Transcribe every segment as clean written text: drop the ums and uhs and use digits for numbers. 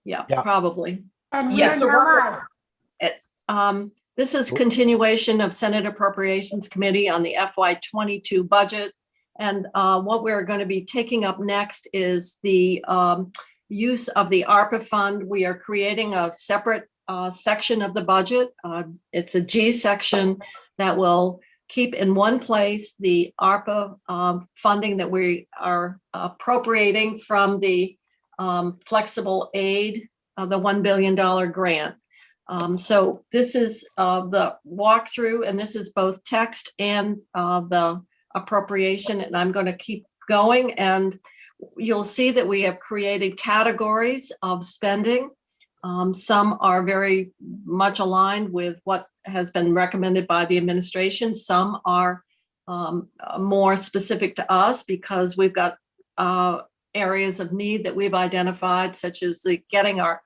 Yeah, Yeah. probably. And Yes. when, how much? This is continuation of Senate Appropriations Committee on the FY22 budget. And what we're going to be taking up next is the use of the ARPA fund. We are creating a separate section of the budget. It's a G section that will keep in one place the ARPA funding that we are appropriating from the flexible aid, the $1 billion grant. So this is the walkthrough, and this is both text and the appropriation, and I'm going to keep going, and you'll see that we have created categories of spending. Some are very much aligned with what has been recommended by the administration. Some are more specific to us because we've got areas of need that we've identified, such as getting our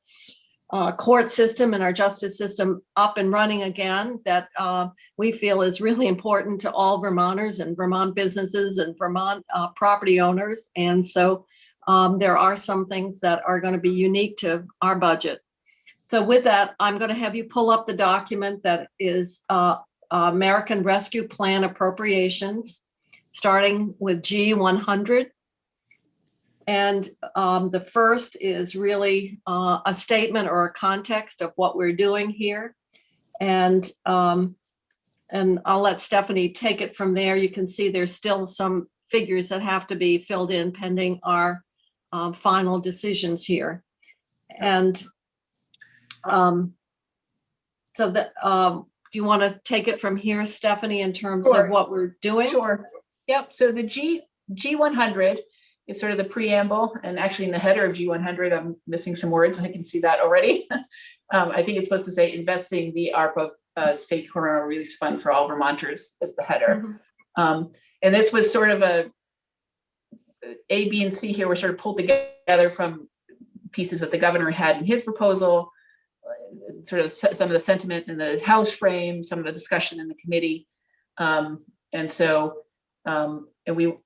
court system and our justice system up and running again, that we feel is really important to all Vermonters and Vermont businesses and Vermont property owners. And so there are some things that are going to be unique to our budget. So with that, I'm going to have you pull up the document that is American Rescue Plan Appropriations, starting with G100. And the first is really a statement or a context of what we're doing here. And I'll let Stephanie take it from there. You can see there's still some figures that have to be filled in pending our final decisions here. And so that, do you want to take it from here, Stephanie, in terms Sure. of what we're doing? Sure. Yep. So the G100 is sort of the preamble, and actually in the header of G100, I'm missing some words. I can see that already. I think it's supposed to say investing the ARPA State Corona Release Fund for all Vermonters as the header. Mm-hmm. And this was sort of A, B, and C here were sort of pulled together from pieces that the governor had in his proposal, sort of some of the sentiment in the House frame, some of the discussion in the committee. And we,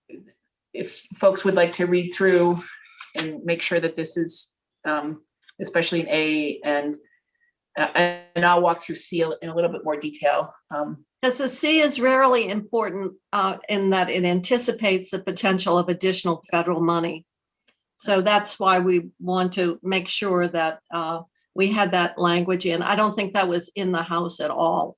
if folks would like to read through and make sure that this is, especially in A, and I'll walk through C in a little bit more detail. Because the C is rarely important in that it anticipates the potential of additional federal money. So that's why we want to make sure that we had that language in. I don't think that was in the House at all.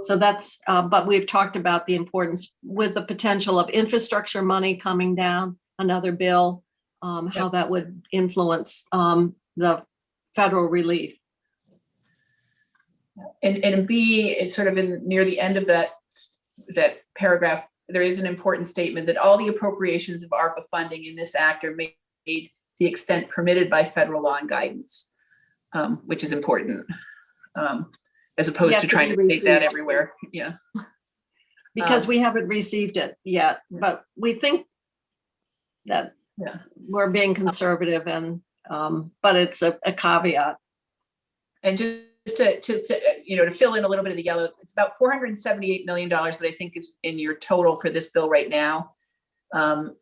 So that's, but we've talked about the importance with the potential of infrastructure money coming down, another bill, how that would influence the federal relief. And B, it's sort of near the end of that paragraph, there is an important statement that all the appropriations of ARPA funding in this act are made to the extent permitted by federal law and guidance, which is important, as opposed to trying to state that everywhere. Yeah. Because we haven't received it yet, but we think that we're being conservative, and but it's a caveat. And just to fill in a little bit of the yellow, it's about $478 million that I think is in your total for this bill right now.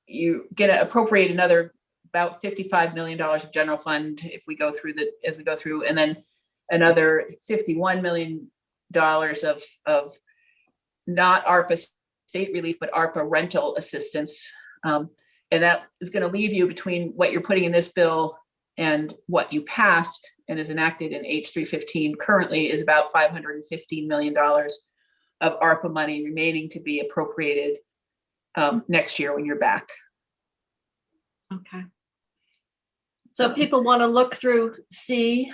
You're going to appropriate another about $55 million of general fund if we go through and then another $51 million of not ARPA state relief, but ARPA rental assistance. And that is going to leave you between what you're putting in this bill and what you passed and is enacted in H315 currently is about $515 million of ARPA money remaining to be appropriated next year when you're back. Okay. So people want to look through C.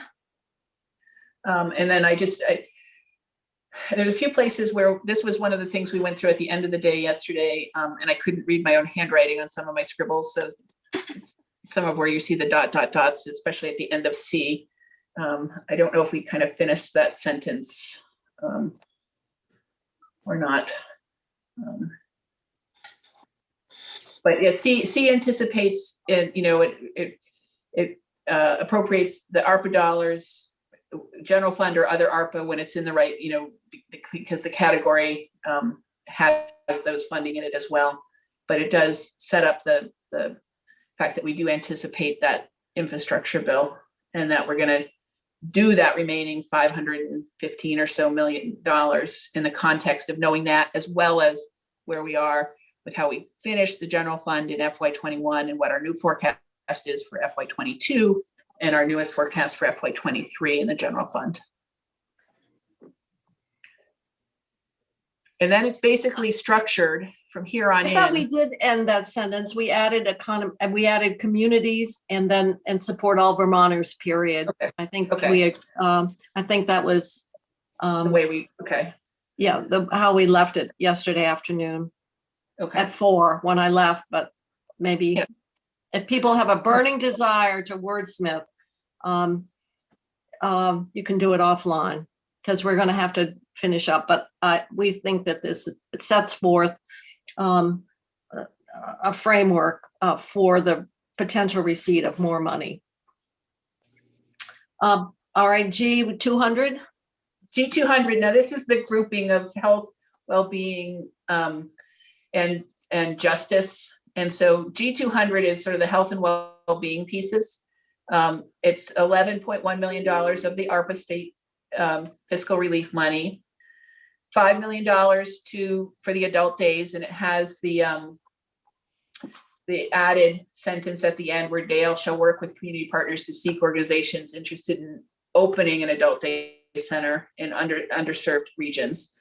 And then there's a few places where this was one of the things we went through at the end of the day yesterday, and I couldn't read my own handwriting on some of my scribbles. So it's some of where you see the dots, especially at the end of C. I don't know if we kind of finished that sentence or not. But yeah, C anticipates it appropriates the ARPA dollars, general fund or other ARPA when it's in the right, because the category has those funding in it as well. But it does set up the fact that we do anticipate that infrastructure bill and that we're going to do that remaining 515 or so million dollars in the context of knowing that, as well as where we are with how we finished the general fund in FY21 and what our new forecast is for FY22 and our newest forecast for FY23 in the general fund. And then it's basically structured from here on I thought we in. did end that sentence. We added we added communities and then, and support all Vermonters, period. Okay. I think Okay. I think that was, The way we, okay, yeah, how we left it yesterday afternoon okay. at 4 when I left, but maybe Yeah. if people have a burning desire to wordsmith, you can do it offline, because we're going to have to finish up, but we think that it sets forth a framework for the potential receipt of more money. All right, G200. G200, now this is the grouping of health, well-being, and justice. And so G200 is sort of the health and well-being pieces. It's $11.1 million of the ARPA state fiscal relief money, $5 million for the adult days, and it has the added sentence at the end where Dale shall work with community partners to seek organizations interested in opening an adult day center in underserved regions,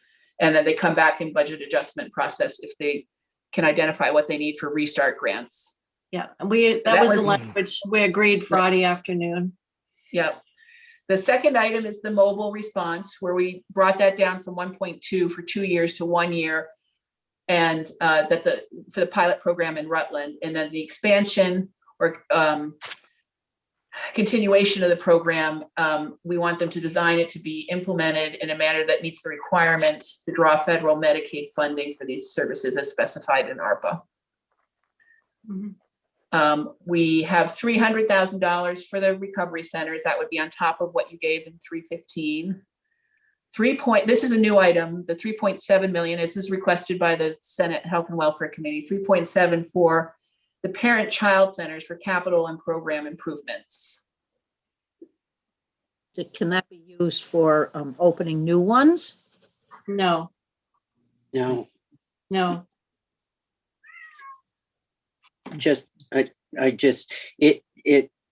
and then they come back in budget adjustment process if they can identify what they need for restart grants. Yeah, that was the language we agreed Friday afternoon. Yeah. The second item is the mobile response, where we brought that down from 1.2 for 2 years to 1 year, and for the pilot program in Rutland, and then the expansion or continuation of the program. We want them to design it to be implemented in a manner that meets the requirements to draw federal Medicaid funding for these services as specified in ARPA. Mm-hmm. We have $300,000 for the recovery centers. That would be on top of what you gave in 315. This is a new item, the 3.7 million. This is requested by the Senate Health and Welfare Committee, 3.7 for the parent-child centers for capital and program improvements. Can that be used for opening new ones? No, No,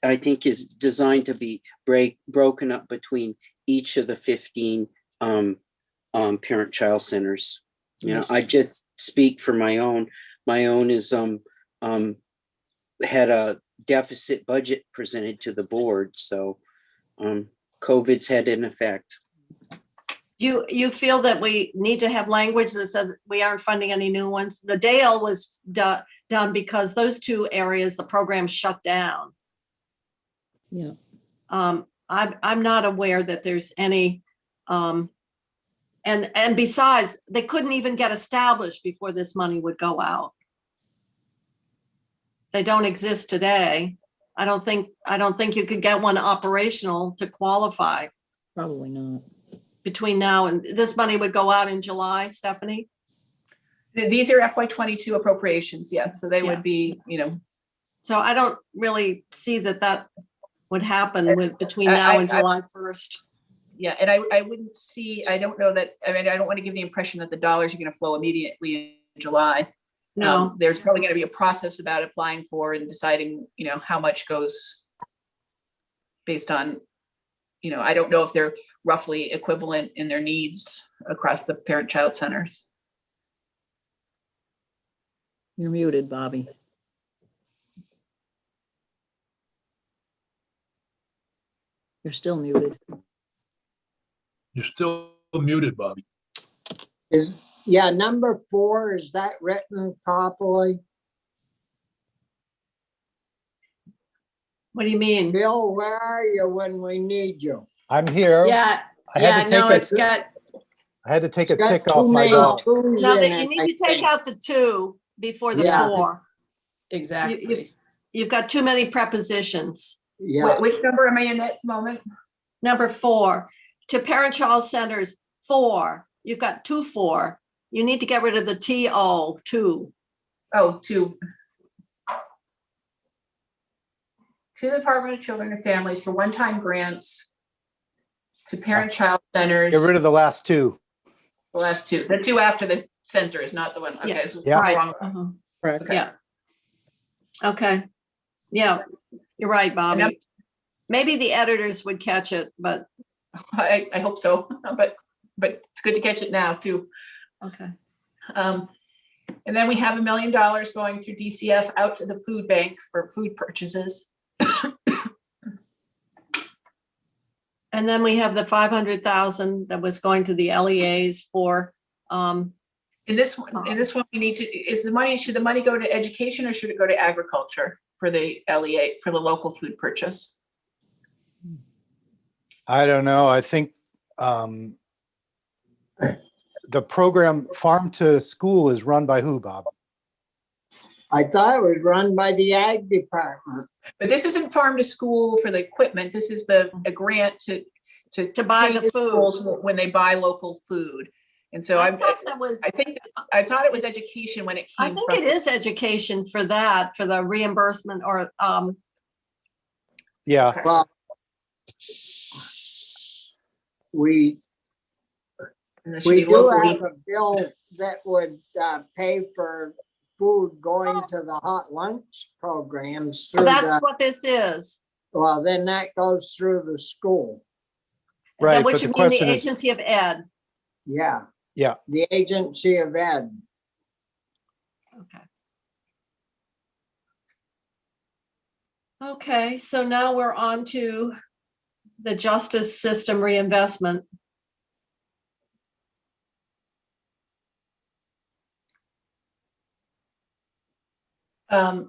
I think is designed to be broken up between each of the 15 parent-child centers. You know, I just speak for my own. My own is had a deficit budget presented to the board, so COVID's had an effect. you feel that we need to have language that says we aren't funding any new ones? The Dale was done because those two areas, the program shut down. Yeah. I'm not aware that there's any, and besides, they couldn't even get established before this money would go out. They don't exist today. I don't think you could get one operational to qualify Probably not. between now and this money would go out in July, Stephanie. These are FY22 appropriations, yeah. So they Yeah. would be, you know. So I don't really see that would happen between now and July 1st. Yeah, and I wouldn't see, I don't know that, I mean, I don't want to give the impression that the dollars are going to flow immediately in July. No, There's probably going to be a process about applying for and deciding, you know, how much goes based on, you know, I don't know if they're roughly equivalent in their needs across the parent-child centers. You're muted, Bobby. You're still muted. You're still muted, Bobby. Yeah, number 4, is that written properly? what do you mean? Bill, where are you when we need you? I'm here. Yeah, I yeah, had to take no, a- it's got, I had to take a It's got tick off too my many dog. twos No, in that it, you need I to take think. out the 2 before the Yeah. 4. exactly. You've got too many prepositions. Yeah, Which number am I in at the moment? Number 4, to parent-child centers, 4. You've got 2-4. You need to get rid of the TO, 2. Oh, 2. to the Department of Children and Families for one-time grants to parent-child centers. Get rid of the last two. The last two, the two after the center is not the one. Yeah. Okay, so Yeah. Right. wrong. Uh-huh. Correct. Okay. Yeah. Okay. Yeah, you're right, Bobby. Maybe the editors would catch it, but, I hope so, but it's good to catch it now too. okay. And then we have $1 million going through DCF out to the food bank for food purchases. And then we have the 500,000 that was going to the LEAs for, In this one, we need to, should the money go to education or should it go to agriculture for the LEA, for the local food purchase? I don't know. I think the program Farm to School is run by who, Bob? I thought it was run by the ag department. But this isn't farm to school for the equipment. This is a grant to buy pay the schools food. when they buy local food. And so I thought that was, I thought it was education when it I came think from. it is education for that, for the reimbursement or, Yeah, Okay. Well, we And this should be do locally. have a bill that would pay for food going to the hot lunch programs through that's the, what this is. well, then that goes through the school. right. That But would the mean the question is, agency of ed. Yeah. Yeah. The agency of ed. Okay. Okay, so now we're on to the justice system reinvestment.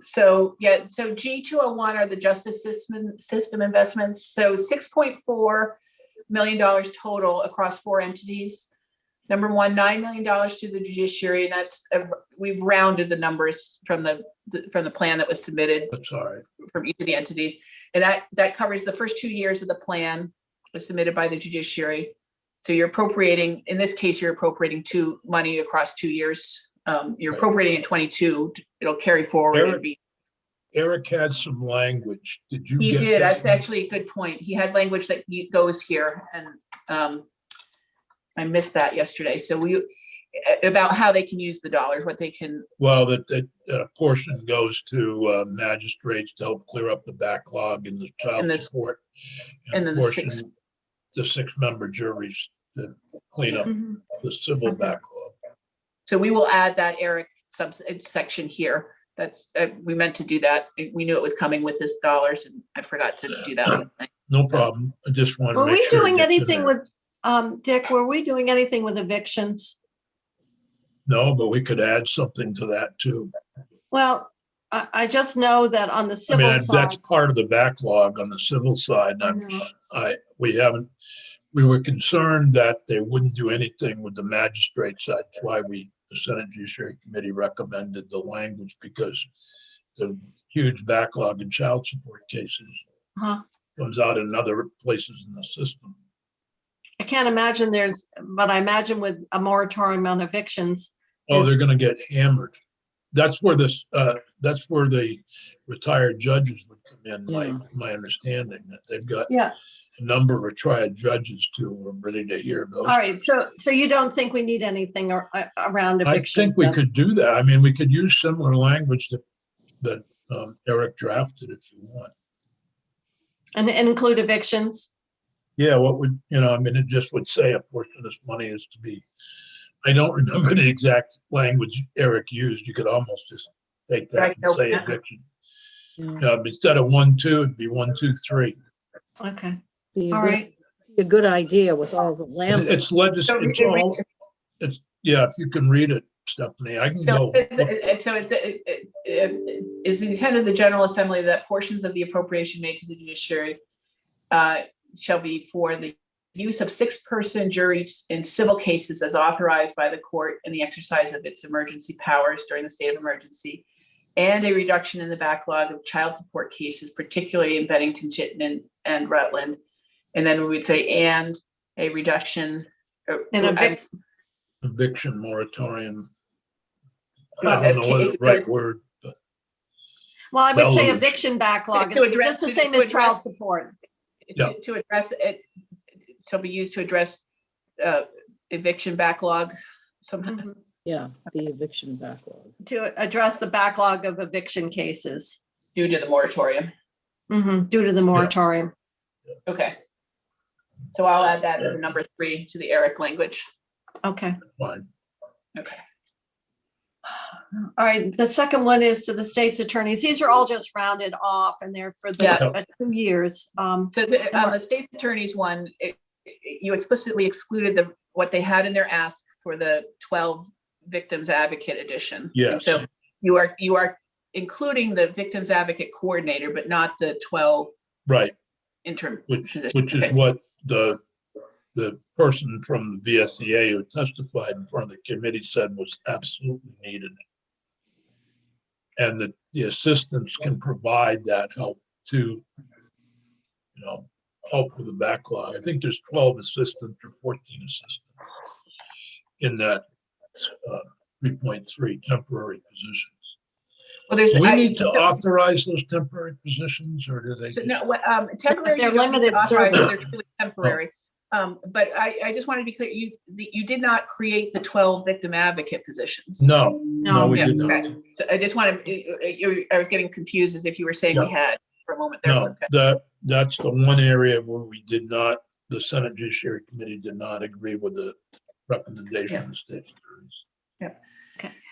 So G201 are the justice system investments. So $6.4 million total across 4 entities. Number one, $9 million to the judiciary, and that's we've rounded the numbers from the plan that was submitted That's all right. from each of the entities, and that covers the first 2 years of the plan was submitted by the judiciary. So you're appropriating, in this case, you're appropriating money across 2 years. You're appropriating in 22. It'll carry forward and be. Eric had some language. Did you He get did. that? That's actually a good point. He had language that goes here, and I missed that yesterday. So about how they can use the dollars, what they can. Well, that a portion goes to magistrates to help clear up the backlog in the child And the- support. and then a the portion, six- the 6-member juries to clean up Mhm. the civil Okay. backlog. So we will add that Eric section here. That's we meant to do that. We knew it was coming with this dollars, and I forgot to do that. No problem. I just wanted to Were make we sure. it doing gets in anything there. with, Dick, were we doing anything with evictions? No, but we could add something to that too. Well, I just know that on the I civil mean, that's side, part of the backlog on the civil side. I know. We were concerned that they wouldn't do anything with the magistrate side. That's why the Senate Judiciary Committee recommended the language, because the huge backlog in child support cases huh, comes out in other places in the system. I can't imagine but I imagine with a moratorium on evictions. Oh, they're Yes. gonna get hammered. That's where that's where the retired judges would come in, Yeah. my understanding, that they've got Yeah, a number of retired judges too. We're ready to hear those. all right, so you don't think we need anything around I evictions? think we then? could do that. I mean, we could use similar language that Eric drafted if you want. And include evictions? Yeah, what would, I mean, it just would say a portion of this money is to be, I don't remember the exact language Eric used. You could almost just take that Right, and say no. eviction. Yeah. Instead of 1, 2, it'd be 1, 2, 3. Okay, Be a all good- right. be a good idea with all the land. It's So all, yeah, if you can read it, Stephanie, I can So go. it's the intent of the General Assembly that portions of the appropriation made to the judiciary shall be for the use of 6-person juries in civil cases as authorized by the court in the exercise of its emergency powers during the state of emergency, and a reduction in the backlog of child support cases, particularly in Bennington, Chittenden, and Rutland. And then we would say, and a reduction. And Eviction moratorium. I don't know what the right word, but Well, I would say Deluge. eviction backlog. To It's address- just the to same as child address- support. Yeah. To address it, to be used to address eviction backlog somehow. Mhm. Yeah, the eviction backlog. To address the backlog of eviction cases Due to the moratorium. due to the moratorium. Okay. So I'll add that as a number 3 to the ERIC language. Okay. Fine. Okay. All right. The second one is to the state's attorneys. These are all just rounded off and they're for the Yeah. 2 years. So the state's attorney's one, you explicitly excluded what they had in their ask for the 12 victims advocate edition. And Yes. so you are including the victims advocate coordinator, but not the 12 Right, interim which positions. is Okay. what the person from the VSEA who testified in front of the committee said was absolutely needed. And the assistants can provide that help to, help with the backlog. I think there's 12 assistants or 14 assistants in that 3.3 temporary positions. Well, there's. Do we I- need to so- authorize those temporary positions, or do they? So just- no, temporary. They're you don't need to limited authorize, service. They're still temporary. But I just wanted to be clear, you did not create the 12 victim advocate positions. No, we Yeah, did not. okay. So I just wanted, I was getting confused as if you were saying we had for a moment there. No, Okay. that's the one area where we did not, the Senate Judiciary Committee did not agree with the recommendation of the state attorneys.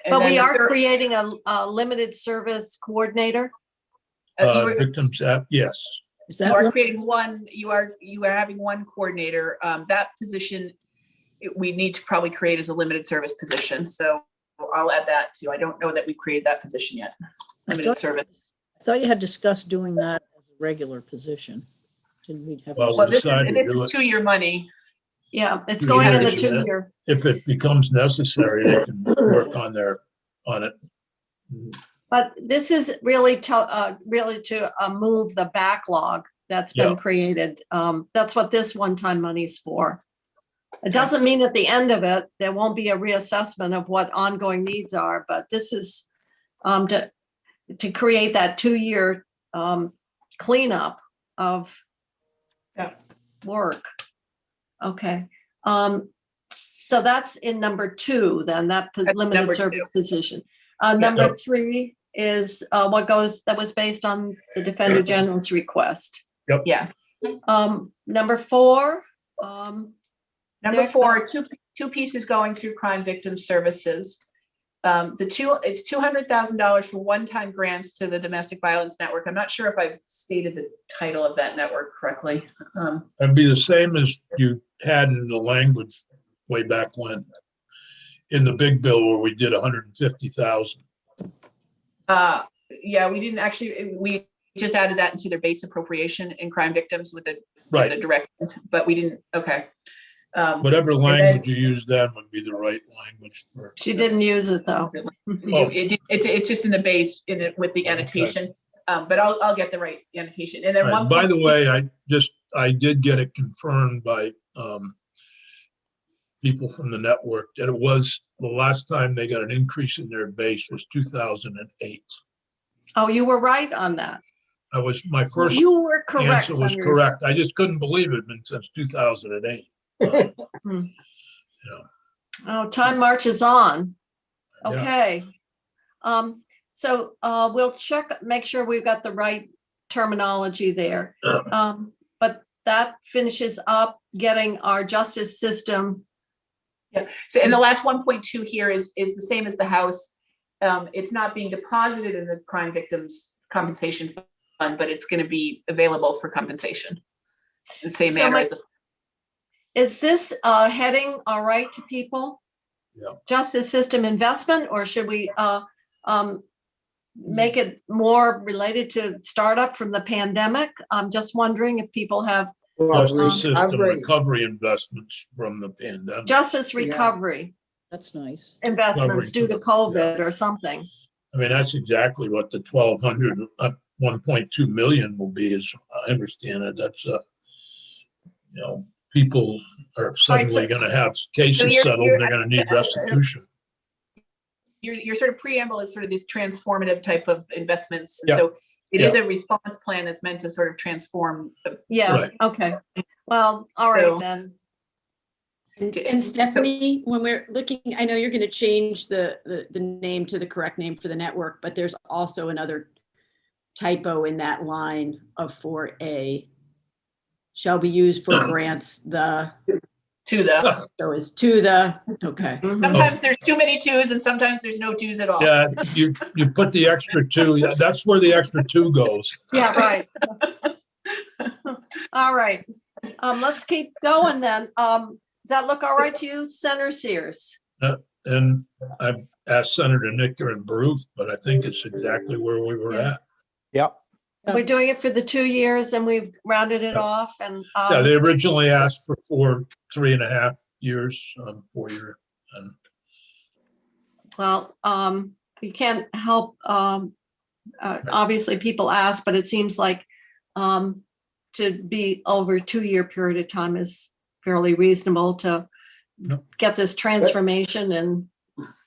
And But then we the are third- creating a limited service coordinator. Victims app, yes, Is You that are one? creating one, you are having one coordinator. That position, we need to probably create as a limited service position. So I'll add that too. I don't know that we created that position yet. I Limited thought- service. I thought you had discussed doing that as a regular position. Didn't we have? Well, Well, we this decided to is do it. 2-year money. Yeah, it's We going in the have to do that. 2-year. If it becomes necessary, they can work on it. But this is really to move the backlog that's been Yeah. created. That's what this one-time money's for. It doesn't mean at the end of it, there won't be a reassessment of what ongoing needs are, but this is to create that 2-year cleanup of Yeah. work. Okay. So that's in number 2, then that That's limited number service 2. position. Number 3 is that was based on the Defender General's request. Yeah. Number 4, Number Next. 4, two pieces going through crime victim services. It's $200,000 for one-time grants to the Domestic Violence Network. I'm not sure if I've stated the title of that network correctly. It'd be the same as you had in the language way back when, in the big bill where we did 150,000. Yeah, we didn't actually, we just added that into their base appropriation in crime victims with the Right, direct, but we didn't, okay. whatever then- language you use then would be the right language for. she didn't use it though. It's just in the base in it with the annotation, but I'll get the right annotation. And then Right, one. by the way, I did get it confirmed by people from the network that it was, the last time they got an increase in their base was 2008. Oh, you were right on that. My first You were correct. answer was Sanders. correct. I just couldn't believe it had been since 2008. Oh, time marches on. Yeah. Okay. So we'll make sure we've got the right terminology there. But that finishes up getting our justice system. Yeah, so and the last 1.2 here is the same as the House. It's not being deposited in the crime victims compensation fund, but it's going to be available for compensation. The same So manner my- as the. Is this heading all right to people? Yeah. Justice system investment, or should we make it more related to startup from the pandemic? I'm just wondering if people have Justice system recovery. recovery investments from the pandemic. justice Yeah. recovery That's nice. investments due to Recovery, COVID or something. I mean, that's exactly what the 1.2 million will be, as I understand it. That's people are suddenly so- going to have cases you're- settled, you're- they're going to need restitution. your sort of preamble is sort of these transformative type of investments. And Yeah. so it is a response plan that's meant to sort of transform. Yeah, Right. okay. Well, all right So- then. And Stephanie, when we're looking, I know you're going to change the name to the correct name for the network, but there's also another typo in that line of 4A. Shall be used for grants, To the, so is to the, okay. Mhm. sometimes there's too many twos and sometimes there's no twos at all. Yeah, you put the extra two, yeah, that's where the extra two goes. Yeah, right. All right. Let's keep going then. Does that look all right to you, Senator Sears? And I've asked Senator Nicker and Bruce, but I think it's exactly where we were Yeah. at. Yep. We're doing it for the 2 years and we've rounded it off and, Yeah, they originally asked for 3.5 years, 4 year. And well, you can't help, obviously people ask, but it seems like, to be over a 2-year period of time is fairly reasonable to Yep. get this transformation and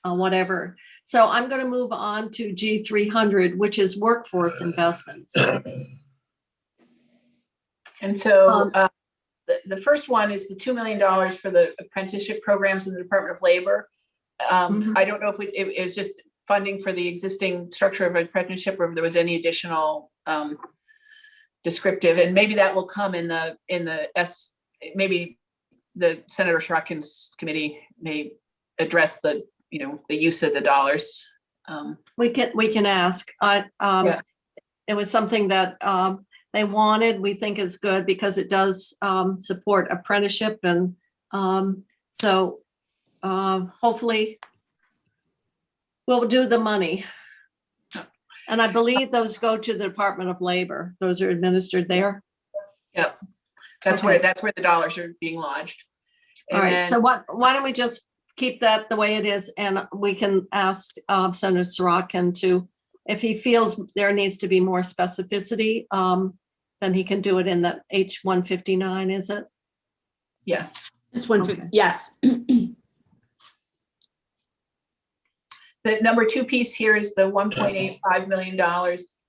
whatever. So I'm going to move on to G300, which is workforce investments. And so Um, the first one is the $2 million for the apprenticeship programs in the Department of Labor. Mhm. I don't know if it was just funding for the existing structure of apprenticeship or if there was any additional descriptive, and maybe that will come in the maybe the Senator Sorokin's committee may address the use of the dollars. We can ask. Yeah. It was something that they wanted. We think it's good because it does support apprenticeship, and so hopefully we'll do the money. And I believe those go to the Department of Labor. Those are administered there. Yep, that's Okay. where the dollars are being lodged. All And right. then- So why don't we just keep that the way it is, and we can ask Senator Sorokin to, if he feels there needs to be more specificity, then he can do it in the H-159, is it? Yes. This one, Okay. yes. The number 2 piece here is the $1.85 million.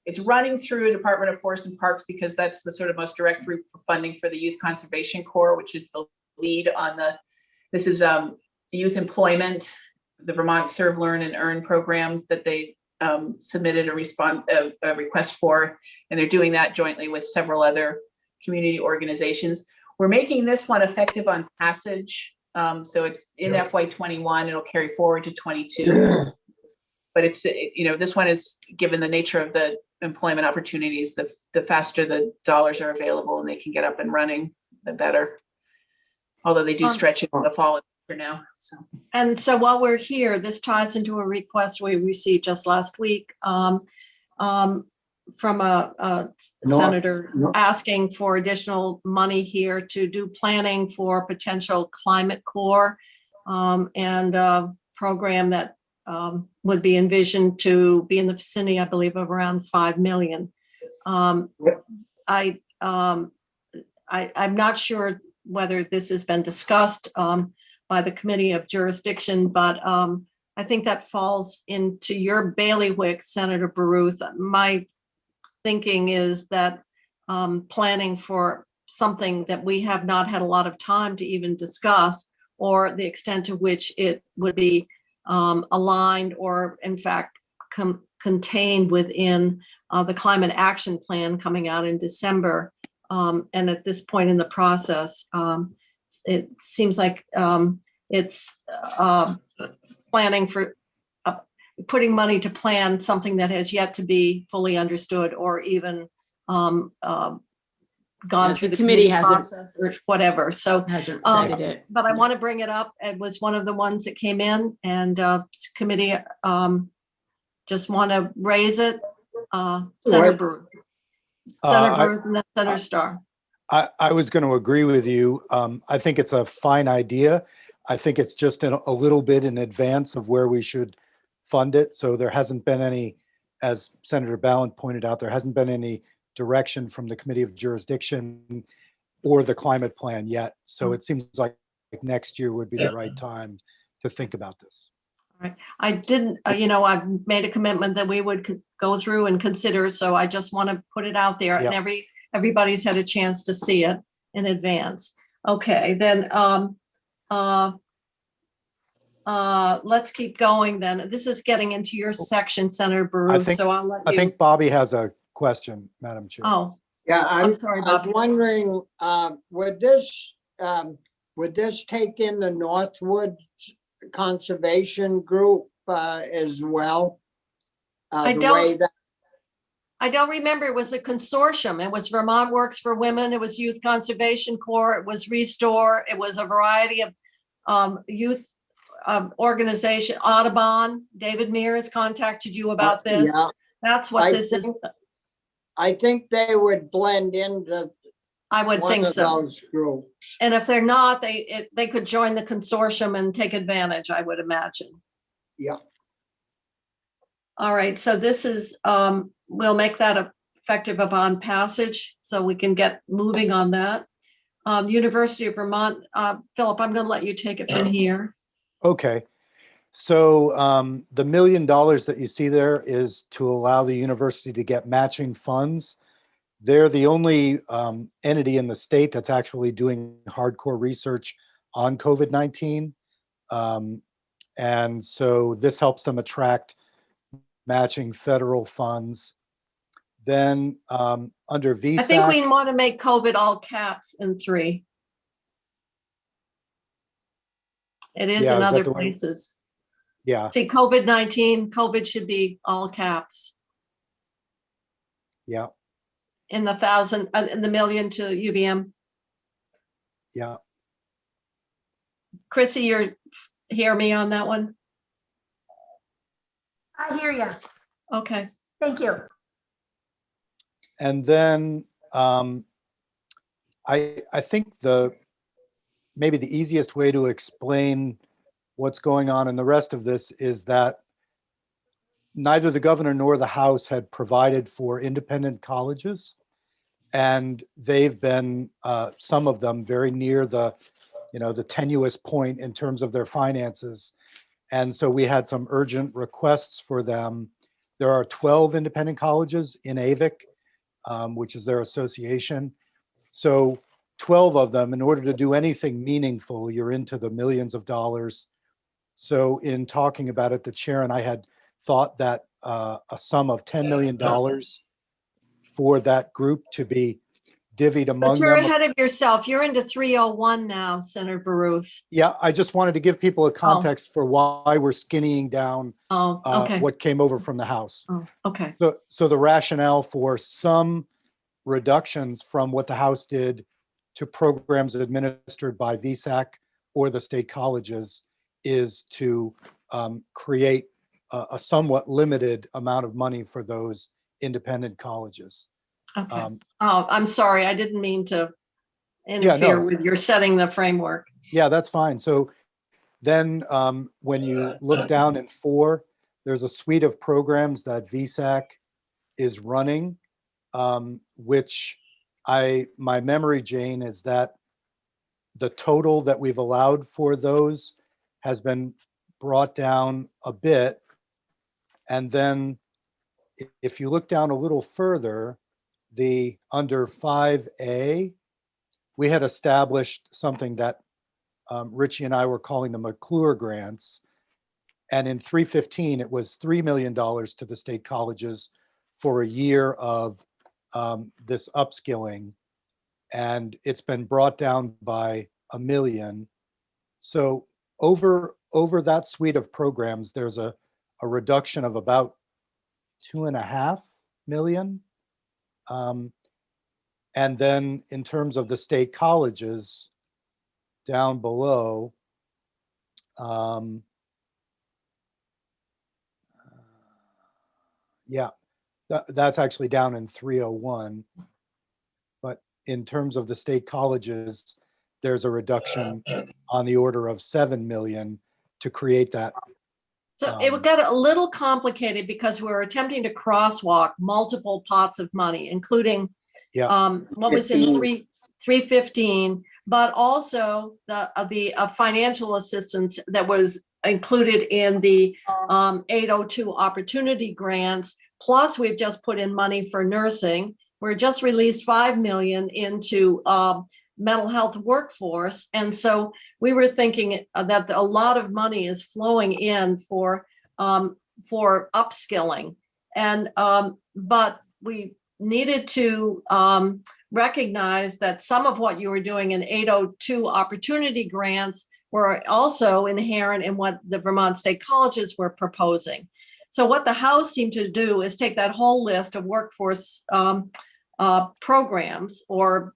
It's running through Department of Forest and Parks because that's the sort of most direct route for funding for the Youth Conservation Corps, which is the lead on this is youth employment, the Vermont Serve, Learn, and Earn program that they submitted a request for, and they're doing that jointly with several other community organizations. We're making this one effective on passage. So it's in FY21, it'll carry forward to 22. But it's, this one is, given the nature of the employment opportunities, the faster the dollars are available and they can get up and running, the better. Although they do stretch it in the fall for now. So. And so while we're here, this ties into a request we received just last week from a senator asking for additional money here to do planning for potential climate corps and a program that would be envisioned to be in the vicinity, I believe, of around 5 million. I'm not sure whether this has been discussed by the Committee of Jurisdiction, but I think that falls into your bailiwick, Senator Baruth. My thinking is that planning for something that we have not had a lot of time to even discuss, or the extent to which it would be aligned or in fact contained within the climate action plan coming out in December. And at this point in the process, it seems like it's planning for putting money to plan something that has yet to be fully understood or even gone through the committee process or whatever. So Hasn't vetted it. but I want to bring it up. It was one of the ones that came in, and committee just want to raise it. Senator Brewer. Senator Brewer and then Senator Starr. I was going to agree with you. I think it's a fine idea. I think it's just a little bit in advance of where we should fund it. So there hasn't been any, as Senator Ballant pointed out, there hasn't been any direction from the Committee of Jurisdiction or the climate plan yet. So it seems like next year would be the right time to think about this. I didn't, I've made a commitment that we would go through and consider, so I just want to put it out there, and Yeah. everybody's had a chance to see it in advance. Okay, then, let's keep going then. This is getting into your section, Senator Baruch, think- so I'll let I you. think Bobby has a question, Madam Chair. Oh, Yeah, I'm sorry, I was Bob. wondering, would this take in the Northwood Conservation Group as well? I The don't- way that- I don't remember. It was a consortium. It was Vermont Works for Women. It was Youth Conservation Corps. It was Restore. It was a variety of youth organization. Audubon. David Mears has contacted you about this. Yeah, That's what I this is. think- I think they would blend into I would one think of so. those groups. And if they're not, they could join the consortium and take advantage, I would imagine. Yeah. All right, so this is, we'll make that effective upon passage, so we can get moving on that. University of Vermont, Philip, I'm gonna let you take it from here. Okay. So the $1 million that you see there is to allow the university to get matching funds. They're the only entity in the state that's actually doing hardcore research on COVID-19. And so this helps them attract matching federal funds. Then under VSAC. I think we want to make COVID all caps in 3. It is Yeah, in is that other the one? places. Yeah, See, COVID-19, COVID should be all caps yeah, in the 1,000, in the million to UVM. yeah. Chrissy, you're, hear me on that one? I hear you. Okay. Thank you. And then I think maybe the easiest way to explain what's going on in the rest of this is that neither the governor nor the House had provided for independent colleges, and they've been some of them very near the tenuous point in terms of their finances. And so we had some urgent requests for them. There are 12 independent colleges in AVIC, which is their association. So 12 of them, in order to do anything meaningful, you're into the millions of dollars. So in talking about it, the chair and I had thought that a sum of $10 million for that group to be divvied among But you're them. ahead of yourself. You're into 301 now, Senator Baruch. Yeah, I just wanted to give people a context for why we're skinnying down Oh, okay. what came over from the House. Oh, okay. So the rationale for some reductions from what the House did to programs administered by VSAC or the state colleges is to create a somewhat limited amount of money for those independent colleges. Okay. Oh, I'm sorry. I didn't mean to interfere no. with your setting the framework. Yeah, that's fine. So then when you look down in 4, there's a suite of programs that VSAC is running, which my memory, Jane, is that the total that we've allowed for those has been brought down a bit. And then if you look down a little further, under 5A, we had established something that Richie and I were calling the McClure grants. And in 315, it was $3 million to the state colleges for a year of this upskilling. And it's been brought down by $1 million. So over that suite of programs, there's a reduction of about $2.5 million. And then in terms of the state colleges, down below, yeah, that's actually down in 301. But in terms of the state colleges, there's a reduction on the order of 7 million to create that. So it got a little complicated because we were attempting to crosswalk multiple pots of money, including what was in 315, but also the financial assistance that was included in the 802 opportunity grants. Plus, we've just put in money for nursing. We're just released 5 million into mental health workforce. And so we were thinking that a lot of money is flowing in for upskilling. And but we needed to recognize that some of what you were doing in 802 opportunity grants were also inherent in what the Vermont State Colleges were proposing. So what the House seemed to do is take that whole list of workforce programs or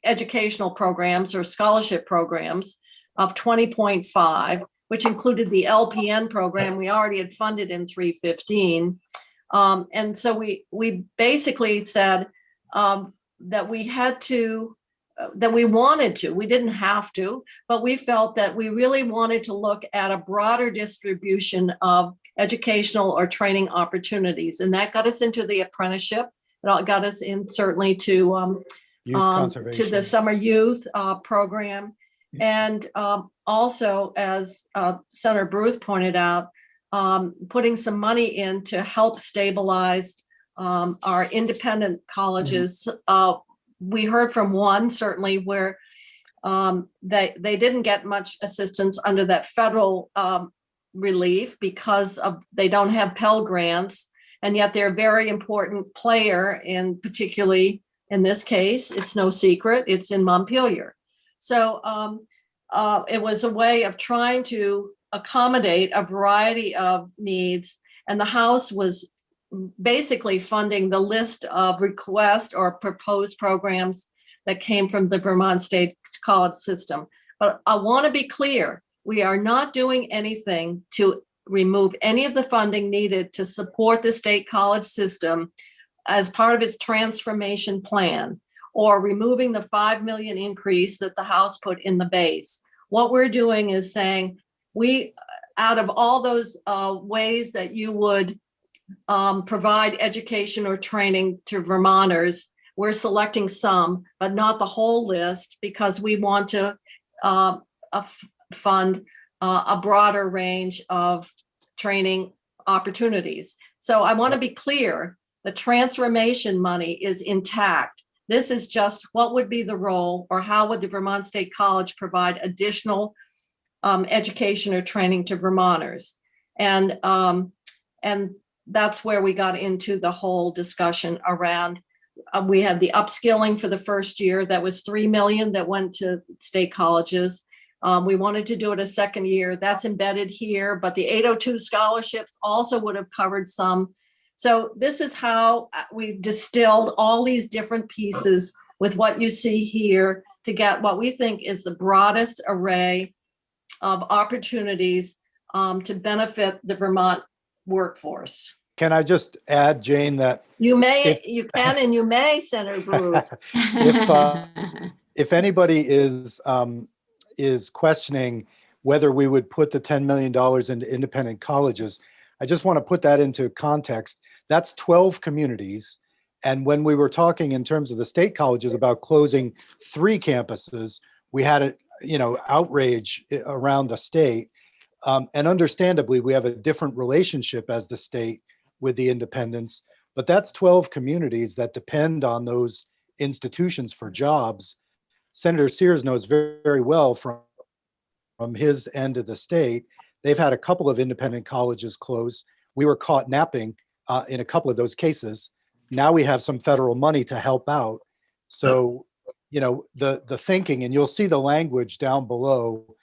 educational programs or scholarship programs of 20.5, which included the LPN program we already had funded in 315. And so we basically said that we had to, that we wanted to, we didn't have to, but we felt that we really wanted to look at a broader distribution of educational or training opportunities. And that got us into the apprenticeship. It got us in certainly to Youth conservation. to the summer youth program. And also, as Senator Bruce pointed out, putting some money in to help stabilize our independent colleges. We heard from one certainly where they didn't get much assistance under that federal relief because they don't have Pell Grants, and yet they're a very important player in, particularly in this case, it's no secret, it's in Montpelier. So it was a way of trying to accommodate a variety of needs, and the House was basically funding the list of request or proposed programs that came from the Vermont State College system. But I want to be clear, we are not doing anything to remove any of the funding needed to support the state college system as part of its transformation plan, or removing the 5 million increase that the House put in the base. What we're doing is saying, we, out of all those ways that you would provide education or training to Vermonters, we're selecting some, but not the whole list, because we want to fund a broader range of training opportunities. So I want to be clear, the transformation money is intact. This is just what would be the role, or how would the Vermont State College provide additional education or training to Vermonters. And that's where we got into the whole discussion around, we had the upskilling for the first year, that was 3 million that went to state colleges. We wanted to do it a second year, that's embedded here, but the 802 scholarships also would have covered some. So this is how we've distilled all these different pieces with what you see here to get what we think is the broadest array of opportunities to benefit the Vermont workforce. Can I just add, Jane, that You can and you may, Senator Bruce. if anybody is questioning whether we would put the $10 million into independent colleges, I just want to put that into context. That's 12 communities. And when we were talking in terms of the state colleges about closing 3 campuses, we had outrage around the state. And understandably, we have a different relationship as the state with the independents, but that's 12 communities that depend on those institutions for jobs. Senator Sears knows very, very well from his end of the state, they've had a couple of independent colleges close. We were caught napping in a couple of those cases. Now we have some federal money to help out. So, the thinking, and you'll see the language down below,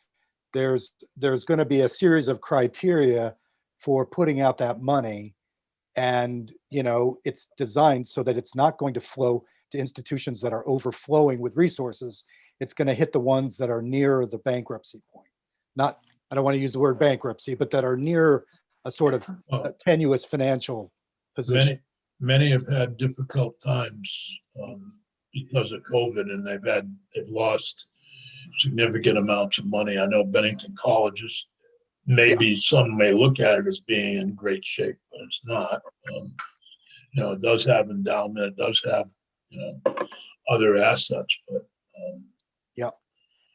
there's going to be a series of criteria for putting out that money. And, it's designed so that it's not going to flow to institutions that are overflowing with resources. It's going to hit the ones that are near the bankruptcy point. I don't want to use the word bankruptcy, but that are near a sort of tenuous financial position. Many have had difficult times because of COVID, and they've lost significant amounts of money. I know Bennington colleges, maybe some may look at it as being in great shape, but it's not. It does have endowment, it does have other assets, but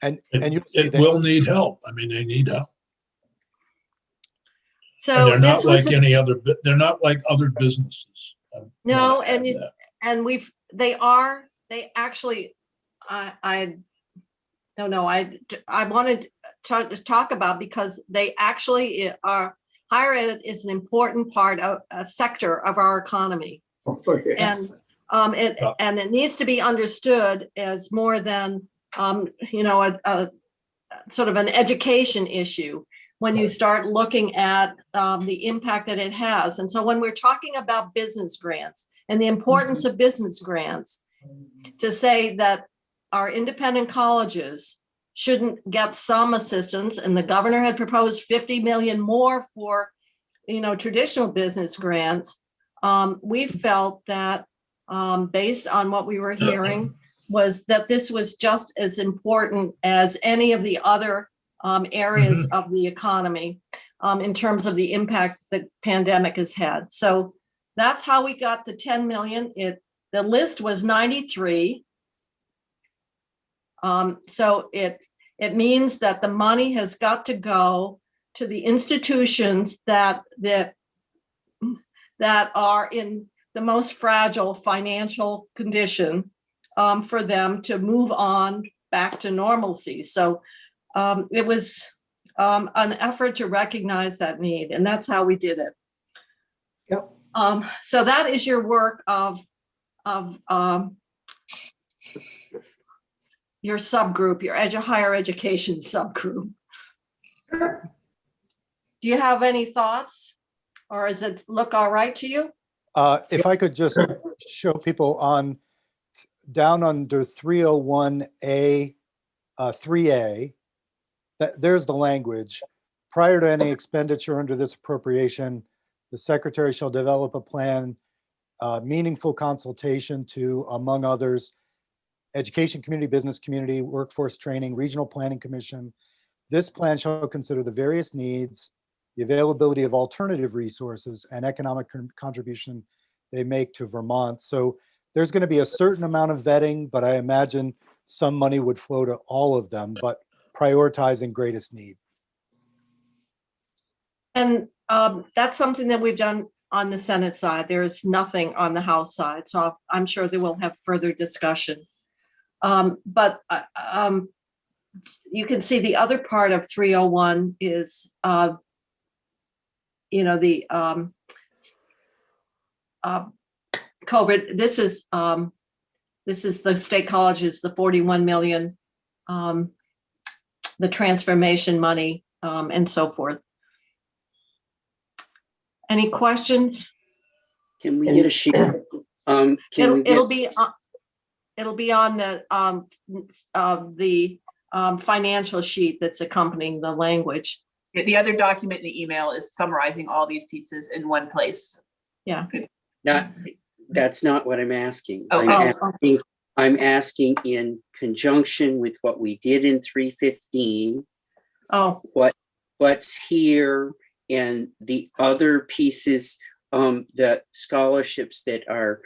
and it will need help. I mean, they need help. So they're not this was, like any other, they're not like other businesses. no, I and wanna add that. they actually, I don't know, I wanted to talk about because they actually are, higher ed is an important part of a sector of our economy. Oh, yes. And it needs to be understood as more than, a sort of an education issue when you Right. start looking at the impact that it has. And so when we're talking about business grants and the importance of business grants, to say that our independent colleges shouldn't get some assistance, and the governor had proposed 50 million more for, traditional business grants. We felt that based on what we were hearing, was that this was just as important as any of the other areas of the economy in terms of the impact the pandemic has had. So that's how we got the 10 million. The list was 93. So it means that the money has got to go to the institutions that are in the most fragile financial condition for them to move on back to normalcy. So it was an effort to recognize that need, and that's how we did it. Yep. So that is your work of your subgroup, your higher education subgroup. Do you have any thoughts, or does it look all right to you? If I could just show people on down under 301A, 3A, there's the language. Prior to any expenditure under this appropriation, the secretary shall develop a plan, meaningful consultation to, among others, education community, business community, workforce training, regional planning commission. This plan shall consider the various needs, the availability of alternative resources, and economic contribution they make to Vermont. So there's going to be a certain amount of vetting, but I imagine some money would flow to all of them, but prioritizing greatest need. And that's something that we've done on the Senate side. There's nothing on the House side. So I'm sure they will have further discussion. But you can see the other part of 301 is, the COVID. This is the state colleges, the 41 million, the transformation money, and so forth. Any questions? Can we get a sheet? It'll be on the financial sheet that's accompanying the language. The other document in the email is summarizing all these pieces in one place. Yeah. That's not what I'm asking. Oh. I'm asking in conjunction with what we did in 315. Oh. What's here and the other pieces, the scholarships that are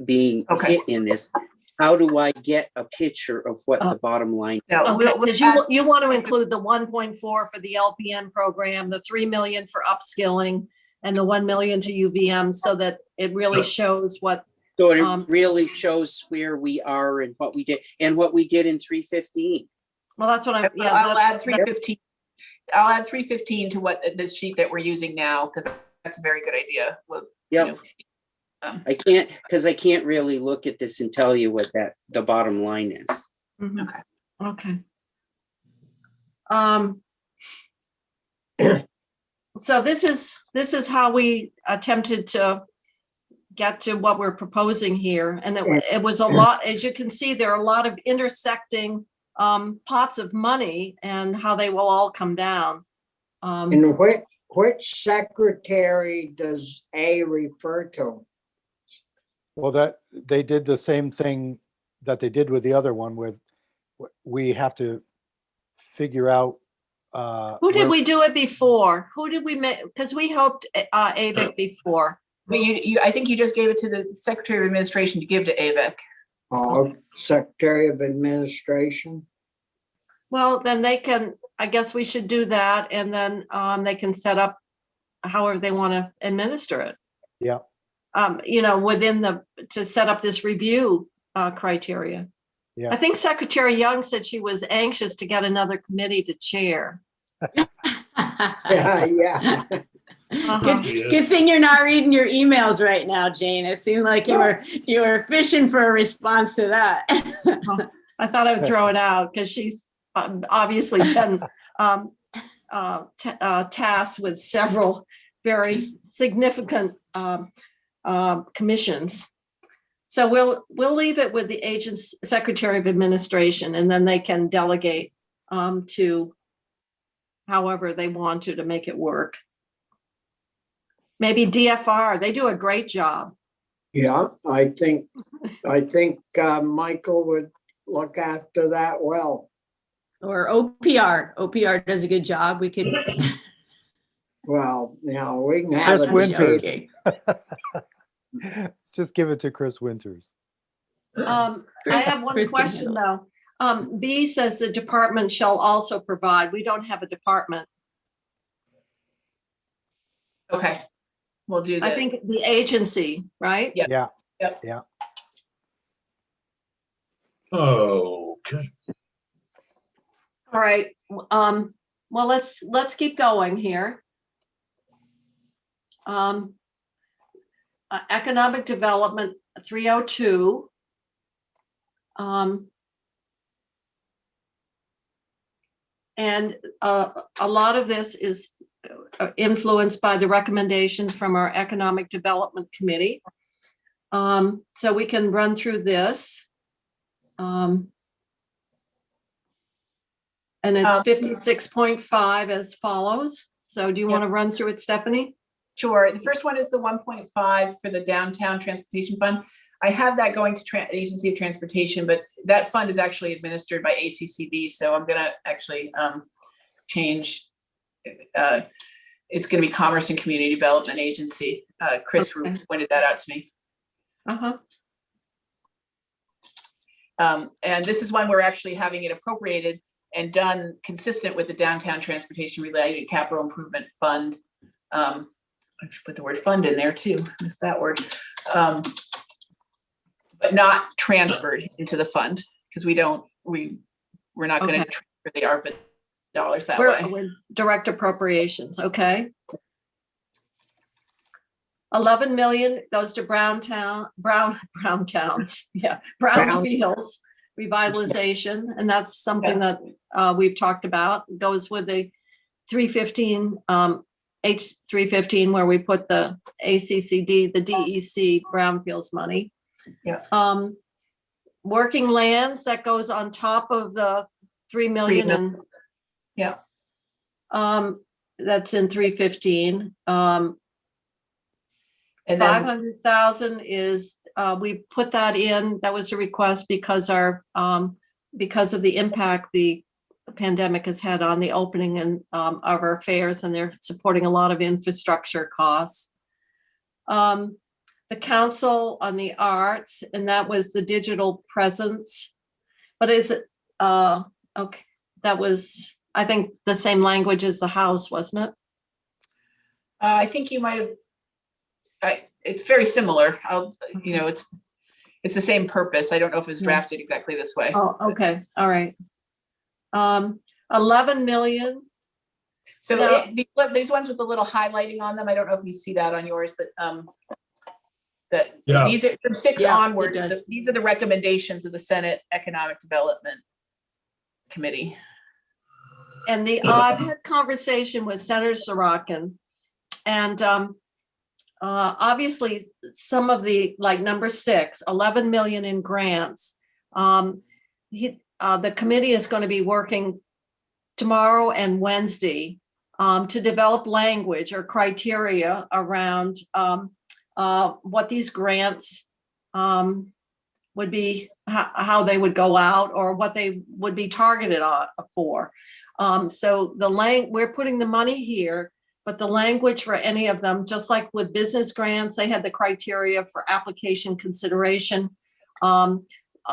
being hit in this. How do I get a picture of what the bottom line? Because you want to include the 1.4 for the LPN program, the 3 million for upskilling, and the 1 million to UVM, so that it really shows what. So it really shows where we are and what we did in 315. Well, that's what I'm. Yeah, I'll add 315. I'll add 315 to what this sheet that we're using now, because that's a very good idea. Yeah. I can't really look at this and tell you what the bottom line is. Okay. So this is how we attempted to get to what we're proposing here, and it was a lot. As you can see, there are a lot of intersecting pots of money, and how they will all come down. And which secretary does A refer to? Well, that they did the same thing that they did with the other one, with we have to figure out. Who did we do it before? Who did we make? Because we helped AVIC before. But I think you just gave it to the Secretary of Administration to give to AVIC. Secretary of Administration. Well, then they can. I guess we should do that, and then they can set up however they want to administer it. Yeah. To set up this review criteria. Yeah. I think Secretary Young said she was anxious to get another committee to chair. Yeah. Uh-huh. Good thing you're not reading your emails right now, Jane. It seemed like you were fishing for a response to that. I thought I would throw it out because she's obviously been tasked with several very significant commissions. So we'll leave it with the agent's Secretary of Administration, and then they can delegate to however they want to make it work. Maybe DFR, they do a great job. Yeah, I think Michael would look after that well. Or OPR. OPR does a good job. We could. Well, we can Chris have it. Winters. Okay. Just give it to Chris Winters. I have one Chris can question handle though. B says the department shall also provide. We don't have a department. Okay, we'll do I that. think the agency, right? Yeah. Yeah. Yep. Yeah. Okay. All right. Well, let's keep going here. Economic Development 302. And a lot of this is influenced by the recommendations from our Economic Development Committee. So we can run through this. And it's 56.5 as follows. So do you want to run through it, Stephanie? Sure. The first one is the 1.5 for the Downtown Transportation Fund. I have that going to Agency of Transportation, but that fund is actually administered by ACCD. So I'm going to actually change. It's going to be Commerce and Community Development Agency. Chris Okay. pointed that out to me. And this is one we're actually having it appropriated and done consistent with the Downtown Transportation Related Capital Improvement Fund. I should put the word fund in there too, missed that word. But not transferred into the fund because we're not going to transfer the ARPA dollars that way. We're direct appropriations, okay. 11 million goes to brownfields revitalization, and that's something that we've talked about. It goes with the 315 H315 where we put the ACCD, the DEC brownfields money. Yeah. Working lands, that goes on top of the 3 million. And yeah. That's in 315. And then 500,000 is, we put that in, that was a request because because of the impact the pandemic has had on the opening and of our fairs, and they're supporting a lot of infrastructure costs. The Council on the Arts, and that was the digital presence, but is it, okay, that was, I think, the same language as the House, wasn't it? I think you might have, it's very similar. It's the same purpose. I don't know if it's drafted exactly this way. Oh, okay, all right. 11 million. So No. these ones with the little highlighting on them, I don't know if you see that on yours, but Yeah. these are from 6 Yeah, it onward. does. These are the recommendations of the Senate Economic Development Committee. And I've had conversation with Senator Sorokin, and obviously some of the, like number 6, 11 million in grants. The committee is going to be working tomorrow and Wednesday to develop language or criteria around what these grants would be, how they would go out, or what they would be targeted for. So we're putting the money here, but the language for any of them, just like with business grants, they had the criteria for application consideration.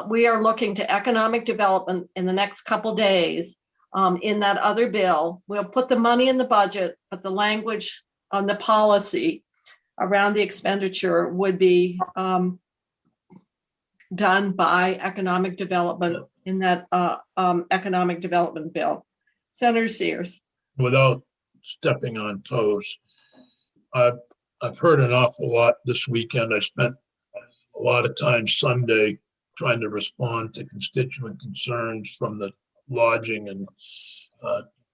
We are looking to economic development in the next couple days in that other bill. We'll put the money in the budget, but the language on the policy around the expenditure would be done by economic development in that economic development bill. Senator Sears. Without stepping on toes, I've heard an awful lot this weekend. I spent a lot of time Sunday trying to respond to constituent concerns from the lodging and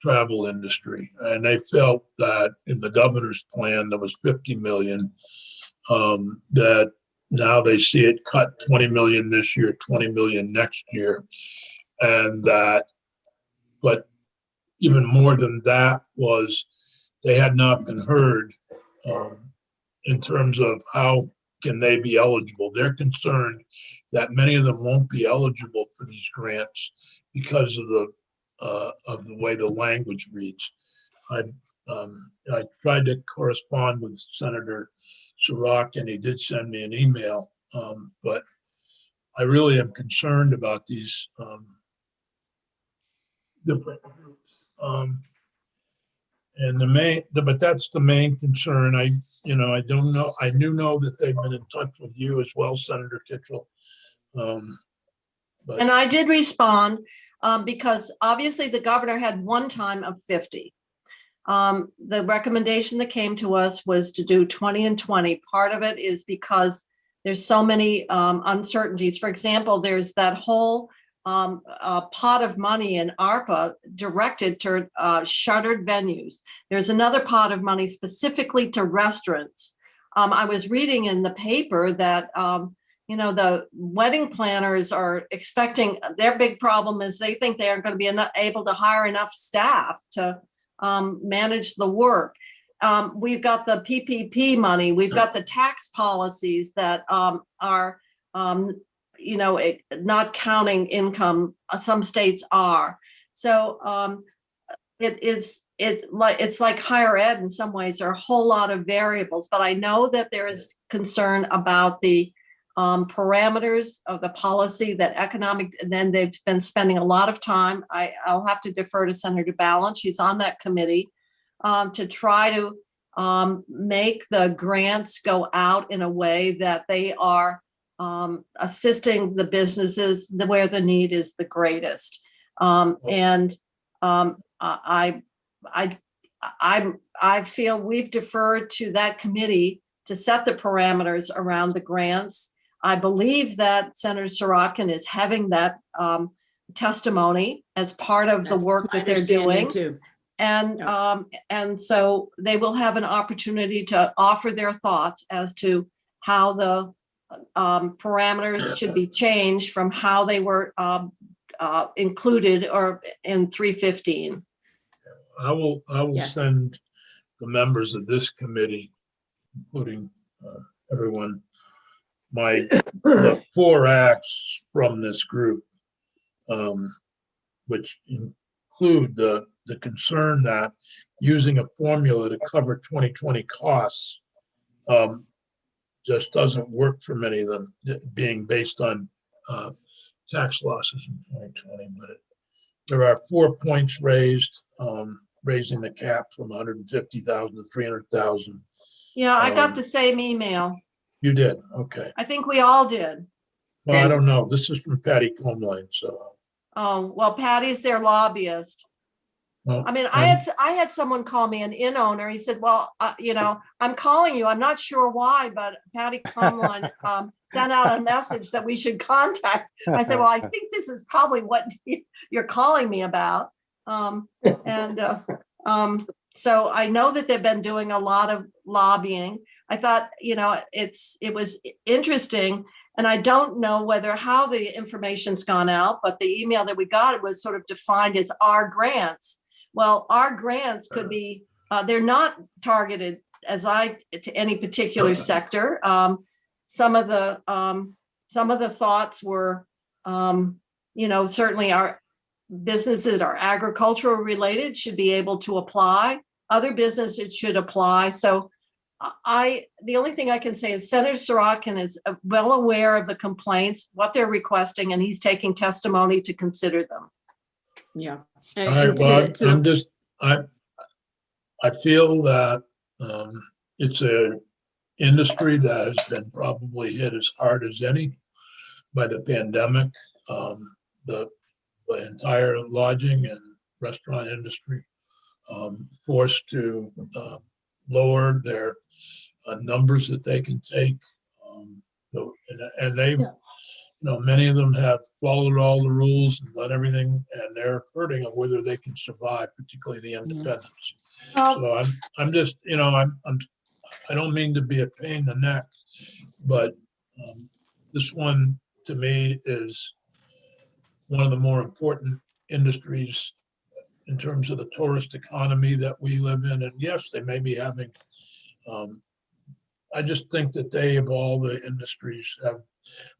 travel industry. And they felt that in the governor's plan, there was 50 million, that now they see it cut 20 million this year, 20 million next year. And that, but even more than that was they had not been heard in terms of how can they be eligible. They're concerned that many of them won't be eligible for these grants because of the way the language reads. I tried to correspond with Senator Sirach, and he did send me an email, but I really am concerned about these different groups. And but that's the main concern. I don't know. I do know that they've been in touch with you as well, Senator Kitchell. And I did respond because obviously the governor had one time of 50. The recommendation that came to us was to do 20 and 20. Part of it is because there's so many uncertainties. For example, there's that whole pot of money in ARPA directed to shuttered venues. There's another pot of money specifically to restaurants. I was reading in the paper that the wedding planners are expecting, their big problem is they think they aren't going to be able to hire enough staff to manage the work. We've got the PPP money. We've got the tax policies that are not counting income. Some states are. So it's like higher ed in some ways. There are a whole lot of variables, but I know that there is concern about the parameters of the policy that economic, and then they've been spending a lot of time. I'll have to defer to Senator Ballant. She's on that committee to try to make the grants go out in a way that they are assisting the businesses where the need is the greatest. I feel we've deferred to that committee to set the parameters around the grants. I believe that Senator Sorokin is having that testimony as part of the work that they're doing. Too. And so they will have an opportunity to offer their thoughts as to how the parameters should be changed from how they were included or in 315. I will Yes. send the members of this committee, including everyone, the 4 acts from this group, which include the concern that using a formula to cover 2020 costs just doesn't work for many of them, being based on tax losses in 2020. But there are 4 points raised, raising the cap from 150,000 to 300,000. Yeah, I got the same email. You did, okay. I think we all did. Well, I don't know. This is from Patty Comline, so. Oh, well, Patty's their lobbyist. Well, I mean, I had someone call me, an inn owner. He said, well, I'm calling you. I'm not sure why, but Patty Comline sent out a message that we should contact. I said, well, I think this is probably what you're calling me about. So I know that they've been doing a lot of lobbying. I thought, it was interesting. And I don't know how the information's gone out, but the email that we got was sort of defined as our grants. Well, our grants could be, they're not targeted to any particular sector. Some of the thoughts were, certainly our businesses that are agricultural related should be able to apply. Other businesses should apply. So the only thing I can say is Senator Sorokin is well aware of the complaints, what they're requesting, and he's taking testimony to consider them. Yeah. All right, well, I feel that It's a industry that has been probably hit as hard as any by the pandemic. The entire lodging and restaurant industry forced to lower their numbers that they can take. And they've, many of them have followed all the rules and done everything, and they're hurting of whether they can survive, particularly the independents. So I'm just, I don't mean to be a pain in the neck, but this one to me is one of the more important industries in terms of the tourist economy that we live in. And yes, they may be having, I just think that they, of all the industries,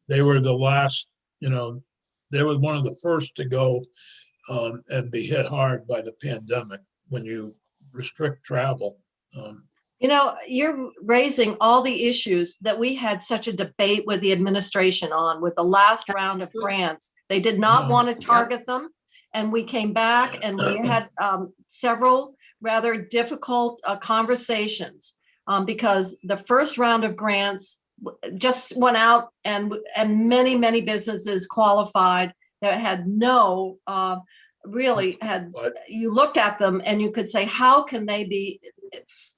they were the last, they were one of the first to go and be hit hard by the pandemic when you restrict travel. You're raising all the issues that we had such a debate with the administration on with the last round of grants. They did not want to target them. And we came back and we had several rather difficult conversations because the first round of grants just went out and many, many businesses qualified that had no, really had, you looked at them and you could say, how can they be,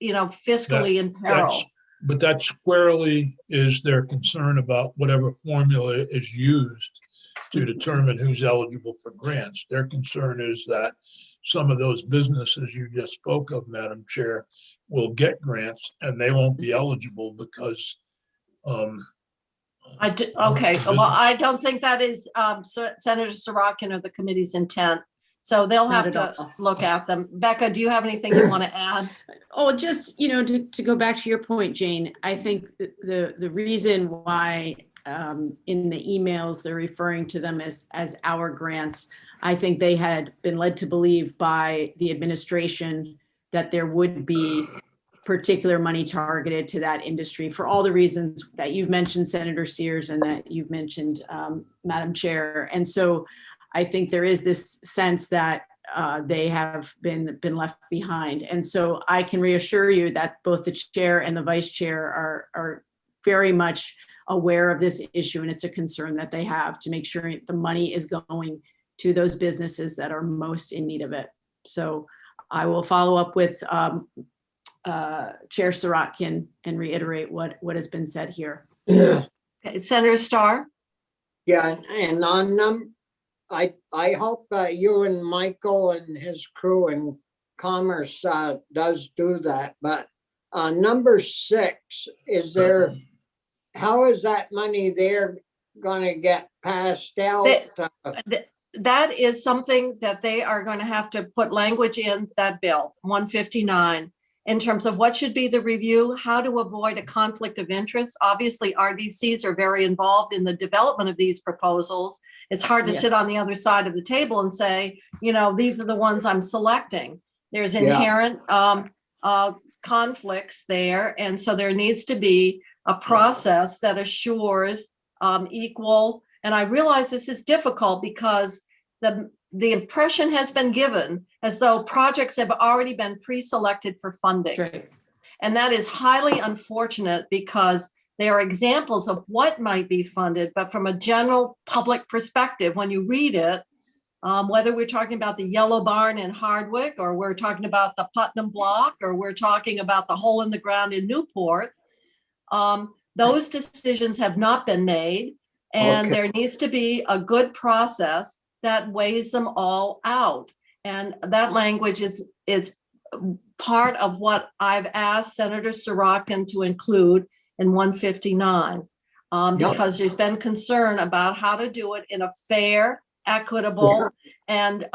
fiscally in peril? But that squarely is their concern about whatever formula is used to determine who's eligible for grants. Their concern is that some of those businesses you just spoke of, Madam Chair, will get grants and they won't be eligible because Okay, well, I don't think that is Senator Sorokin or the committee's intent. So they'll have to look at them. Becca, do you have anything you want to add? Oh, just, to go back to your point, Jane, I think the reason why in the emails they're referring to them as our grants, I think they had been led to believe by the administration that there would be particular money targeted to that industry for all the reasons that you've mentioned, Senator Sears, and that you've mentioned, Madam Chair. And so I think there is this sense that they have been left behind. And so I can reassure you that both the chair and the vice chair are very much aware of this issue, and it's a concern that they have to make sure the money is going to those businesses that are most in need of it. So I will follow up with Chair Sorokin and reiterate what has been said here. Okay, Senator Starr? Yeah, and on them, I hope you and Michael and his crew in Commerce does do that. But number 6, is there, how is that money there going to get passed out? That is something that they are going to have to put language in that bill, 159, in terms of what should be the review, how to avoid a conflict of interest. Obviously, RDCs are very involved in the development of these proposals. It's hard to sit on the other side of the table and say, these are the ones I'm selecting. There's inherent conflicts there. And so there needs to be a process that assures equal. And I realize this is difficult because the impression has been given as though projects have already been pre-selected for funding. Right. And that is highly unfortunate because they are examples of what might be funded, but from a general public perspective, when you read it, whether we're talking about the Yellow Barn in Hardwick, or we're talking about the Putnam Block, or we're talking about the hole in the ground in Newport, those decisions have not been made. And there needs to be a good process that weighs them all out. And that language is part of what I've asked Senator Sorokin to include in 159, because there's been concern about how to do it in a fair, equitable, and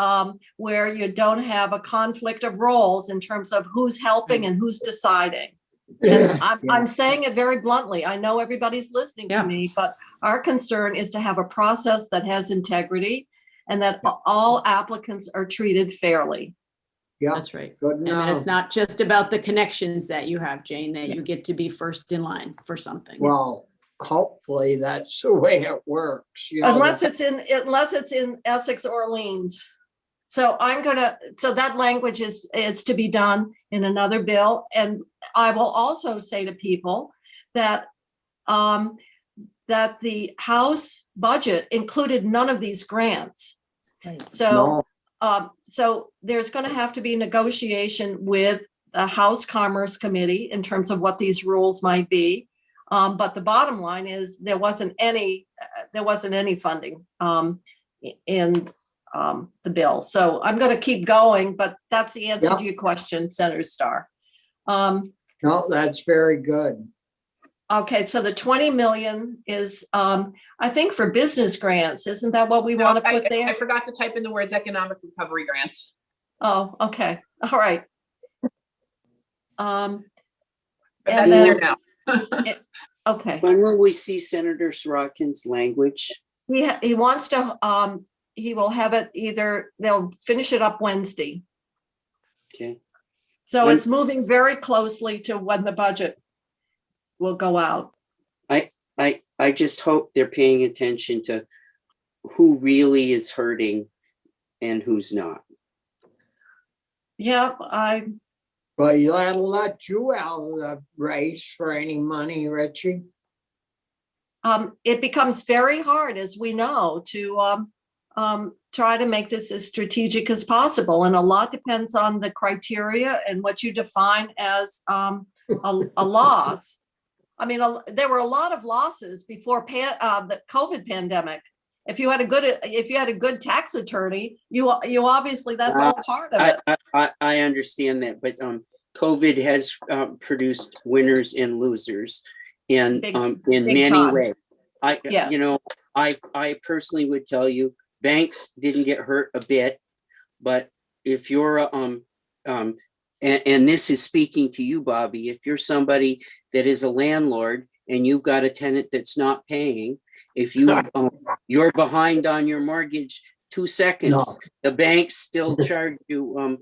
where you don't have a conflict of roles in terms of who's helping and who's deciding. And I'm saying it very bluntly. I know everybody's listening to me, but our concern is to have a process that has integrity and that all applicants are treated fairly. Yeah, that's right. And that it's not just about the connections that you have, Jane, that you get to be first in line for something. Well, hopefully that's the way it works. Unless it's in Essex or Orleans. So so that language is to be done in another bill. And I will also say to people that, that the House budget included none of these grants. Right. So, so there's going to have to be negotiation with the House Commerce Committee in terms of what these rules might be. But the bottom line is there wasn't any funding in the bill. So I'm going to keep going, but that's the answer to your question, Senator Starr. No, that's very good. Okay, so the 20 million is, I think, for business grants. Isn't that what we want to put there? I forgot to type in the words economic recovery grants. Oh, okay. All right. But And that's in then- there now. Okay. When will we see Senator Sorokin's language? He wants to, he will have it either, they'll finish it up Wednesday. Okay. So When- it's moving very closely to when the budget will go out. I just hope they're paying attention to who really is hurting and who's not. Yeah, But that'll let you out of the race for any money, Richie. it becomes very hard, as we know, to try to make this as strategic as possible. And a lot depends on the criteria and what you define as a loss. I mean, there were a lot of losses before the COVID pandemic. If you had a good tax attorney, you obviously, that's all part of it. I understand that, but COVID has produced winners and losers, and in big many time. ways. Yes. I personally would tell you banks didn't get hurt a bit, but if you're and this is speaking to you, Bobby, if you're somebody that is a landlord and you've got a tenant that's not paying, if you you're behind on your mortgage 2 seconds, No. the banks still charge you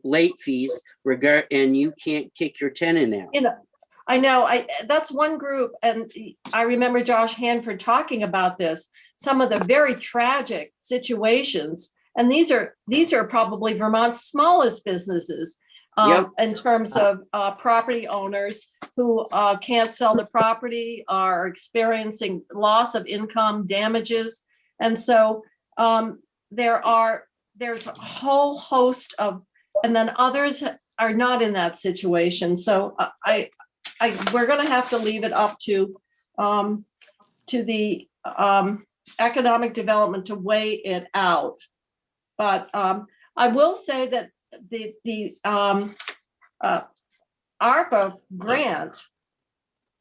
late fees and you can't kick your tenant out. I know, that's one group, and I remember Josh Hanford talking about this, some of the very tragic situations, and these are probably Vermont's smallest businesses. Yep. In terms of property owners who can't sell the property, are experiencing loss of income, damages. And so there's a whole host of, and then others are not in that situation. So we're going to have to leave it up to the economic development to weigh it out. But I will say that the ARPA grant,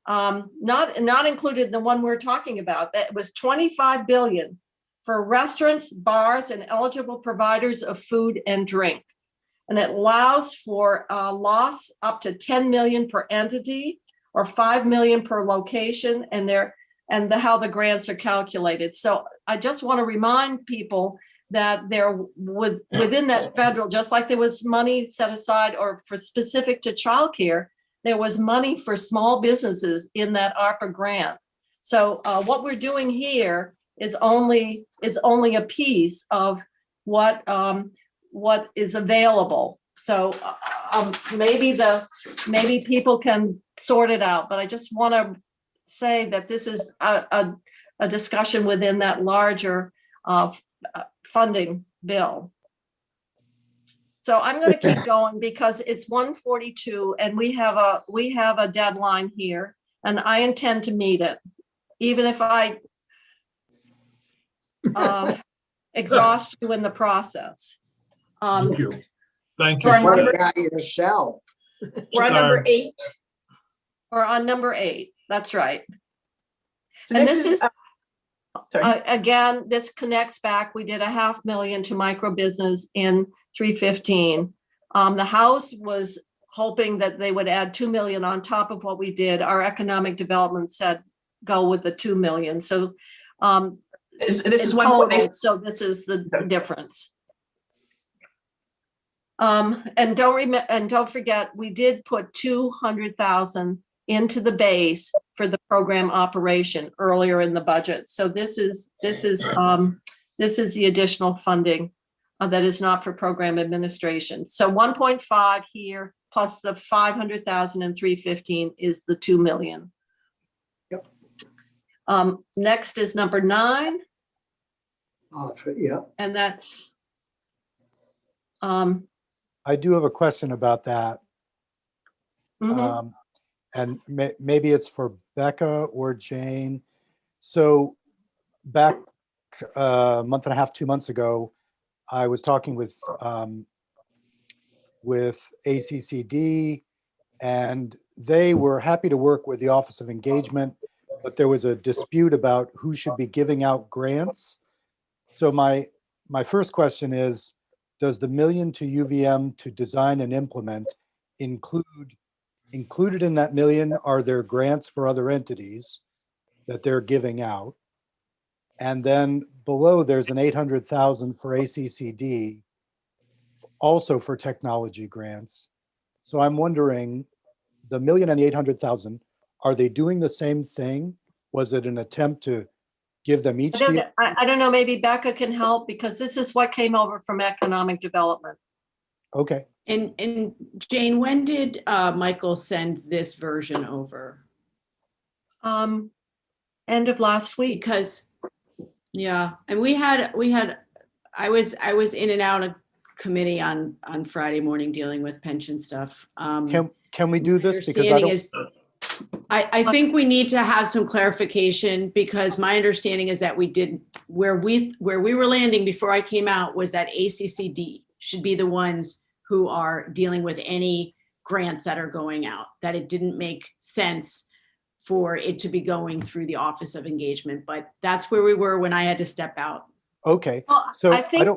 not included in the one we're talking about, that was 25 billion for restaurants, bars, and eligible providers of food and drink. And it allows for a loss up to 10 million per entity or 5 million per location, and how the grants are calculated. So I just want to remind people that there within that federal, just like there was money set aside or for specific to childcare, there was money for small businesses in that ARPA grant. So what we're doing here is only a piece of what is available. So maybe people can sort it out, but I just want to say that this is a discussion within that larger funding bill. So I'm going to keep going because it's 1:42 and we have a deadline here, and I intend to meet it, even if I exhaust you in the process. Thank you. Thank For you. What for that. about yourself? We're on number 8. Or on number 8, that's right. So And this is, sorry. again, this connects back. We did $500,000 to micro business in 315. The House was hoping that they would add 2 million on top of what we did. Our economic development said go with the 2 million. So This is in one. total, so this is the difference. And don't forget, we did put 200,000 into the base for the program operation earlier in the budget. So this is the additional funding that is not for program administration. So 1.5 here, plus the 500,000 and 315 is the 2 million. Yep. Next is number 9, Yeah, and that's, I do have a question about that. mhm. And maybe it's for Becca or Jane. So back a month and a half, 2 months ago, I was talking with ACCD, and they were happy to work with the Office of Engagement, but there was a dispute about who should be giving out grants. So my first question is, does the $1 million to UVM to design and implement included in that $1 million, are there grants for other entities that they're giving out? And then below, there's an 800,000 for ACCD, also for technology grants. So I'm wondering, the $1 million and the 800,000, are they doing the same thing? Was it an attempt to give them each? I don't know, maybe Becca can help, because this is what came over from economic development. Okay. And Jane, when did Michael send this version over? End of last week. Because, yeah, and I was in and out of committee on Friday morning dealing with pension stuff. Can we do this? Because I think we need to have some clarification, because my understanding is that where we were landing before I came out was that ACCD should be the ones who are dealing with any grants that are going out, that it didn't make sense for it to be going through the Office of Engagement, but that's where we were when I had to step out. Okay. Well, So I think,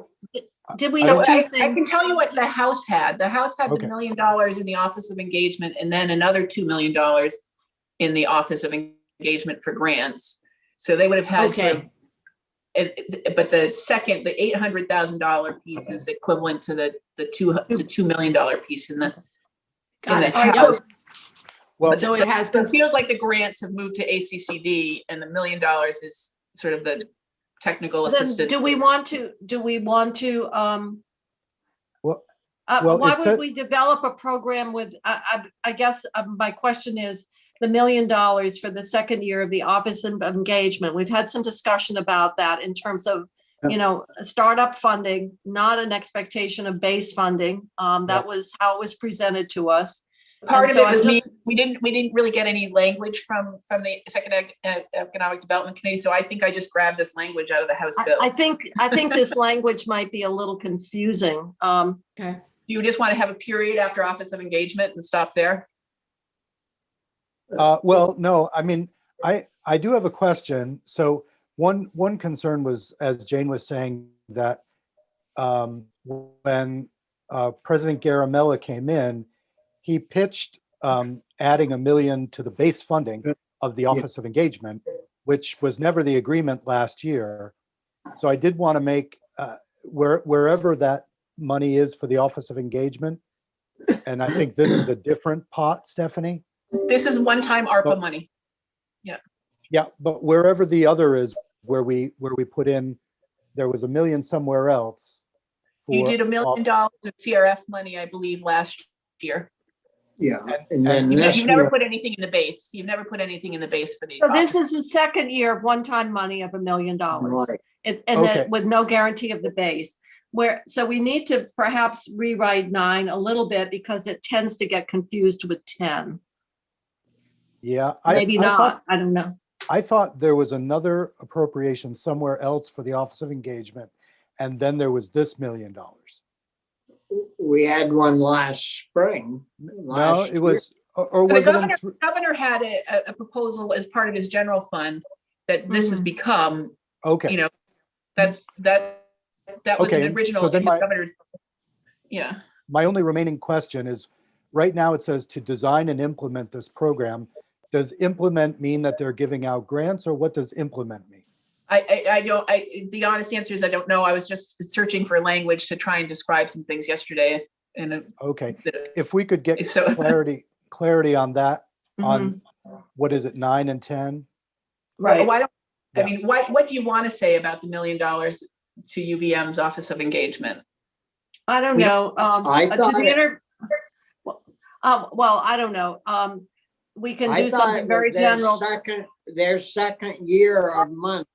did we I have don't- two I things? can tell you what the House had. The House had the Okay. $1 million in the Office of Engagement, and then another $2 million in the Office of Engagement for grants. So they would have had to, Okay. but the $800,000 piece is equivalent to the $2 million piece in the Got it. House. Well, But So it has it been, feels like the grants have moved to ACCD, and the $1 million is sort of the technical Then assistant. do we want to, Well, well, why it would said- we develop a program with, I guess my question is, the $1 million for the second year of the Office of Engagement? We've had some discussion about that in terms of, startup funding, not an expectation of base funding. That was how it was presented to us. Part of so it was I'm me. just- We didn't really get any language from the Second Economic Development Committee, so I think I just grabbed this language out of the House bill. I think this language might be a little confusing. okay. Do you just want to have a period after Office of Engagement and stop there? Well, no, I mean, I do have a question. So one concern was, as Jane was saying, that when President Garamella came in, he pitched adding $1 million to the base funding of the Office of Engagement, which was never the agreement last year. So I did want to make wherever that money is for the Office of Engagement, and I think this is a different pot, Stephanie. This is one-time ARPA But- money. Yeah, but wherever the other is, where we put in, there was $1 million somewhere else. You for did $1 million of CRF money, I believe, last year. yeah. And then And this You've never year, put anything in the base. You've never put anything in the base for the. So this office. is the second year of one-time money of $1 million. Right. And Okay. that with no guarantee of the base. So we need to perhaps rewrite 9 a little bit, because it tends to get confused with 10. Yeah, Maybe I not, thought, I don't know. I thought there was another appropriation somewhere else for the Office of Engagement, and then there was this $1 million. we had one last spring. No, it was, or The was it in? governor had a proposal as part of his general fund that this has Mhm. become, Okay, that was Okay, an and original. so then in the governor's. Yeah. my only remaining question is, right now it says to design and implement this program. Does implement mean that they're giving out grants, or what does implement mean? I don't, the honest answer is I don't know. I was just searching for language to try and describe some things yesterday. And Okay, if we could get it's so, clarity on that, Mhm. on what is it, 9 and 10? Right. why don't, I Yeah. mean, what do you want to say about the $1 million to UVM's Office of Engagement? I don't know. I To thought the it- inter. Well, I don't know. We can I do thought something it very was their general. second year of month.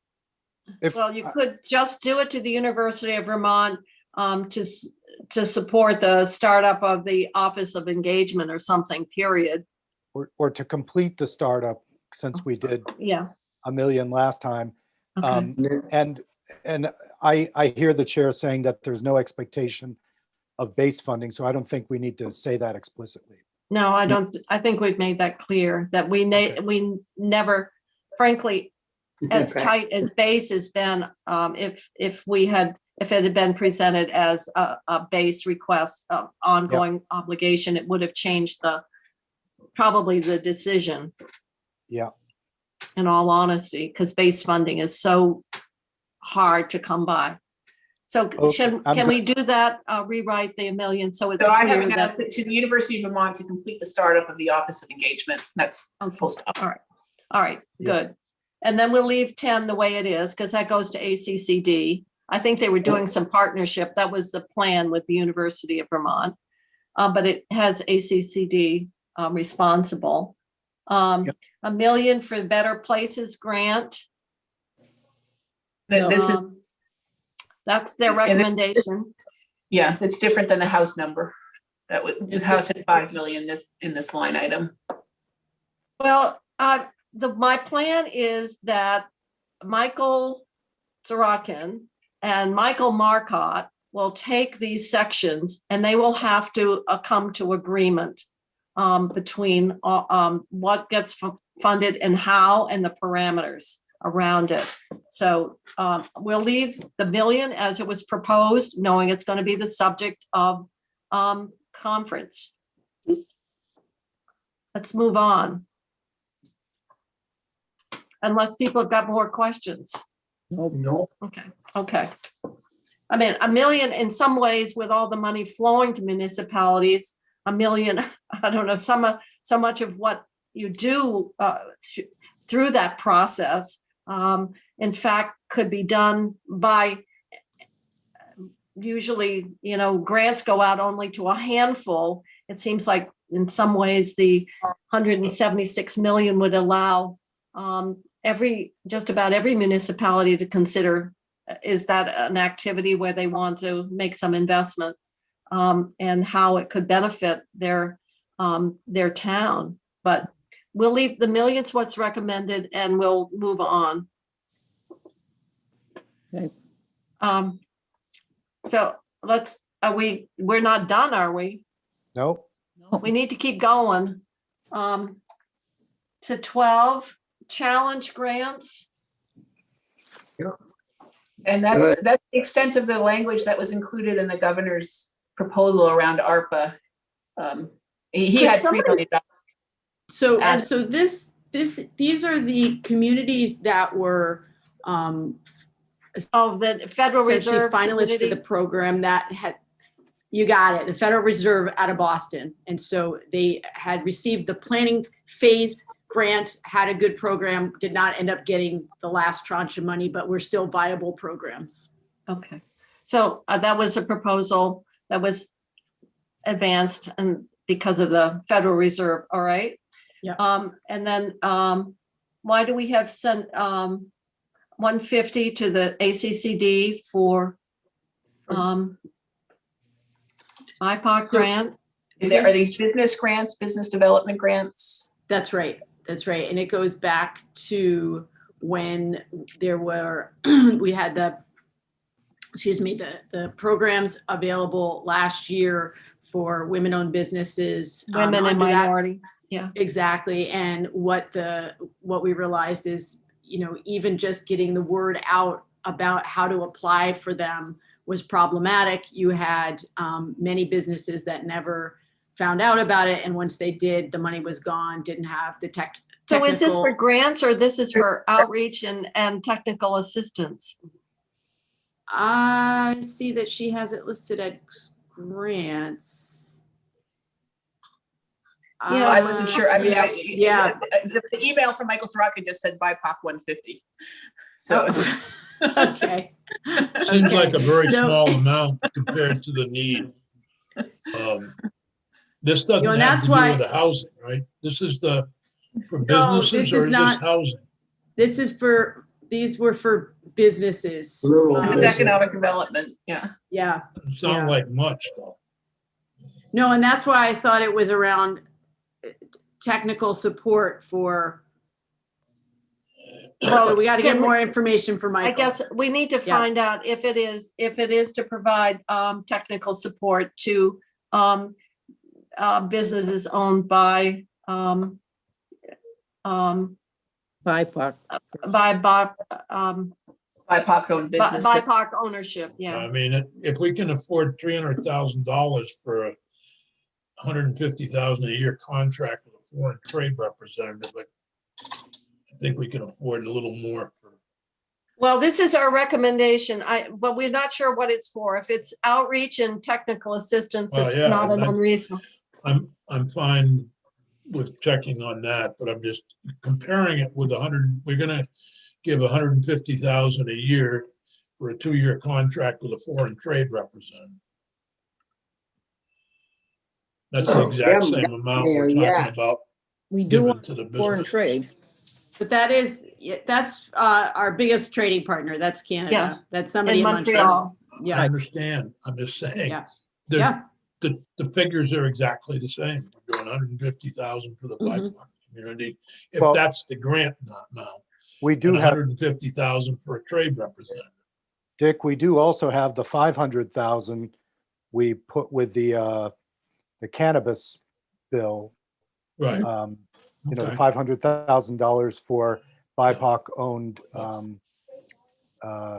If, Well, you could just do it to the University of Vermont to support the startup of the Office of Engagement or something, period. or to complete the startup, since we did Yeah. $1 million last time. Okay. And I hear the chair saying that there's no expectation of base funding, so I don't think we need to say that explicitly. No, I don't. I think we've made that clear that we we never, frankly, as Okay. tight as base has been, if it had been presented as a base request of ongoing obligation, it would have changed probably the decision. Yeah. In all honesty, because base funding is so hard to come by. So Okay, can we do that, rewrite the $1 million so it's So I have clear it now that. to the University of Vermont to complete the startup of the Office of Engagement. That's full stop. All right, Yeah. good. And then we'll leave 10 the way it is, because that goes to ACCD. I think they were doing some partnership. That was the plan with the University of Vermont. But it has ACCD responsible. $1 million for Better Places grant. This is, That's their recommendation. yeah, it's different than the house number. That would, the house had 5 million in this line item. Well, my plan is that Michael Sorokin and Michael Marcotte will take these sections and they will have to come to agreement between what gets funded and how and the parameters around it. So we'll leave the $1 million as it was proposed, knowing it's going to be the subject of conference. Let's move on. Unless people have got more questions. No. Okay. I mean, $1 million in some ways, with all the money flowing to municipalities, $1 million, I don't know, so much of what you do through that process, in fact, could be done by, usually, grants go out only to a handful. It seems like in some ways the 176 million would allow just about every municipality to consider, is that an activity where they want to make some investment, and how it could benefit their town. But we'll leave the millions what's recommended and we'll move on. Okay. So we're not done, are we? No? We need to keep going. To 12 challenge grants. And that's the extent of the language that was included in the governor's proposal around ARPA. He had $3 million. So these are the communities that were The Federal essentially Reserve finalists for the communities. program that had, you got it, the Federal Reserve out of Boston. And so they had received the planning phase grant, had a good program, did not end up getting the last tranche of money, but were still viable programs. Okay, so that was a proposal that was advanced and because of the Federal Reserve, all right? Yeah. And then why do we have sent 150 to the ACCD for IPOC grants? Are these business grants, business development grants? That's right. That's right. And it goes back to when there were, we had the programs available last year for women-owned businesses. Women and under that. minority. Yeah. Exactly. And what we realized is, even just getting the word out about how to apply for them was problematic. You had many businesses that never found out about it. And once they did, the money was gone, didn't have the technical. So is this for grants or this is for outreach and technical assistance? I see that she has it listed at grants. Yeah, I wasn't sure. I mean, yeah. The email from Michael Sorokin just said BIPOC 150. So Okay. Seems like a very So- small amount compared to the need. This doesn't and have that's to do why- with the housing, right? This is for No, businesses this or is is this not- housing? These were for businesses. Rural This is business. economic development, yeah. Yeah. Doesn't sound Yeah. like much though. No, and that's why I thought it was around technical support for, Well, we got to get can we- more information from Michael. I guess we need to Yeah. find out if it is to provide technical support to businesses owned by BIPOC. BIPOC owned business. BIPOC ownership, yeah. I mean, if we can afford $300,000 for a $150,000 a year contract with a foreign trade representative, I think we can afford a little more for. Well, this is our recommendation. But we're not sure what it's for. If it's outreach and technical assistance, Well, it's yeah, not an that- unreasonable. I'm fine with checking on that, but I'm just comparing it with we're gonna give 150,000 a year for a 2-year contract with a foreign trade representative. That's the exact Yeah, same amount we're yeah. talking about We do giving want to the foreign business. trade. But that's our biggest trading partner. That's Canada. Yeah. That's somebody In in Montreal. Montreal. I Yeah. understand. I'm just saying. Yeah. The, Yeah. the figures are exactly the same. We're doing 150,000 for the Mhm. BIPOC community. If Well- that's the grant amount, We and do have, 150,000 for a trade representative. Dick, we do also have the 500,000 we put with the cannabis bill. Right. The Okay. $500,000 for BIPOC-owned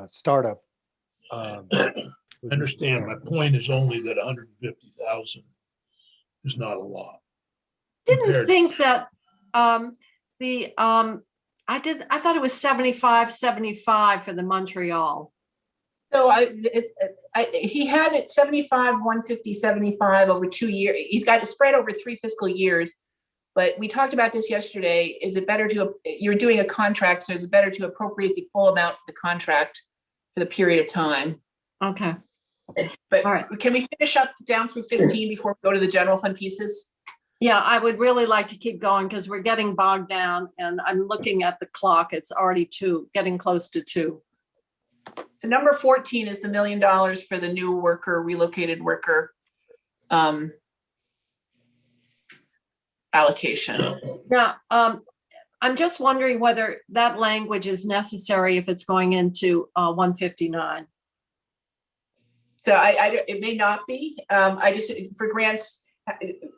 startup. I understand. My point is only that 150,000 is not a lot. Didn't compared- think that I thought it was 75 for the Montreal. So he has it 75, 150, 75 over 2 years. He's got it spread over 3 fiscal years. But we talked about this yesterday. Is it better you're doing a contract, so is it better to appropriate the full amount for the contract for the period of time? Okay. But All right. can we finish up down through 15 before we go to the general fund pieces? Yeah, I would really like to keep going because we're getting bogged down and I'm looking at the clock. It's already 2, getting close to 2. So number 14 is the $1 million for the new worker, relocated worker allocation. Now, I'm just wondering whether that language is necessary if it's going into 159. So it may not be. I just, for grants,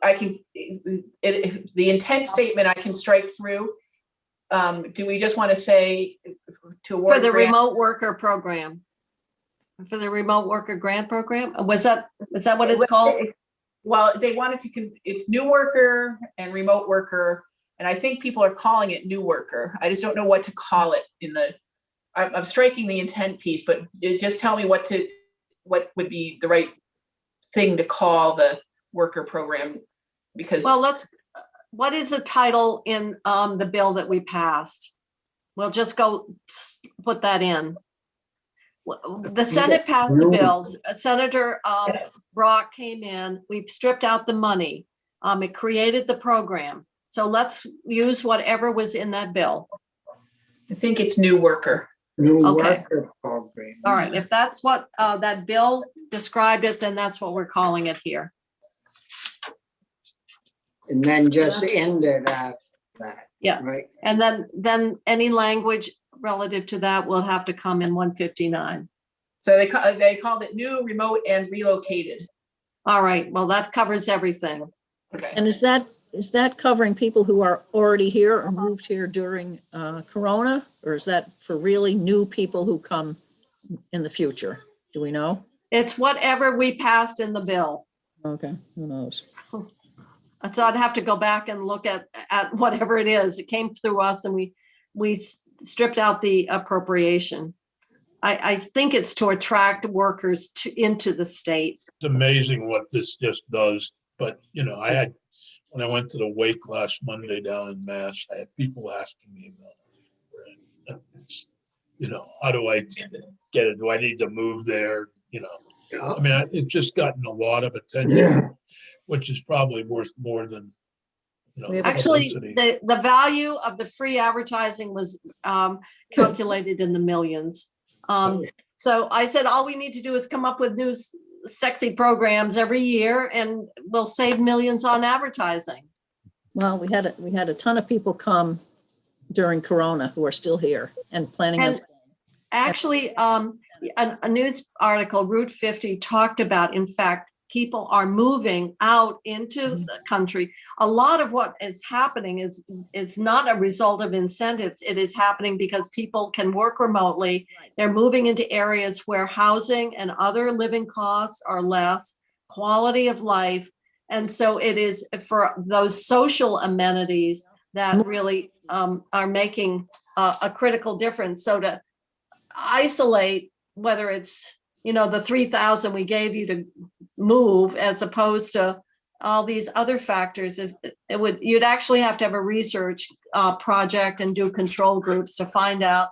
I can, the intent statement I can strike through. Do we just want to say to award For the grant? remote worker program. For the remote worker grant program? Was that what it's called? Well, they wanted it's new worker and remote worker. And I think people are calling it new worker. I just don't know what to call it I'm striking the intent piece, but just tell me what would be the right thing to call the worker program, because. Well, what is the title in the bill that we passed? We'll just go put that in. The Senate passed a bill. Senator Brock came in. We stripped out the money. It created the program. So let's use whatever was in that bill. I think it's new worker. New Okay. worker program. All right, if that's what that bill described it, then that's what we're calling it here. And then just end it after that. Yeah. Right. And then any language relative to that will have to come in 159. So they called it new, remote, and relocated. All right, well, that covers everything. Okay. And is that covering people who are already here or moved here during Corona? Or is that for really new people who come in the future? Do we know? It's whatever we passed in the bill. Okay, who knows? So I'd have to go back and look at whatever it is. It came through us and we stripped out the appropriation. I think it's to attract workers into the state. It's amazing what this just does. But, when I went to the wake last Monday down in Mass, I had people asking me about it. how do I get it? Do I need to move there? Yeah. I mean, it's just gotten a lot of Yeah. attention, which is probably worth more than, We have- Actually, publicity. the value of the free advertising was calculated in the millions. So I said, all we need to do is come up with new sexy programs every year and we'll save millions on advertising. Well, we had a ton of people come during Corona who are still here and planning on. And actually, a news article, Route 50, talked about, in fact, people are moving out into the country. A lot of what is happening is not a result of incentives. It is happening because people can work remotely. They're moving into areas where housing and other living costs are less, quality of life. And so it is for those social amenities that really are making a critical difference. So to isolate whether it's, the 3,000 we gave you to move as opposed to all these other factors, you'd actually have to have a research project and do control groups to find out,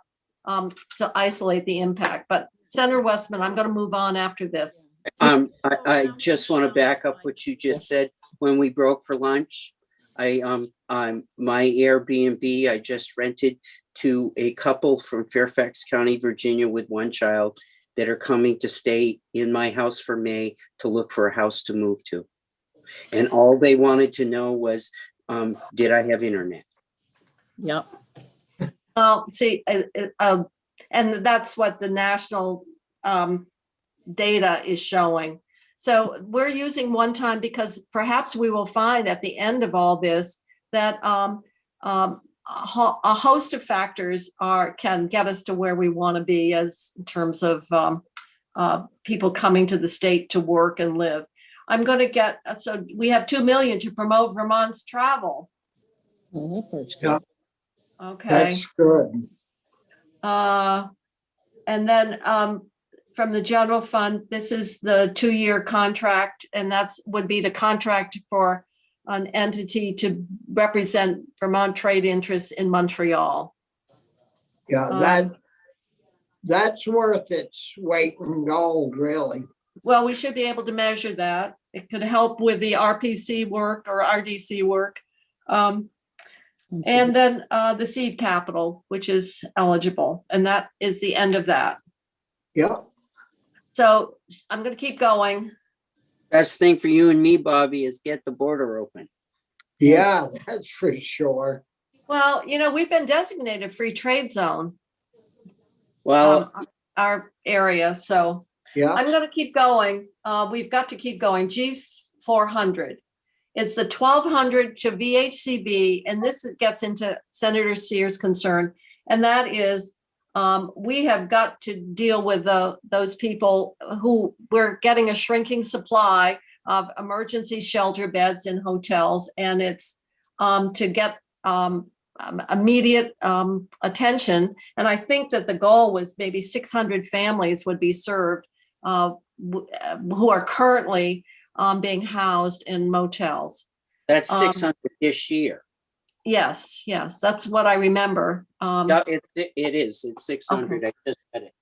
to isolate the impact. But Senator Westman, I'm going to move on after this. I just want to back up what you just said. When we broke for lunch, my Airbnb, I just rented to a couple from Fairfax County, Virginia, with one child that are coming to stay in my house for May to look for a house to move to. And all they wanted to know was, did I have internet? Yep. Well, see, and that's what the national data is showing. So we're using one time because perhaps we will find at the end of all this that a host of factors can get us to where we want to be as in terms of people coming to the state to work and live. I'm going to so we have 2 million to promote Vermont's travel. Oh, that part's Yeah. good. Okay. That's good. And then from the general fund, this is the 2-year contract, and would be the contract for an entity to represent Vermont trade interests in Montreal. Yeah, that's worth its weight in gold, really. Well, we should be able to measure that. It could help with the RPC work or RDC work. And then the seed capital, which is eligible, and that is the end of that. Yep. So I'm going to keep going. Best thing for you and me, Bobby, is get the border open. Yeah, that's for sure. Well, we've been designated free trade zone, Well, our area. So Yeah. I'm going to keep going. We've got to keep going. G400. It's the 1,200 to VHCB, and this gets into Senator Sears' concern, and that is we have got to deal with those people who we're getting a shrinking supply of emergency shelter beds in hotels, and it's to get immediate attention. And I think that the goal was maybe 600 families would be served who are currently being housed in motels. that's 600 this year. Yes, that's what I remember. Yeah, it is. It's 600. Okay. I just said it.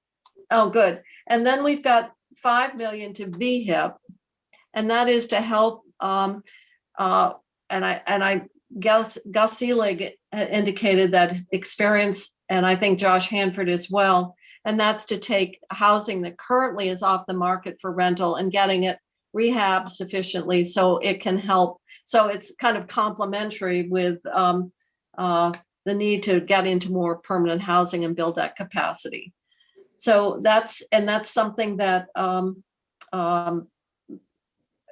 Oh, good. And then we've got 5 million to VHIP, and that is to help. And I guess Gus Seelig indicated that experience, and I think Josh Hanford as well. And that's to take housing that currently is off the market for rental and getting it rehab sufficiently so it can help. So it's kind of complementary with the need to get into more permanent housing and build that capacity. So that's something that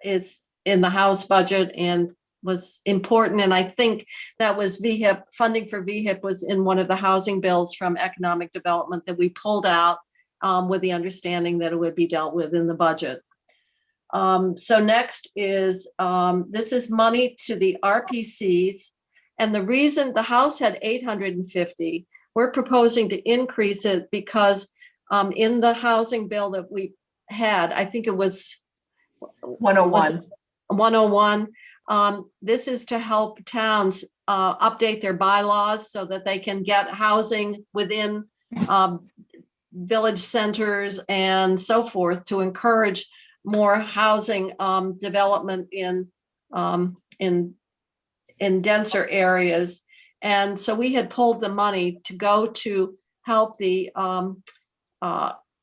is in the House budget and was important. And I think that was VHIP, funding for VHIP was in one of the housing bills from economic development that we pulled out with the understanding that it would be dealt with in the budget. So next is, this is money to the RPCs. And the reason the House had 850, we're proposing to increase it because in the housing bill that we had, I think it was 101. 101. This is to help towns update their bylaws so that they can get housing within village centers and so forth to encourage more housing development in denser areas. And so we had pulled the money to go to help the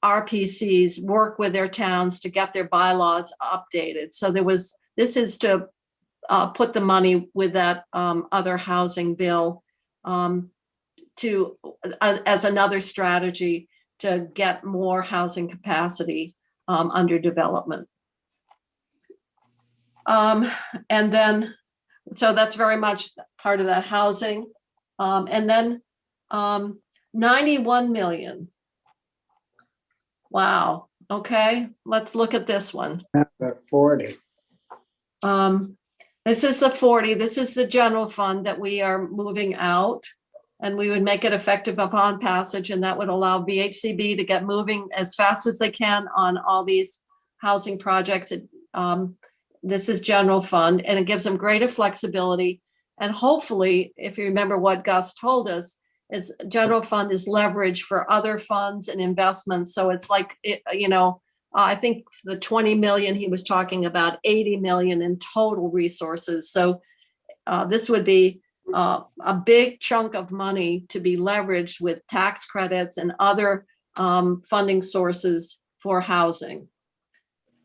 RPCs work with their towns to get their bylaws updated. So this is to put the money with that other housing bill as another strategy to get more housing capacity under development. And then, so that's very much part of that housing. And then 91 million. Wow. Okay, let's look at this one. 40. This is the 40. This is the general fund that we are moving out. And we would make it effective upon passage, and that would allow VHCB to get moving as fast as they can on all these housing projects. This is general fund, and it gives them greater flexibility. And hopefully, if you remember what Gus told us, is general fund is leverage for other funds and investments. So it's like, I think the 20 million he was talking about, 80 million in total resources. So this would be a big chunk of money to be leveraged with tax credits and other funding sources for housing.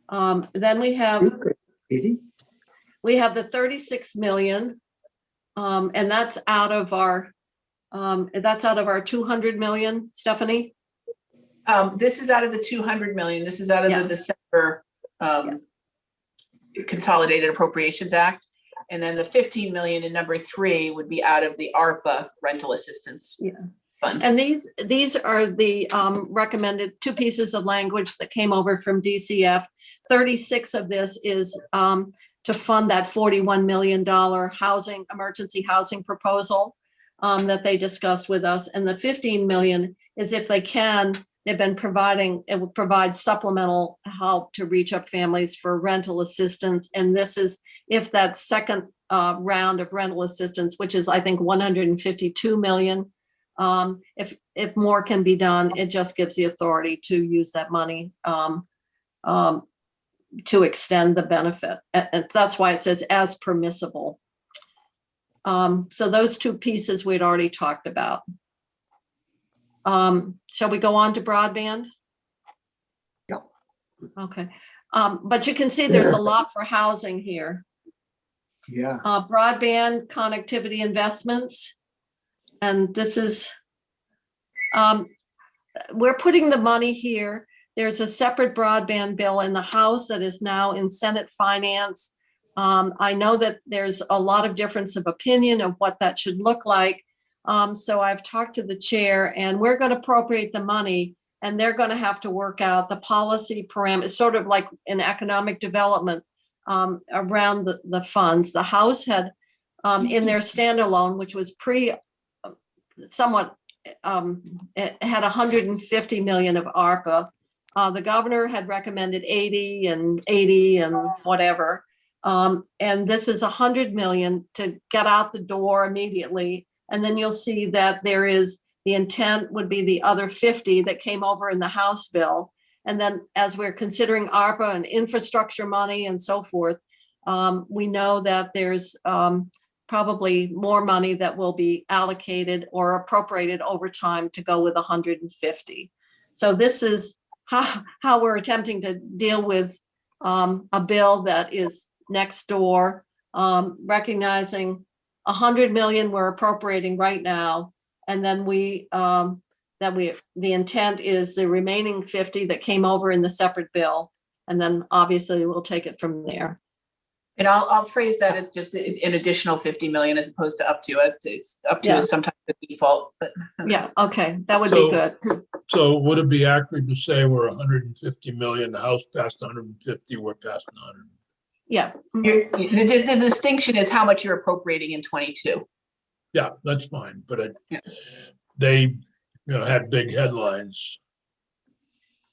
Then we have the 36 million, and that's out of our 200 million, Stephanie. This is out of the 200 million. This is out of the December Consolidated Appropriations Act. And then the 15 million in number 3 would be out of the ARPA rental assistance fund. And these are the recommended 2 pieces of language that came over from DCF. 36 of this is to fund that $41 million emergency housing proposal that they discussed with us. And the 15 million is, if they can, they've been providing, it will provide supplemental help to reach up families for rental assistance. And this is if that second round of rental assistance, which is, I think, 152 million. If more can be done, it just gives the authority to use that money to extend the benefit. And that's why it says as permissible. So those 2 pieces we'd already talked about. Shall we go on to broadband? Yeah. Okay. But you can see there's a lot for housing here. Yeah. Broadband connectivity investments. And this is, we're putting the money here. There's a separate broadband bill in the House that is now in Senate Finance. I know that there's a lot of difference of opinion of what that should look like. So I've talked to the chair, and we're going to appropriate the money, and they're going to have to work out the policy parameters, sort of like in economic development around the funds. The House had in their standalone, which was it had 150 million of ARPA. The governor had recommended 80 and whatever. And this is 100 million to get out the door immediately. And then you'll see that there is, the intent would be the other 50 that came over in the House bill. And then as we're considering ARPA and infrastructure money and so forth, we know that there's probably more money that will be allocated or appropriated over time to go with 150. So this is how we're attempting to deal with a bill that is next door, recognizing 100 million we're appropriating right now, and then the intent is the remaining 50 that came over in the separate bill, and then obviously we'll take it from there. And I'll phrase that as just an additional 50 million as opposed to up to. It's up to is sometimes the default, but yeah, okay, that would be good. So would it be accurate to say we're 150 million, the House passed 150, we're past 100? Yeah. The distinction is how much you're appropriating in 22. Yeah, that's fine, but they had big headlines.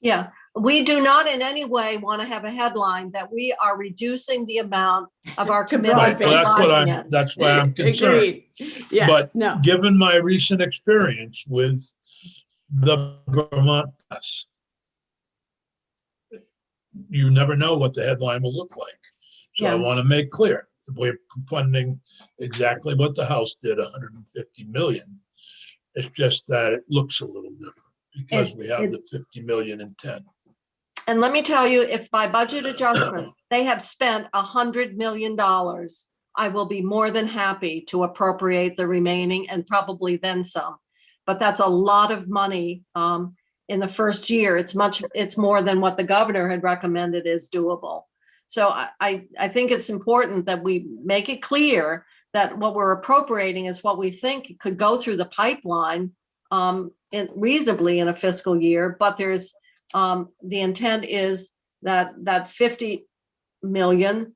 Yeah, we do not in any way want to have a headline that we are reducing the amount of our commitment. Right, well, that's why I'm concerned. Agreed. Yes, But given my recent experience with the Vermont pass. You never know what the headline will look like. So I Yeah. want to make clear, we're funding exactly what the House did, 150 million. It's just that it looks a little different because we have the 50 million in 10. And let me tell you, if by budget adjustment, they have spent $100 million, I will be more than happy to appropriate the remaining and probably then some. But that's a lot of money in the first year. It's more than what the governor had recommended is doable. So I think it's important that we make it clear that what we're appropriating is what we think could go through the pipeline reasonably in a fiscal year, but there's the intent is that 50 million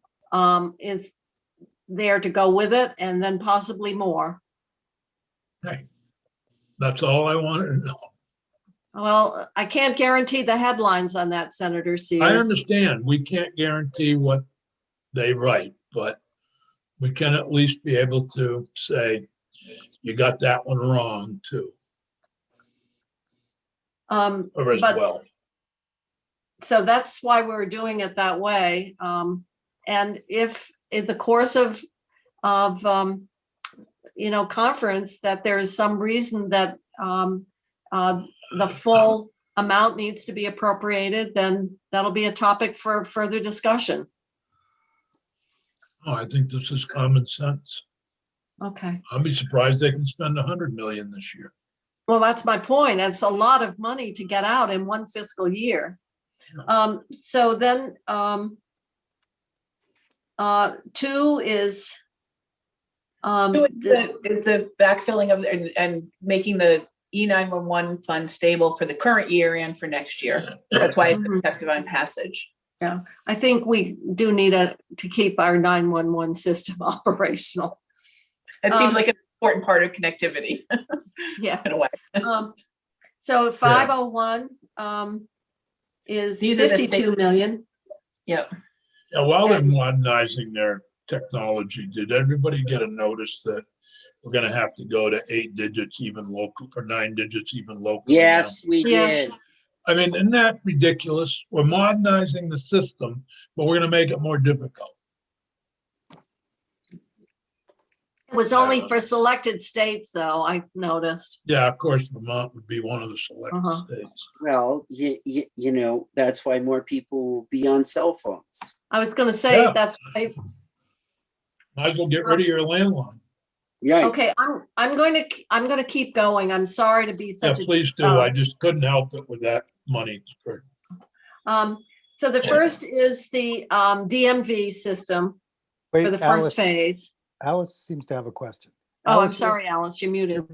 is there to go with it, and then possibly more. Right. That's all I wanted to know. Well, I can't guarantee the headlines on that, Senator Sears. I understand we can't guarantee what they write, but we can at least be able to say, you got that one wrong too, or as but- well. So that's why we're doing it that way. And if in the course of conference that there is some reason that the full amount needs to be appropriated, then that'll be a topic for further discussion. Oh, I think this is common sense. Okay. I'll be surprised they can spend 100 million this year. Well, that's my point. It's a lot of money to get out in one fiscal year. So then 2 is Is the backfilling of and making the E911 fund stable for the current year and for next year. That's why it's effective on passage. Yeah, I think we do need to keep our 911 system operational. It seems like an important part of connectivity. Yeah. In a way. So 501 is These are the 52 million. Yep. Yeah, while they're modernizing their technology, did everybody get a notice that we're gonna have to go to 8 digits even local, or 9 digits even local? Yes, we Yes. did. I mean, isn't that ridiculous? We're modernizing the system, but we're gonna make it more difficult. It was only for selected states, though, I noticed. Yeah, of course, Vermont would be one of the select states. Well, you know, that's why more people will be on cell phones. I was going to say Yeah. that's right. Might as well get rid of your landline. Right. Okay, I'm going to keep going. I'm sorry to be Yeah, such a. please do. I just couldn't help it with that money. So the first is the DMV system Wait, for the Alice, first phase. Alice seems to have a question. Oh, I'm Alice, you're sorry, Alice, you're muted.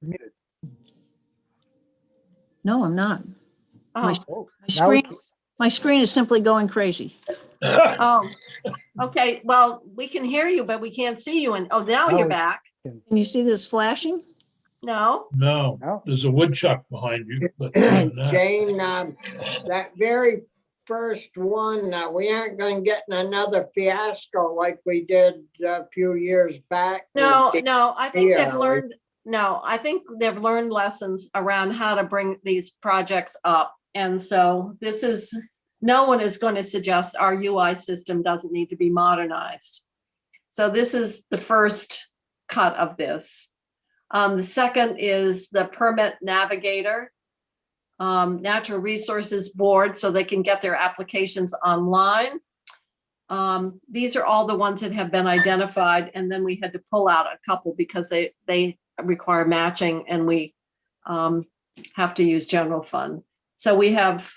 muted. No, I'm not. My, Oh, Now we my screen is simply going crazy. oh, okay. Well, we can hear you, but we can't see you. And now No, you're we- back. Can you see this flashing? No. No, No. there's a woodchuck behind you, but other than that- Jane, that very first one, we aren't gonna get in another fiasco like we did a few years back. No, with no, I think Yeah, they've learned, no, I think they've learned lessons around how to bring these projects up. And so no one is going to suggest our UI system doesn't need to be modernized. So this is the first cut of this. The second is the permit navigator, natural resources board, so they can get their applications online. These are all the ones that have been identified, and then we had to pull out a couple because they require matching, and we have to use general fund. So we have,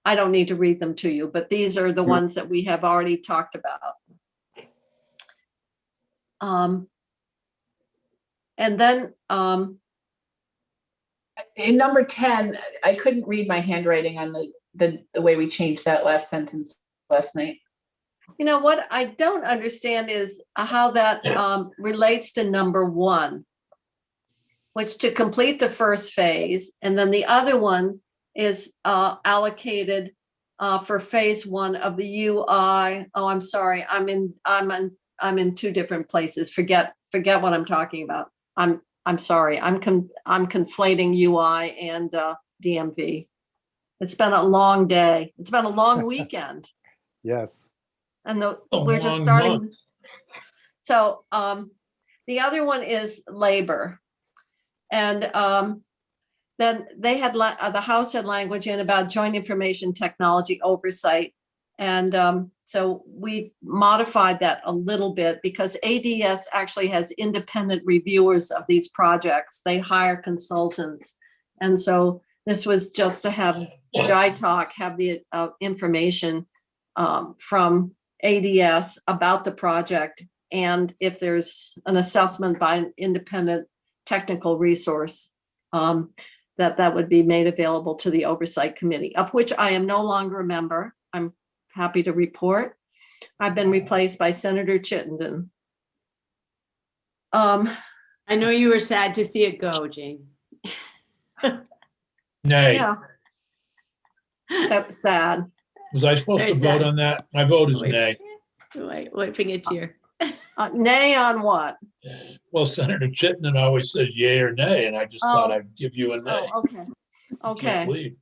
I don't need to read them to you, but these are the ones that we have already talked about. And then In number 10, I couldn't read my handwriting on the way we changed that last sentence last night. you know what I don't understand is how that relates to number 1, which to complete the first phase, and then the other one is allocated for phase 1 of the UI. Oh, I'm sorry, I'm in 2 different places. Forget what I'm talking about. I'm sorry, I'm conflating UI and DMV. It's been a long day. It's been a long weekend. Yes. And A we're just long starting. month. So the other one is labor. And then they had, the House had language in about joint information technology oversight. And so we modified that a little bit because ADS actually has independent reviewers of these projects. They hire consultants. And so this was just to have JITALK have the information from ADS about the project, and if there's an assessment by an independent technical resource, that would be made available to the Oversight Committee, of which I am no longer a member. I'm happy to report. I've been replaced by Senator Chittenden. I know you were sad to see it go, Jane. Nay. Yeah. That was sad. Was I supposed Very to vote sad. on that? My vote is Wait. nay. Wiping a tear. Nay on what? Well, Senator Chittenden always says yay or nay, and I just thought Oh. I'd give you a nay. Oh, okay. Can't Okay. leave.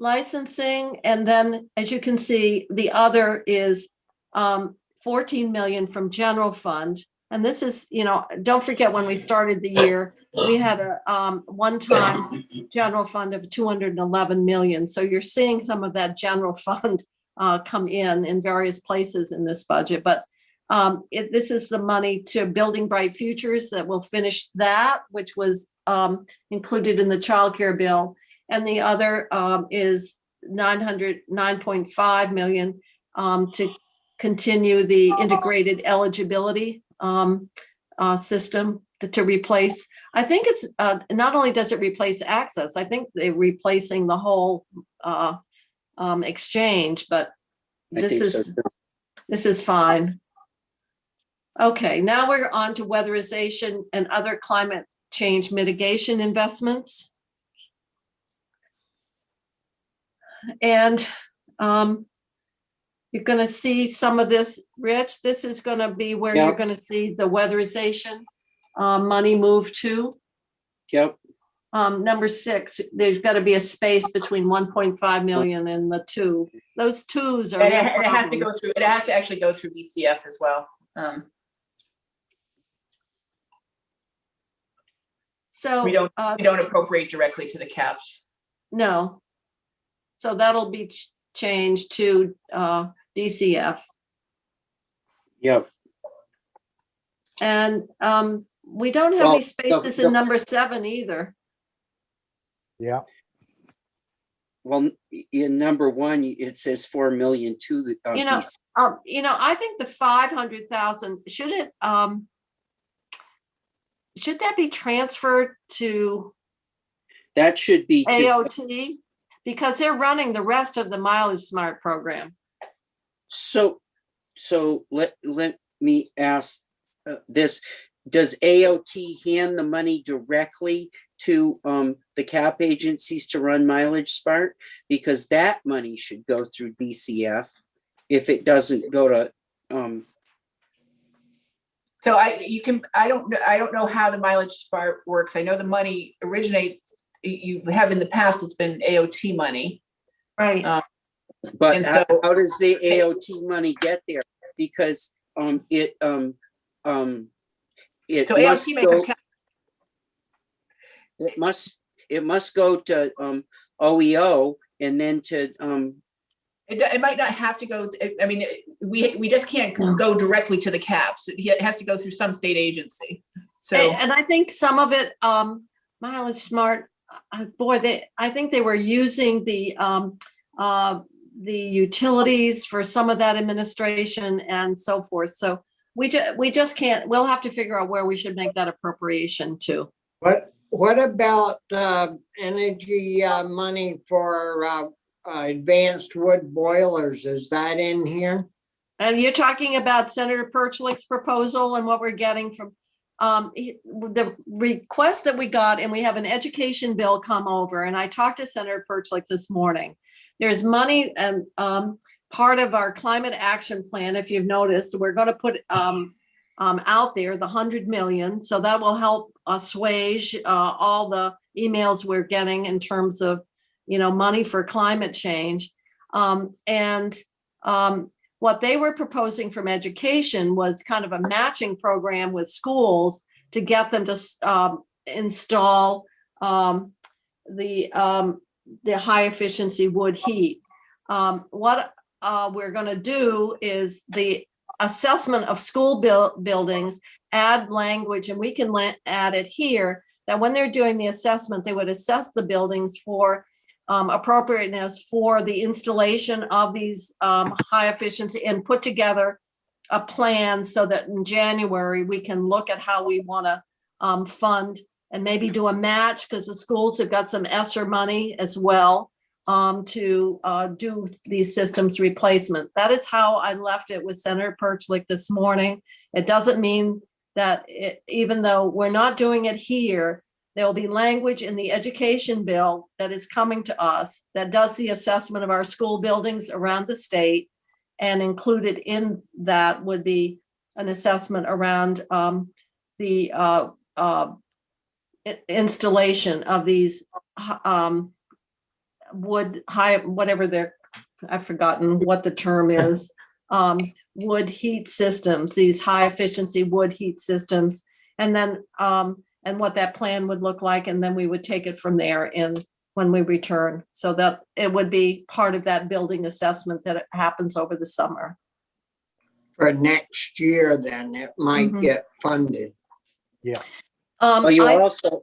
Licensing, and then as you can see, the other is 14 million from general fund. And this is, don't forget when we started the year, we had a one-time general fund of 211 million. So you're seeing some of that general fund come in various places in this budget. But this is the money to Building Bright Futures that will finish that, which was included in the childcare bill. And the other is 9.5 million to continue the integrated eligibility system to replace. I think it's not only does it replace access, I think they're replacing the whole exchange, but I think so. this is fine. Okay, now we're on to weatherization and other climate change mitigation investments. And you're going to see some of this, Rich. This is going to be where you're going to see the weatherization money move to. Yep. Number 6, there's got to be a space between 1.5 million and the 2. Those 2s are And real it has to go problems. through, it has to actually go through BCF as well. So We don't appropriate directly to the caps. no. So that'll be changed to DCF. Yep. And we don't have any spaces in number 7 either. Yeah. Well, in number 1, it says 4 million to the. I think the 500,000 should that be transferred to That should be to, AOT, because they're running the rest of the Mileage Smart program. so let me ask this. Does AOT hand the money directly to the cap agencies to run Mileage Smart? Because that money should go through DCF if it doesn't go to So I don't know how the Mileage Smart works. I know the money you have in the past, it's been AOT money. Right. But And how so- does the AOT money get there? Because it So must AOT go, makes it must go to OEO and then to it might not have to go. I mean, we just can't go directly to the caps. It has to go through some state agency. So And I think some of it, Mileage Smart, I think they were using the utilities for some of that administration and so forth. So we just can't, we'll have to figure out where we should make that appropriation to. What about energy money for advanced wood boilers? Is that in here? And you're talking about Senator Perchlik's proposal and what we're getting from the request that we got, and we have an education bill come over, and I talked to Senator Perchlik this morning. There's money and part of our climate action plan, if you've noticed, we're going to put out there, the 100 million. So that will help assuage all the emails we're getting in terms of, money for climate change. What they were proposing from education was kind of a matching program with schools to get them to install the high efficiency wood heat. What we're going to do is the assessment of school buildings, add language, and we can add it here, that when they're doing the assessment, they would assess the buildings for appropriateness for the installation of these high efficiency, and put together a plan so that in January we can look at how we want to fund and maybe do a match, because the schools have got some ESSER money as well to do these systems replacement. That is how I left it with Senator Perchlik this morning. It doesn't mean that even though we're not doing it here, there will be language in the education bill that is coming to us that does the assessment of our school buildings around the state, and included in that would be an assessment around the installation of these wood high, whatever I've forgotten what the term is, wood heat systems, these high efficiency wood heat systems, and then and what that plan would look like, and then we would take it from there when we return, so that it would be part of that building assessment that happens over the summer. For next year, then it might get funded. Yeah. Well, you'll also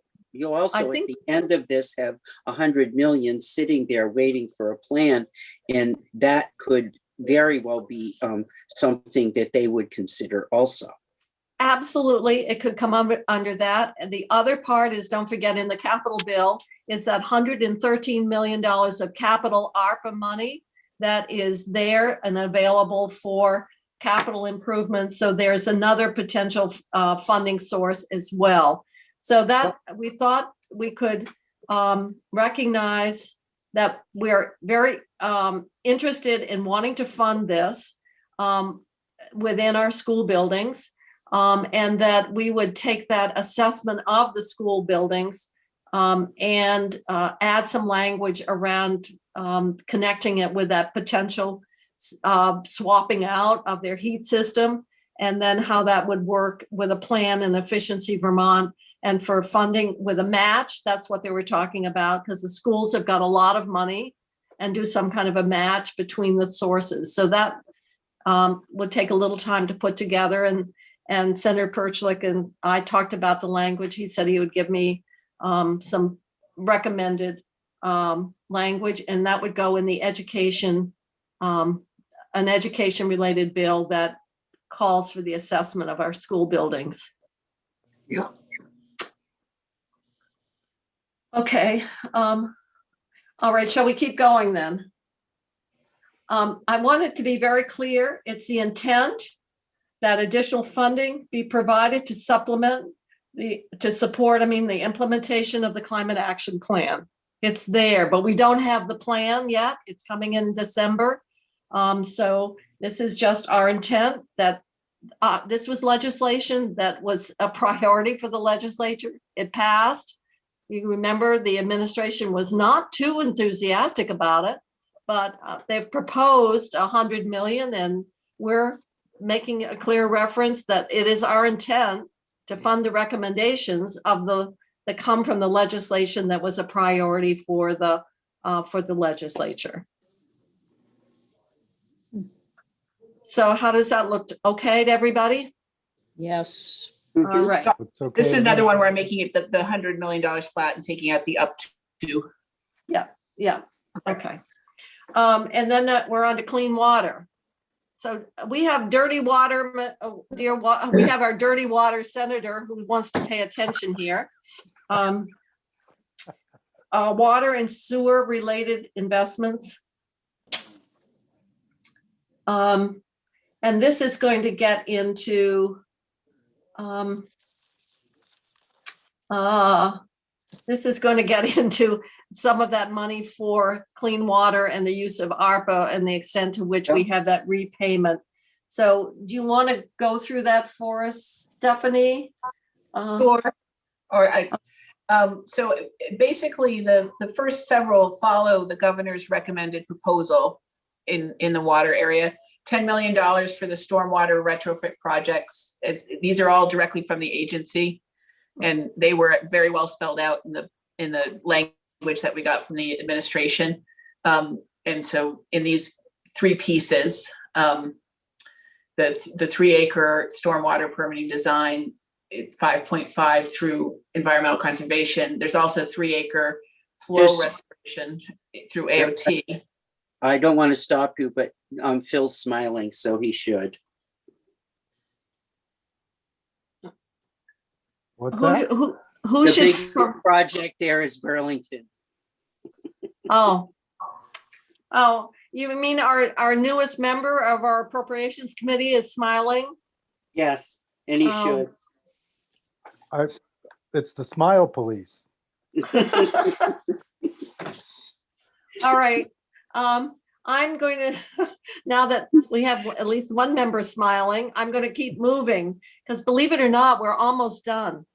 I at think- the end of this have 100 million sitting there waiting for a plan, and that could very well be something that they would consider also. Absolutely, it could come under that. And the other part is, don't forget, in the capital bill is that $113 million of capital ARPA money that is there and available for capital improvements. So there's another potential funding source as well. So that we thought we could recognize that we're very interested in wanting to fund this within our school buildings. And that we would take that assessment of the school buildings and add some language around connecting it with that potential swapping out of their heat system, and then how that would work with a plan in Efficiency Vermont, and for funding with a match. That's what they were talking about, because the schools have got a lot of money, and do some kind of a match between the sources. So that would take a little time to put together. And Senator Perchlik and I talked about the language. He said he would give me some recommended language, and that would go in the education, an education related bill that calls for the assessment of our school buildings. Yeah. Okay. All right, shall we keep going then? I want it to be very clear. It's the intent that additional funding be provided to support the implementation of the climate action plan. It's there, but we don't have the plan yet. It's coming in December. So this is just our intent that this was legislation that was a priority for the legislature. It passed. You remember the administration was not too enthusiastic about it, but they've proposed 100 million, and we're making a clear reference that it is our intent to fund the recommendations of that come from the legislation that was a priority for the legislature. So how does that look? Okay to everybody? Yes. All right. It's okay This is to me. another one where I'm making it the $100 million flat and taking out the up to. Yeah. Okay. And then we're on to clean water. So we have dirty water, we have our dirty water senator who wants to pay attention here. Water and sewer related investments. And this is going to get into some of that money for clean water and the use of ARPA and the extent to which we have that repayment. So do you want to go through that for us, Stephanie? So basically, the first several follow the governor's recommended proposal in the water area. $10 million for the stormwater retrofit projects. These are all directly from the agency, and they were very well spelled out in the language that we got from the administration. And so in these three pieces, the 3-acre stormwater permitting design, 5.5 through environmental conservation. There's also 3-acre flow restoration through AOT. I don't want to stop you, but Phil's smiling, so he should. What's that? Who The should? big project there is Burlington. Oh, you mean our newest member of our appropriations committee is smiling? Yes, and he should. It's the smile police. All right. I'm going to, now that we have at least one member smiling, I'm going to keep moving because believe it or not, we're almost done.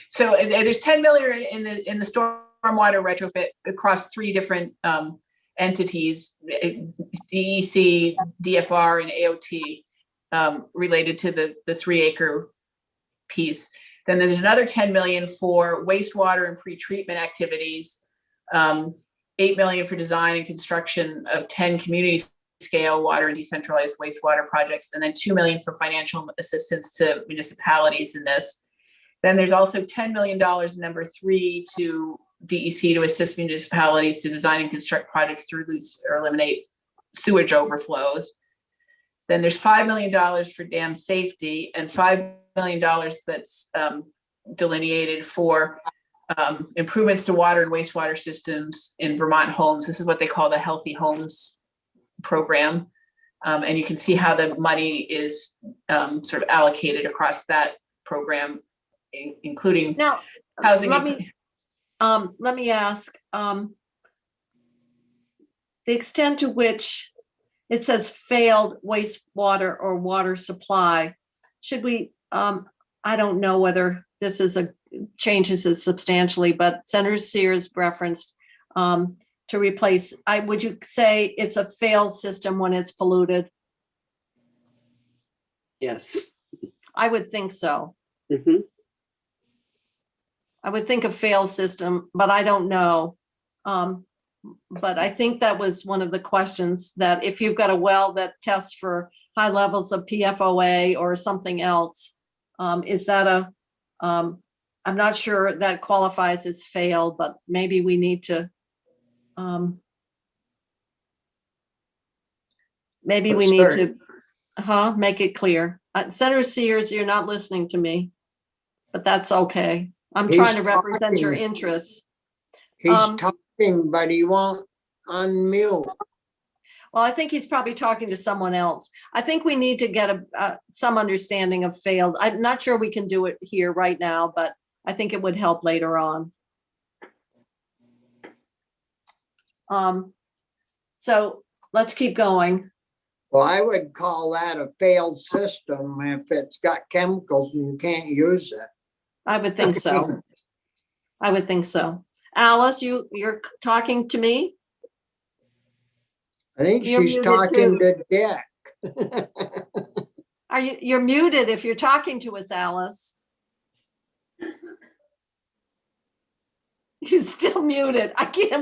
So there's 10 million in the stormwater retrofit across 3 different entities, DEC, DFR, and AOT, related to the 3-acre piece. Then there's another 10 million for wastewater and pretreatment activities, 8 million for design and construction of 10 community scale water and decentralized wastewater projects, and then 2 million for financial assistance to municipalities in this. Then there's also $10 million, number 3, to DEC to assist municipalities to design and construct projects to reduce or eliminate sewage overflows. Then there's $5 million for dam safety and $5 million that's delineated for improvements to water and wastewater systems in Vermont homes. This is what they call the Healthy Homes program. And you can see how the money is sort of allocated across that program, including Now, housing. let me ask, the extent to which it says failed wastewater or water supply, should we, I don't know whether this is changes it substantially, but Senator Sears referenced to replace, would you say it's a failed system when it's polluted? Yes. I would think so. Mm-hmm. I would think a failed system, but I don't know. But I think that was one of the questions, that if you've got a well that tests for high levels of PFOA or something else, is that I'm not sure that qualifies as failed, but maybe we need to, make it clear. Senator Sears, you're not listening to me, but that's okay. I'm trying to represent your interests. He's talking, but he won't unmute. Well, I think he's probably talking to someone else. I think we need to get some understanding of failed. I'm not sure we can do it here right now, but I think it would help later on. So let's keep going. Well, I would call that a failed system if it's got chemicals and you can't use it. I would think so. I would think so. Alice, you're talking to me? I think You're she's muted talking too. to Dick. You're muted if you're talking to us, Alice. You're still muted.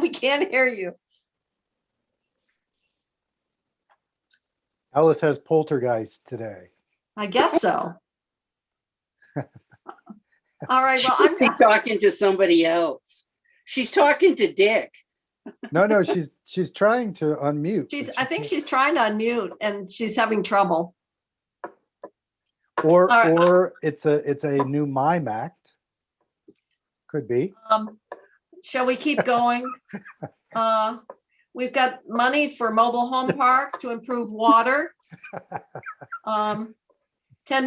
We can't hear you. Alice has poltergeist today. I guess so. All right, well, She's talking to somebody else. She's talking to Dick. No, she's trying to unmute. I think she's trying to unmute and she's having trouble. Or right. or it's a new mime act. Could be. Shall we keep going? We've got money for mobile home parks to improve water. 10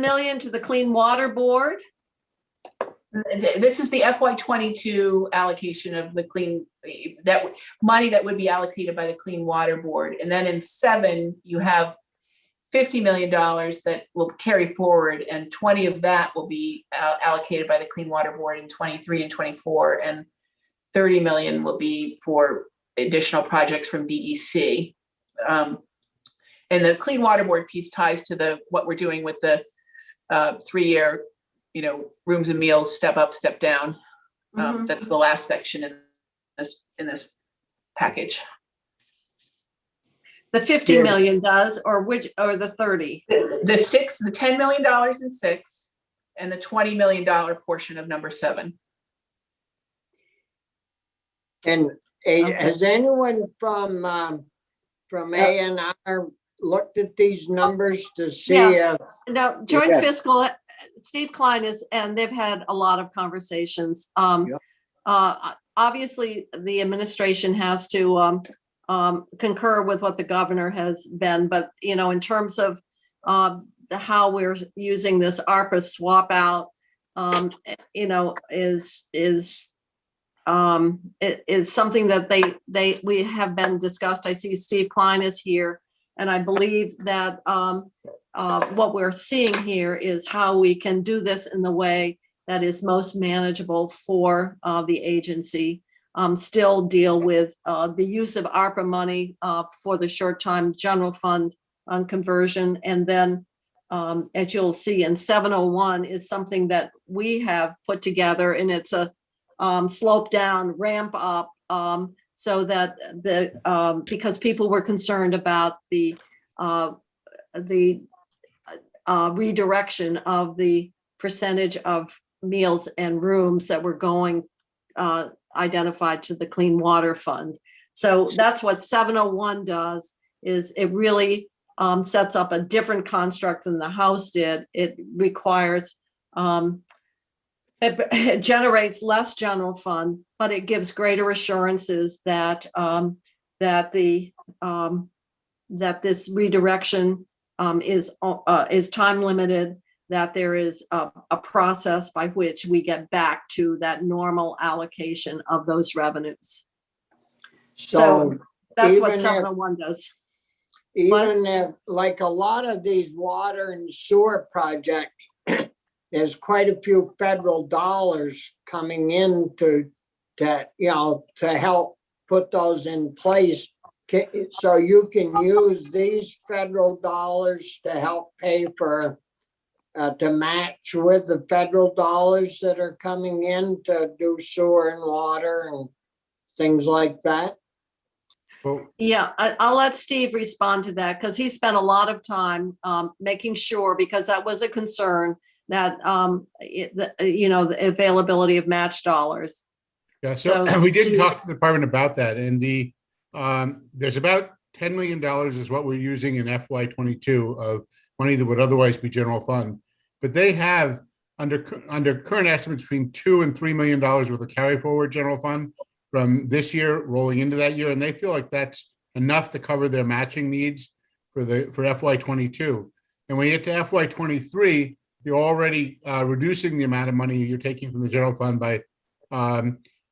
million to the Clean Water Board. This is the FY22 allocation of the money that would be allocated by the Clean Water Board. And then in 7, you have $50 million that will carry forward, and 20 of that will be allocated by the Clean Water Board in 23 and 24, and 30 million will be for additional projects from DEC. And the Clean Water Board piece ties to what we're doing with the 3-year, rooms and meals, step up, step down. That's the last section in this package. The 50 million does, or the 30? The $10 million in 6, and the $20 million portion of number 7. And has anyone from A&R looked at these numbers to see? No, joint Yes. fiscal, Steve Klein and they've had a lot of conversations. Obviously, the administration has to concur with what the governor has been, but in terms of how we're using this ARPA swap out, is something that we have been discussed. I see Steve Klein is here, and I believe that what we're seeing here is how we can do this in the way that is most manageable for the agency. Still deal with the use of ARPA money for the short-time general fund on conversion. And then, as you'll see in 701 is something that we have put together, and it's a slope down, ramp up, so that because people were concerned about the redirection of the percentage of meals and rooms that were going identified to the Clean Water Fund. So that's what 701 does, is it really sets up a different construct than the House did. It requires, it generates less general fund, but it gives greater assurances that that this redirection is time limited, that there is a process by which we get back to that normal allocation of those revenues. So that's what 701 does. Even if, like a lot of these water and sewer projects, there's quite a few federal dollars coming in to help put those in place. So you can use these federal dollars to help pay for, to match with the federal dollars that are coming in to do sewer and water and things like that. Well, Yeah, I'll let Steve respond to that, because he spent a lot of time making sure, because that was a concern, that the availability of match dollars. yeah, so we did talk to the department about that, and there's about $10 million is what we're using in FY22 of money that would otherwise be general fund. But they have under current estimates between $2 and $3 million worth of carry forward general fund from this year rolling into that year, and they feel like that's enough to cover their matching needs for FY22. And when you get to FY23, you're already reducing the amount of money you're taking from the general fund by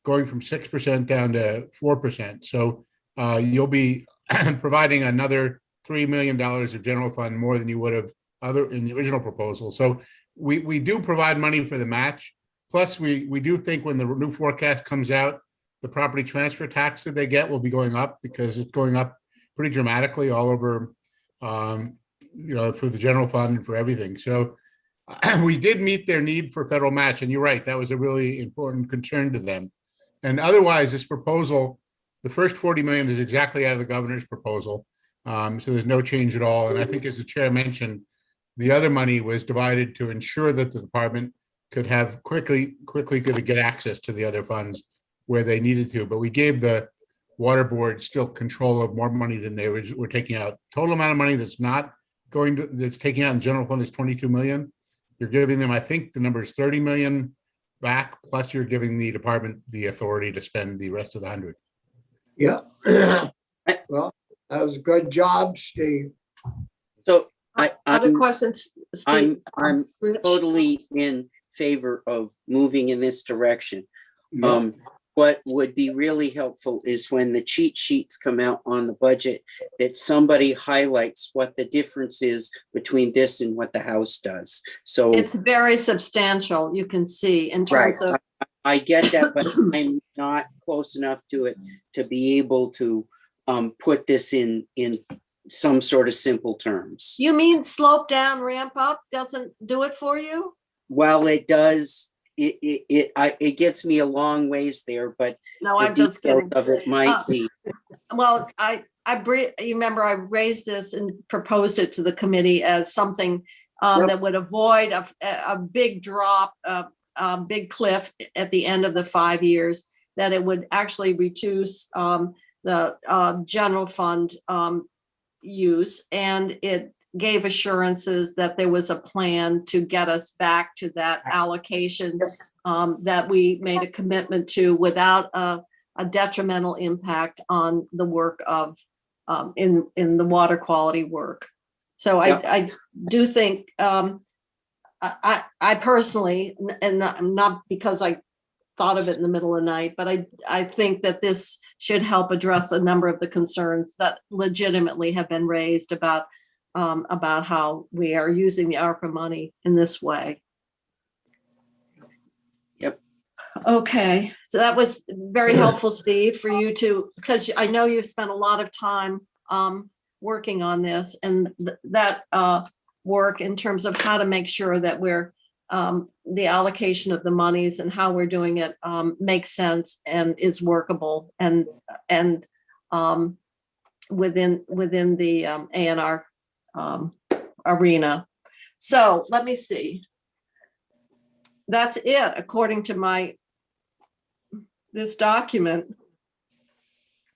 going from 6% down to 4%. So you'll be providing another $3 million of general fund more than you would have in the original proposal. So we do provide money for the match. Plus, we do think when the new forecast comes out, the property transfer tax that they get will be going up, because it's going up pretty dramatically all over, for the general fund and for everything. So we did meet their need for federal match. And you're right, that was a really important concern to them. And otherwise, this proposal, the first 40 million is exactly out of the governor's proposal. So there's no change at all. And I think, as the chair mentioned, the other money was divided to ensure that the department could have quickly could get access to the other funds where they needed to. But we gave the water board still control of more money than they were taking out. Total amount of money that's taking out in general fund is 22 million. You're giving them, I think the number is 30 million back, plus you're giving the department the authority to spend the rest of the 100. Yeah. Well, that was a good job, Steve. So Other questions, Steve? I'm totally in favor of moving in this direction. Yeah. what would be really helpful is when the cheat sheets come out on the budget, that somebody highlights what the difference is between this and what the House does. So It's very substantial, you can see, in right, terms of, I get that, but I'm not close enough to it to be able to put this in some sort of simple terms. you mean slope down, ramp up doesn't do it for you? Well, it does. It gets me a long ways there, but No, the I'm just details kidding. of it might be. Well, you remember I raised this and proposed it to the committee as something Yep. that would avoid a big drop, a big cliff at the end of the 5 years, that it would actually reduce the general fund use, and it gave assurances that there was a plan to get us back to that allocation that we made a commitment to without a detrimental impact on the work of in the water quality work. So I do think I personally, and not because I thought of it in the middle of the night, but I think that this should help address a number of the concerns that legitimately have been raised about how we are using the ARPA money in this way. Yep. Okay, so that was very helpful, Steve, for you to, because I know you've spent a lot of time working on this, and that work in terms of how to make sure that we're the allocation of the monies and how we're doing it makes sense and is workable and within the A&R arena. So let me see. That's it, according to this document.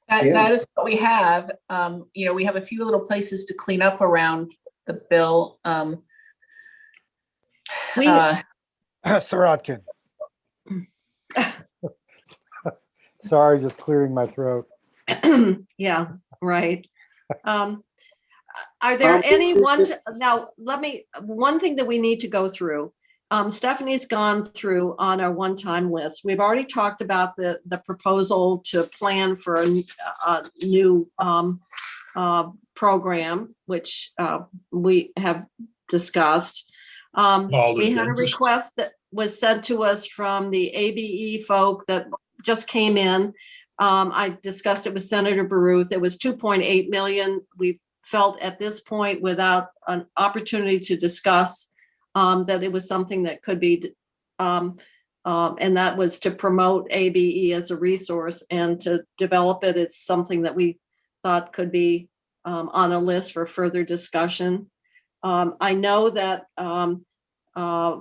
That is what we have. We have a few little places to clean up around the bill. Saratkin. Sorry, just clearing my throat. Yeah, right. Are there any one thing that we need to go through? Stephanie's gone through on our one-time list. We've already talked about the proposal to plan for a new program, which we have discussed. We had a request that was sent to us from the ABE folk that just came in. I discussed it with Senator Baruth. It was 2.8 million. We felt at this point, without an opportunity to discuss, that it was something that could be, and that was to promote ABE as a resource and to develop it. It's something that we thought could be on a list for further discussion. I know that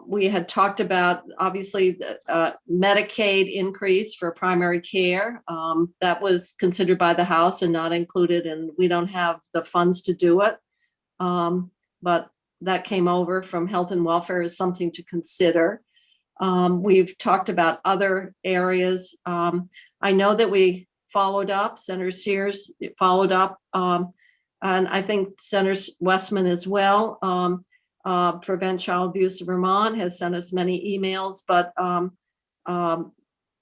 we had talked about, obviously, the Medicaid increase for primary care. That was considered by the House and not included, and we don't have the funds to do it. But that came over from Health and Welfare as something to consider. We've talked about other areas. I know that we followed up, Senator Sears followed up, and I think Senator Westman as well. Prevent Child Abuse of Vermont has sent us many emails, but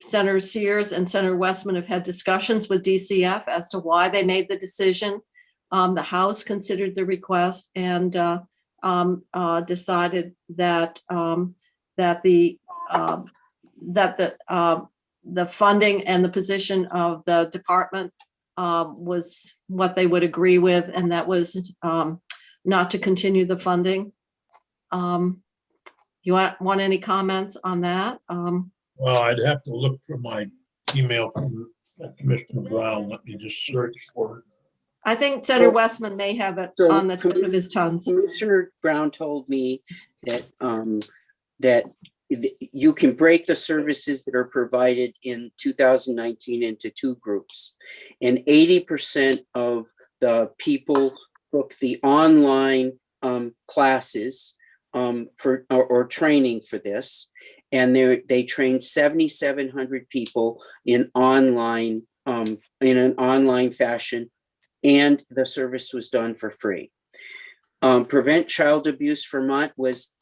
Senator Sears and Senator Westman have had discussions with DCF as to why they made the decision. The House considered the request and decided that the funding and the position of the department was what they would agree with, and that was not to continue the funding. You want any comments on that? Well, I'd have to look for my email from Commissioner Brown. Let me just search for it. I think Senator Westman may have it on the tip of his tongue. Commissioner Brown told me that that you can break the services that are provided in 2019 into two groups, and 80% of the people took the online classes or training for this, and they trained 7,700 people in online in an online fashion, and the service was done for free. Prevent Child Abuse Vermont was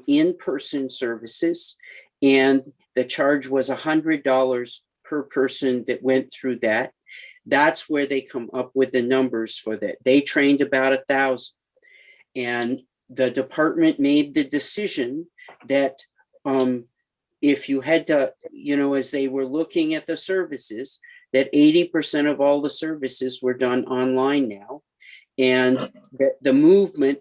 in-person services, and the charge was $100 per person that went through that. That's where they come up with the numbers for that. They trained about 1,000. And the department made the decision that if you had to, as they were looking at the services, that 80% of all the services were done online now. And that the movement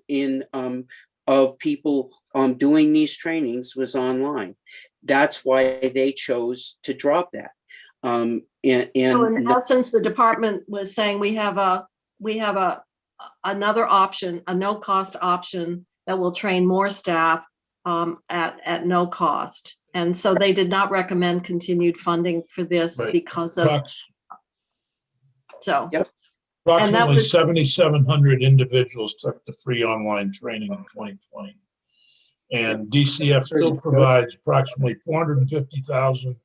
of people doing these trainings was online. That's why they chose to drop that. So in essence, the department was saying we have another option, a no-cost option that will train more staff at no cost. And so they did not recommend continued funding for this Right. because of, so. Yep. And that Approximately was- 7,700 individuals took the free online training in 2020. And DCF still provides approximately $450,000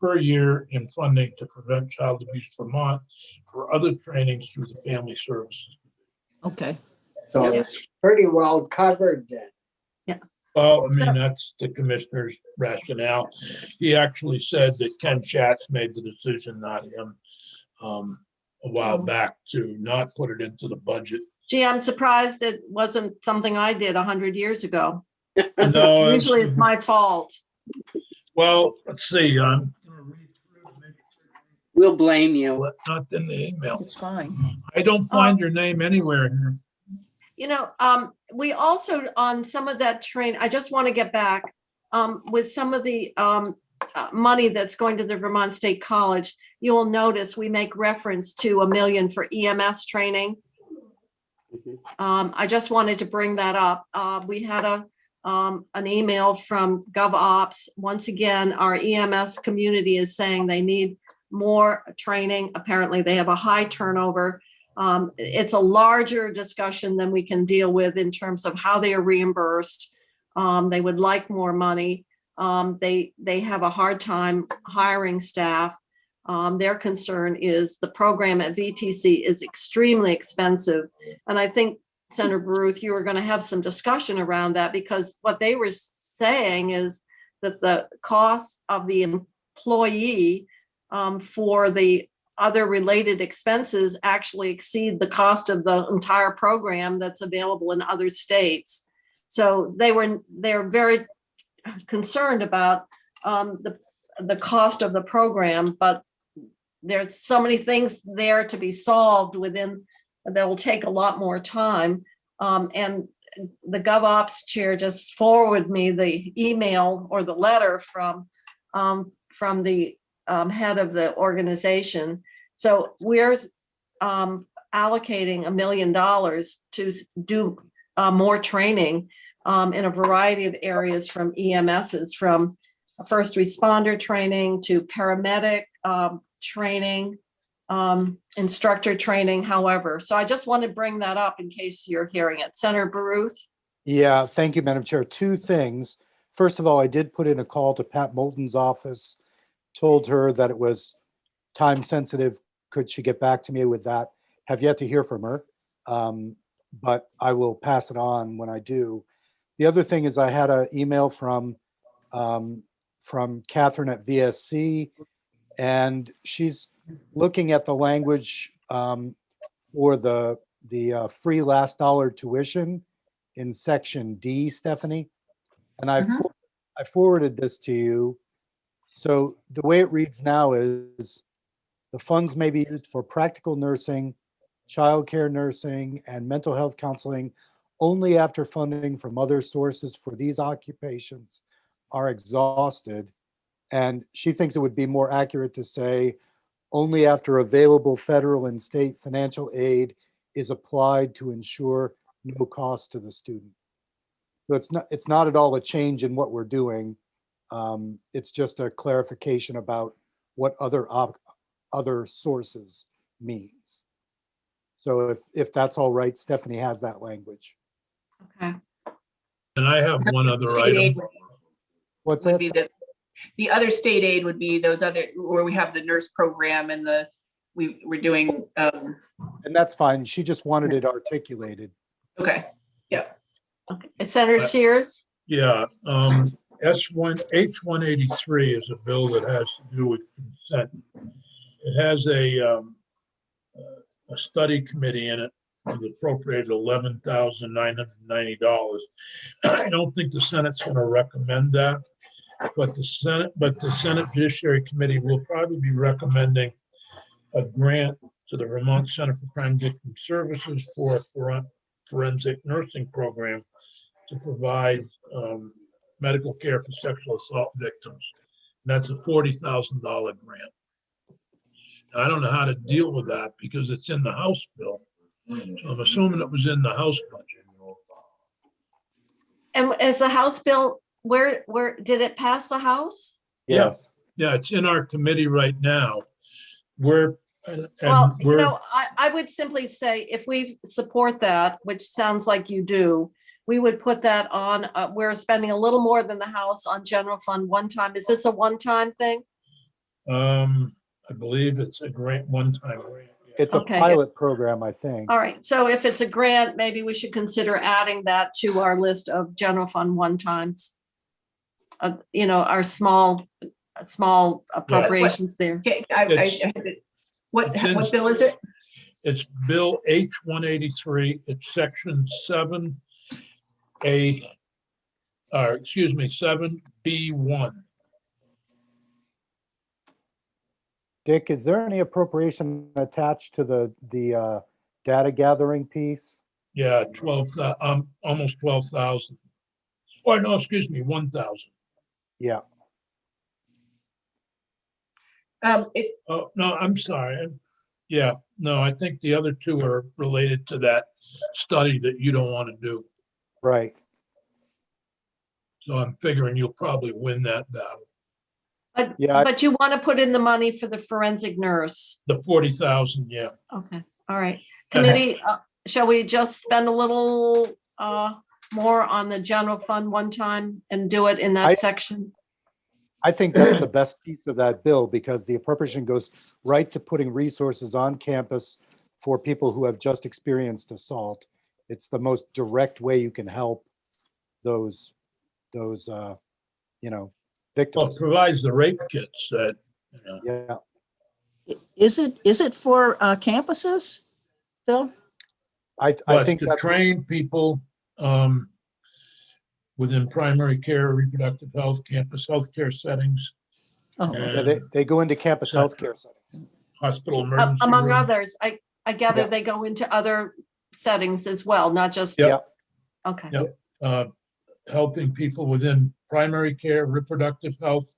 per year in funding to prevent child abuse Vermont for other trainings through the Family Services. Okay. So it's pretty well covered then. Well, I mean, that's the commissioner's rationale. He actually said that Ken Schatz made the decision, not him, a while back to not put it into the budget. Gee, I'm surprised it wasn't something I did 100 years ago. No, Usually it's my fault. Well, let's see, I'm gonna read through to make We'll blame you. sure, not in the email. It's fine. I don't find your name anywhere here. We also, on some of that train, I just want to get back with some of the money that's going to the Vermont State College. You will notice we make reference to $1 million for EMS training. I just wanted to bring that up. We had an email from GovOps. Once again, our EMS community is saying they need more training. Apparently, they have a high turnover. It's a larger discussion than we can deal with in terms of how they are reimbursed. They would like more money. They have a hard time hiring staff. Their concern is the program at VTC is extremely expensive. And I think, Senator Baruth, you were going to have some discussion around that, because what they were saying is that the cost of the employee for the other related expenses actually exceed the cost of the entire program that's available in other states. So they're very concerned about the cost of the program, but there's so many things there to be solved within that will take a lot more time. And the GovOps chair just forwarded me the email or the letter from the head of the organization. So we're allocating $1 million to do more training in a variety of areas, from EMSs, from first responder training to paramedic training, instructor training, however. So I just want to bring that up in case you're hearing it. Senator Baruth? Yeah, thank you, Madam Chair. Two things. First of all, I did put in a call to Pat Moulton's office, told her that it was time sensitive. Could she get back to me with that? Have yet to hear from her, but I will pass it on when I do. The other thing is I had an email from Catherine at VSC, and she's looking at the language for the free last dollar tuition in section D, Stephanie. And I forwarded this to you. So the way it reads now is the funds may be used for practical nursing, childcare nursing, and mental health counseling only after funding from other sources for these occupations are exhausted. And she thinks it would be more accurate to say only after available federal and state financial aid is applied to ensure no cost to the student. So it's not at all a change in what we're doing. It's just a clarification about what other sources means. So if that's all right, Stephanie has that language. Okay. And I have one other State item. aid What's would that? be the other state aid would be those other, where we have the nurse program and we're doing, And that's fine. She just wanted it articulated. okay, yeah. Okay. Senator Sears? Yeah, H183 is a bill that has to do with consent. It has a study committee in it with appropriated $11,990. I don't think the Senate's going to recommend that, but the Senate Judiciary Committee will probably be recommending a grant to the Vermont Center for Crime Victim Services for a forensic nursing program to provide medical care for sexual assault victims. And that's a $40,000 grant. Now, I don't know how to deal with that because it's in the House bill. So I'm assuming it was in the House budget. And is the House bill, where did it pass the House? Yes. Yeah, it's in our committee right now. Well, I would simply say if we support that, which sounds like you do, we would put that on, we're spending a little more than the House on general fund one time. Is this a one-time thing? I believe it's a one-time grant. It's a Okay. pilot program, I think. All right, so if it's a grant, maybe we should consider adding that to our list of general fund one-times. Our small appropriations there. Okay, what bill is it? It's Bill H183. It's section 7B1. Dick, is there any appropriation attached to the data gathering piece? Yeah, almost 12,000. Or no, excuse me, 1,000. Yeah. Oh, no, I'm sorry. Yeah, no, I think the other two are related to that study that you don't want to do. Right. So I'm figuring you'll probably win that battle. But you want to put in the money for the forensic nurse. The 40,000, yeah. Okay, all right. Committee, shall we just spend a little more on the general fund one time and do it in that section? I think that's the best piece of that bill because the appropriation goes right to putting resources on campus for people who have just experienced assault. It's the most direct way you can help those Well, victims. it provides the rape kits that, Yeah. Is it for campuses, Phil? I think to that's train people within primary care, reproductive health, campus healthcare settings, Oh, yeah, they go into campus healthcare settings. hospital emergency Among room. others, I gather Yeah. they go into other settings as well, not just. Yeah. Okay. Yep. Helping people within primary care, reproductive health,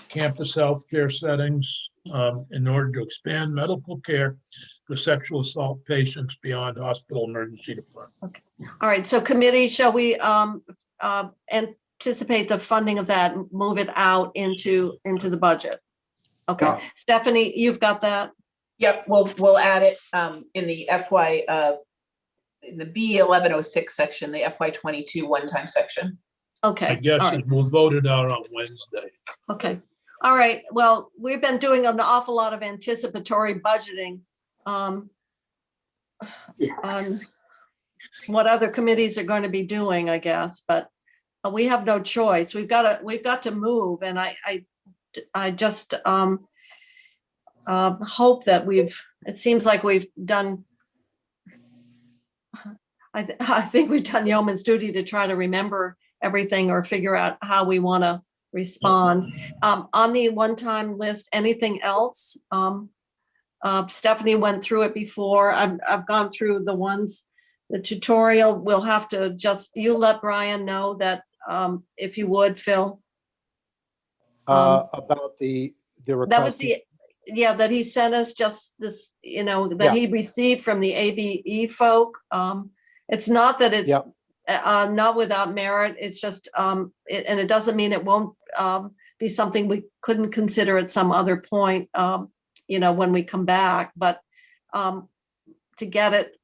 campus healthcare settings, in order to expand medical care for sexual assault patients beyond hospital emergency department. All right, so committee, shall we anticipate the funding of that, and move it out into the budget? Okay, Yeah. Stephanie, you've got that? Yep, we'll add it in the in the B1106 section, the FY22 one-time section. Okay. I guess all right. we'll vote it out on Wednesday. Okay, all right. Well, we've been doing an awful lot of anticipatory budgeting on what other committees are going to be doing, I guess, but we have no choice. We've got to move, and I just hope that it seems like we've done. I think we've done yeoman's duty to try to remember everything or figure out how we want to respond. On the one-time list, anything else? Stephanie went through it before. I've gone through the ones, the tutorial. We'll have to you let Brian know that if you would, Phil. About the request. That was that he sent us just this, that he received from the ABE folk. It's not that it's not without merit. It's just, and it doesn't mean it won't be something we couldn't consider at some other point, when we come back. But to get it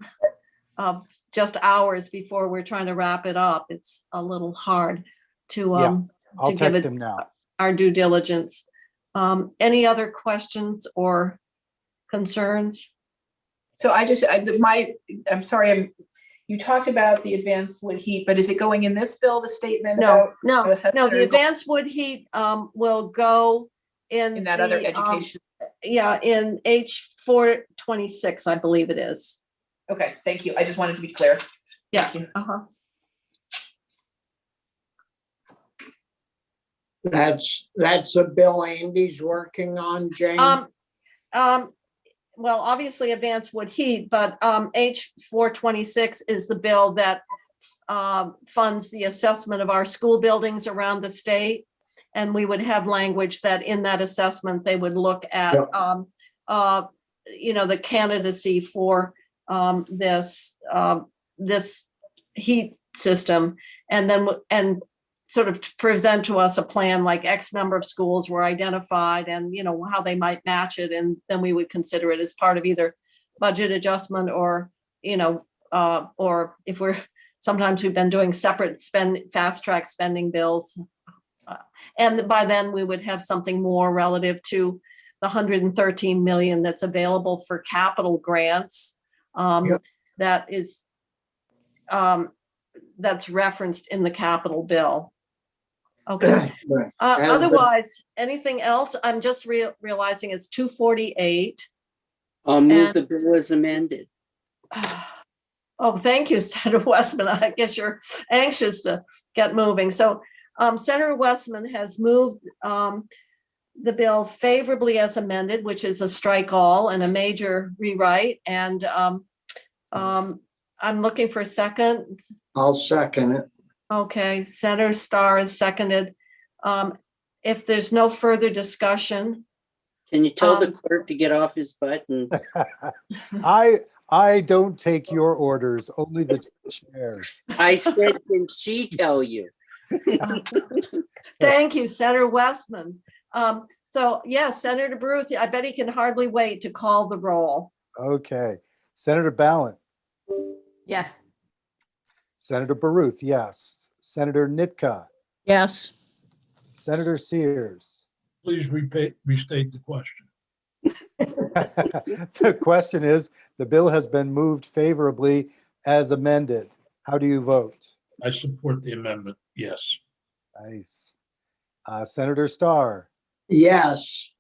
just hours before we're trying to wrap it up, it's a little hard to I'll to give text it him now. our due diligence. Any other questions or concerns? So I'm sorry, you talked about the advanced wood heat, but is it going in this bill, the statement? No, about no, assessment no, the or advanced wood heat will go in in that other the, education? yeah, in H426, I believe it is. Okay, thank you. I just wanted to be clear. Yeah. Thank you. Uh-huh. That's a bill Andy's working on, Jane. Well, obviously advanced wood heat, but H426 is the bill that funds the assessment of our school buildings around the state. And we would have language that in that assessment, they would look at, the candidacy for this heat system, and then sort of present to us a plan like X number of schools were identified and, how they might match it. And then we would consider it as part of either budget adjustment or, or if sometimes we've been doing separate fast track spending bills. And by then we would have something more relative to the 113 million that's available for capital grants. That is, that's referenced in the capital bill. Okay. Right. Otherwise, anything else? I'm just realizing it's 248. I'll move And- the bill as amended. Oh, thank you, Senator Westman. I guess you're anxious to get moving. So Senator Westman has moved the bill favorably as amended, which is a strike all and a major rewrite. And I'm looking for a second. I'll second it. Okay, Senator Starr is seconded. If there's no further discussion. Can you tell the clerk to get off his butt? And I don't take your orders, only the chair. I said, can she tell you? Thank you, Senator Westman. So yes, Senator Baruth, I bet he can hardly wait to call the roll. Okay. Senator Ballant, Yes. Senator Baruth, yes. Senator Nitka, Yes. Senator Sears. Please restate the question. The question is, the bill has been moved favorably as amended. How do you vote? I support the amendment, yes. Nice. Senator Starr, Yes.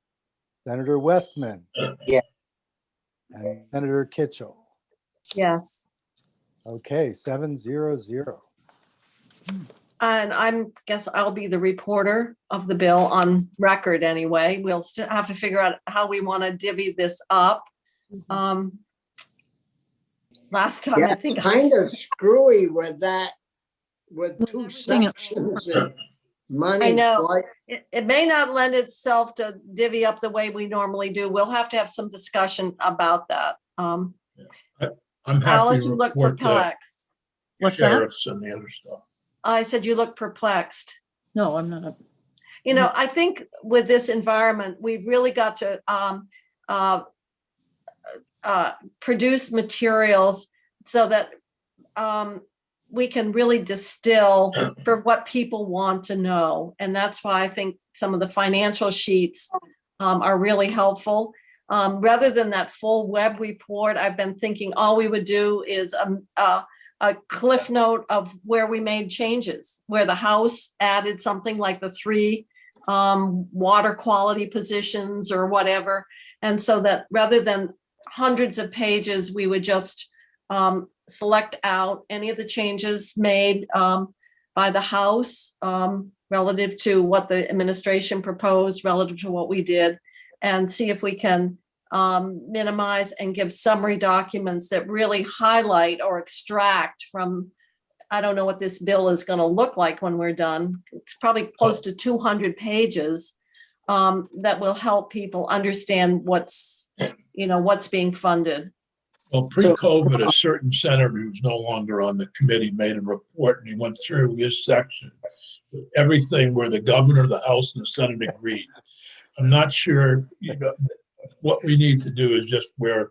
Senator Westman. Yeah. And Senator Kitchell. Yes. Okay, 7-0-0. And guess I'll be the reporter of the bill on record anyway. We'll still have to figure out how we want to divvy this up. Last time, I think. Kind of screwy with that, with two sections of money. I know. Like, It may not lend itself to divvy up the way we normally do. We'll have to have some discussion about that. I'm happy Alice, to you look report the perplexed. What's that? sheriffs and the other stuff. I said you look perplexed. No, I'm not. I think with this environment, we've really got to produce materials so that we can really distill for what people want to know. And that's why I think some of the financial sheets are really helpful. Rather than that full web report, I've been thinking all we would do is a cliff note of where we made changes, where the House added something like the 3 water quality positions or whatever. And so that rather than hundreds of pages, we would just select out any of the changes made by the House relative to what the administration proposed, relative to what we did, and see if we can minimize and give summary documents that really highlight or extract from, I don't know what this bill is going to look like when we're done. It's probably close to 200 pages that will help people understand what's being funded. Well, pre-COVID, a certain senator who's no longer on the committee made a report, and he went through his section, everything where the governor, the House, and the Senate agreed. I'm not sure, what we need to do is just where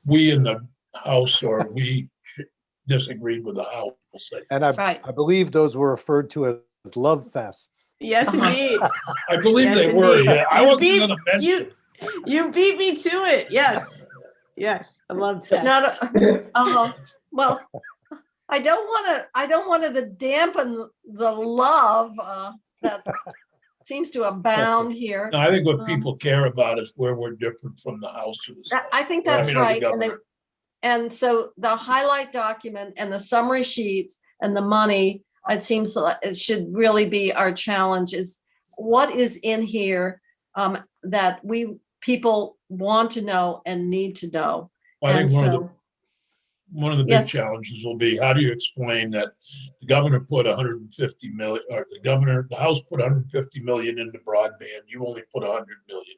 we in the House or we disagreed with the House. And Right. I believe those were referred to as love fests. Yes, indeed. I believe Yes, they were, indeed. yeah. I You wasn't beat- gonna mention. You beat me to it. Yes. Yes. I love that. Well, I don't want to dampen the love that seems to abound here. No, I think what Um, people care about is where we're different from the House. Of the I think Senate. that's I mean, of the right. governor. And so the highlight document and the summary sheets and the money, it seems like it should really be our challenge is what is in here that people want to know and need to know. Well, I And think so, one of the big yes. challenges will be how do you explain that the governor put 150 million, or the House put 150 million into broadband. You only put 100 million in.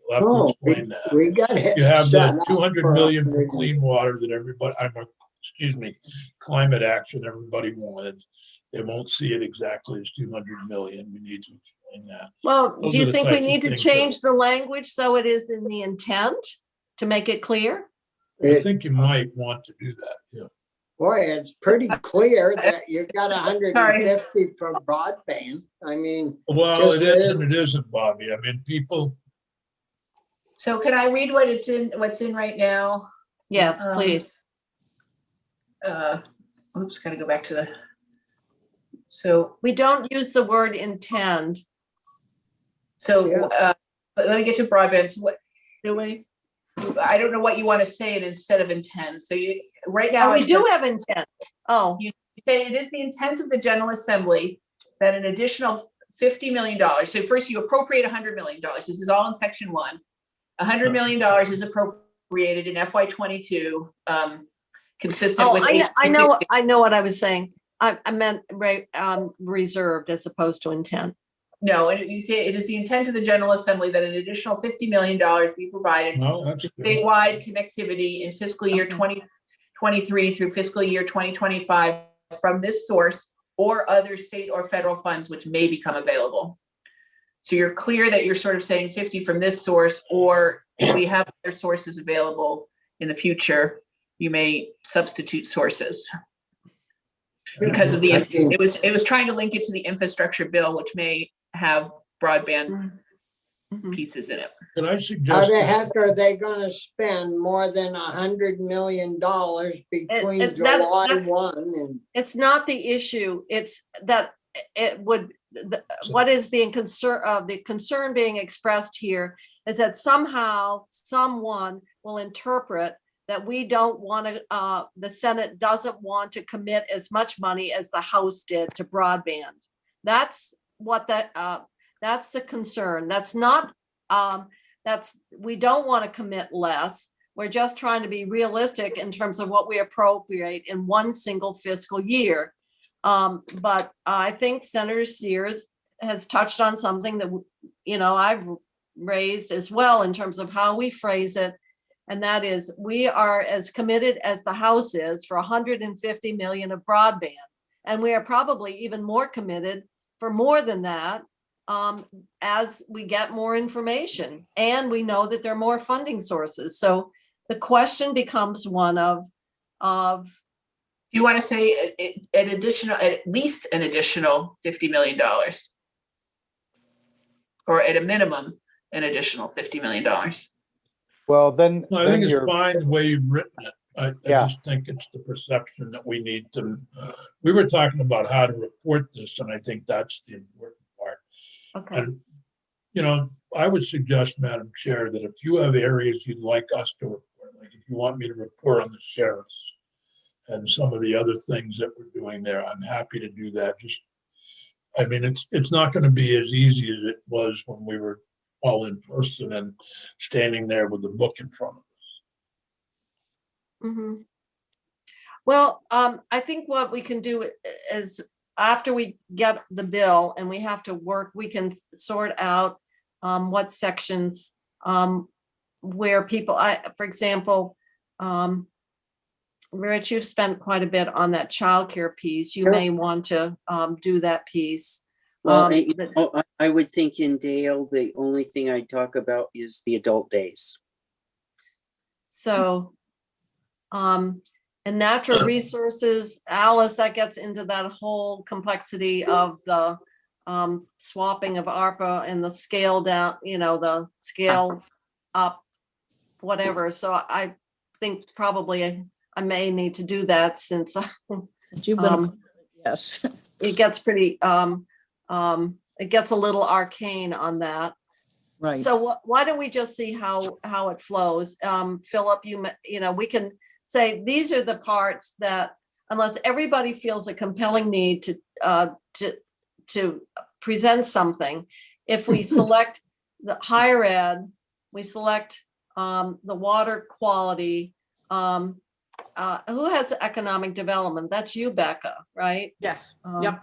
You'll have to explain that. We got it. You have set the up 200 for million for 100. clean water that everybody, excuse me, climate action everybody wanted. They won't see it exactly as 200 million. We need to explain that. Well, Those do are you the think we types of need to things change the language so it is in the intent to make it clear? I think you might want to do that, yeah. Boy, it's pretty clear that you got Sorry. 150 for broadband. I mean, Well, it Just, is and it isn't, Bobby. I mean, people, So can I read what's in right now? Yes, Um, please. Oops, gotta go back to the, so, We don't use the word intend. Yeah. but let me get to broadband. So what, do we? I don't know what you want to say it instead of intend. So you, right now. Oh, we it do says- have intent. Oh, You say it is the intent of the General Assembly that an additional $50 million. So first you appropriate $100 million. This is all in section 1. $100 million is appropriated in FY 22, consistent oh, with. I know what I was saying. I meant reserved as opposed to intent. No, and you say it is the intent of the General Assembly that an additional $50 million be provided no, that's good. statewide connectivity in fiscal year 2023 through fiscal year 2025 from this source or other state or federal funds which may become available. So you're clear that you're sort of saying 50 from this source, or if we have other sources available in the future, you may substitute sources. Because of it was trying to link it to the infrastructure bill, which may have broadband Mhm. pieces in it. Can I How suggest? the heck are they gonna spend more than $100 million between that's- July 1 and? It's not the issue. It's that it would, what is being the concern being expressed here is that somehow someone will interpret that we don't want to, the Senate doesn't want to commit as much money as the House did to broadband. That's what that's the concern. That's not, we don't want to commit less. We're just trying to be realistic in terms of what we appropriate in one single fiscal year. But I think Senator Sears has touched on something that, I've raised as well in terms of how we phrase it. And that is, we are as committed as the House is for 150 million of broadband. And we are probably even more committed for more than that as we get more information. And we know that there are more funding sources. So the question becomes one of You want to say at least an additional $50 million, or at a minimum, an additional $50 million. Well, then, No, I then think it's you're, fine the way you've written it. I Yeah. just think it's the perception that we need to, we were talking about how to report this, and I think that's the important part. okay. And, I would suggest, Madam Chair, that if you have areas you'd like us to report, like if you want me to report on the sheriffs and some of the other things that we're doing there, I'm happy to do that. It's not going to be as easy as it was when we were all in person and standing there with the book in front of us. Mhm. Well, I think what we can do is after we get the bill and we have to work, we can sort out what sections where people, for example, Rich, you've spent quite a bit on that childcare piece. You Sure. may want to do that piece. Well, But- I would think in Dale, the only thing I'd talk about is the adult days. So, and natural resources, Alice, that gets into that whole complexity of the swapping of ARPA and the scale down, the scale up, whatever. So I think probably I may need to do that since Since you've been, Um, yes. it gets pretty, it gets a little arcane on that. Right. So why don't we just see how it flows? Philip, you know, we can say, these are the parts that, unless everybody feels a compelling need to present something, if we select the higher ed, we select the water quality, who has economic development? That's you, Becca, right? Yes, yep.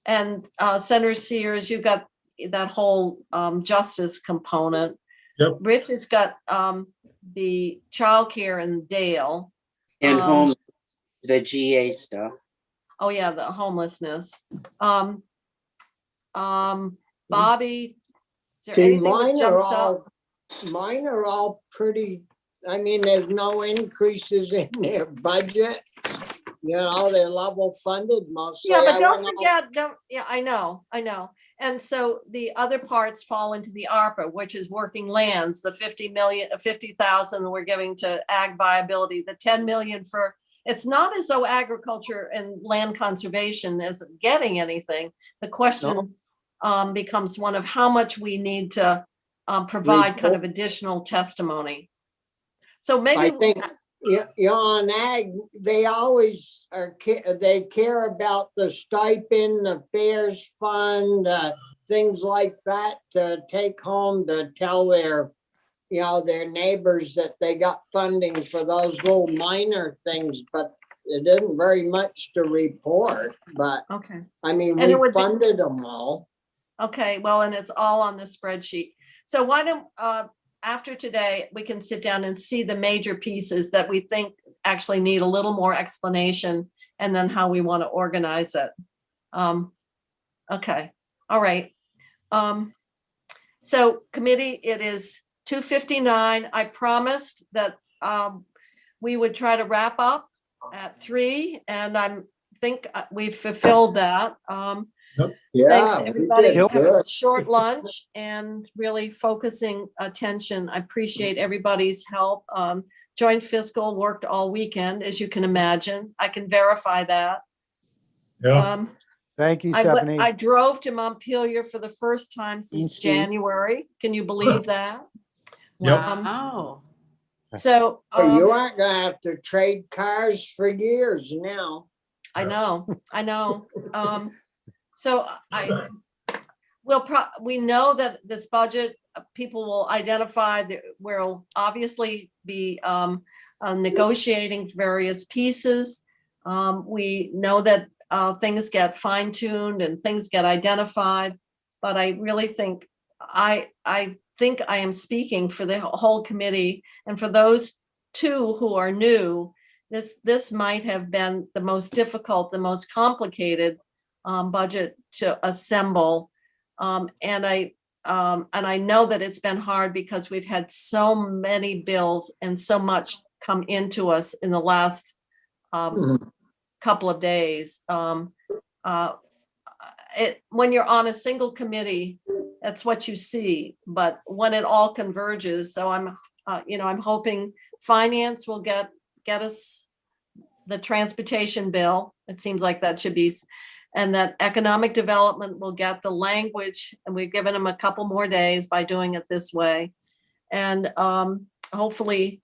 And Senator Sears, you've got that whole justice component. Yep. Rich has got the childcare and Dale. And home, the GA stuff. Oh yeah, the homelessness. Bobby, is there See, anything that jumps up? mine are all pretty, I mean, there's no increases in their budget. You know, they're level funded mostly. Yeah, but I don't went forget, yeah, I know. And so the other parts fall into the ARPA, which is working lands, the 50,000 we're giving to ag viability, the 10 million for, it's not as though agriculture and land conservation isn't getting anything. The question becomes one of how much we need to provide kind of additional testimony. So maybe. I think, yeah, on ag, they always they care about the stipend, the fairs fund, things like that to take home to tell their, you know, their neighbors that they got funding for those little minor things, but it isn't very much to report. But Okay. I mean, And it we would be- funded them all. Okay, well, and it's all on the spreadsheet. So why don't, after today, we can sit down and see the major pieces that we think actually need a little more explanation, and then how we want to organize it. Okay, all right. So committee, it is 2:59. I promised that we would try to wrap up at 3, and I think we've fulfilled that. Thanks Yeah, to we everybody. did Have a good. short lunch and really focusing attention. I appreciate everybody's help. Joint fiscal worked all weekend, as you can imagine. I can verify that. Yeah, Thank you, I Stephanie. drove to Montpelier for the first time since Steve. January. Can you believe that? Yep. Wow. So So you aren't gonna have to trade cars for years now. I know. So we know that this budget, people will identify that we'll obviously be negotiating various pieces. We know that things get fine-tuned and things get identified, but I really think I think I am speaking for the whole committee, and for those two who are new, this might have been the most difficult, the most complicated budget to assemble. And I know that it's been hard because we've had so many bills and so much come into us in the last couple of days. When you're on a single committee, that's what you see, but when it all converges, so I'm hoping finance will get us the transportation bill. It seems like that should be, and that economic development will get the language, and we've given them a couple more days by doing it this way. And hopefully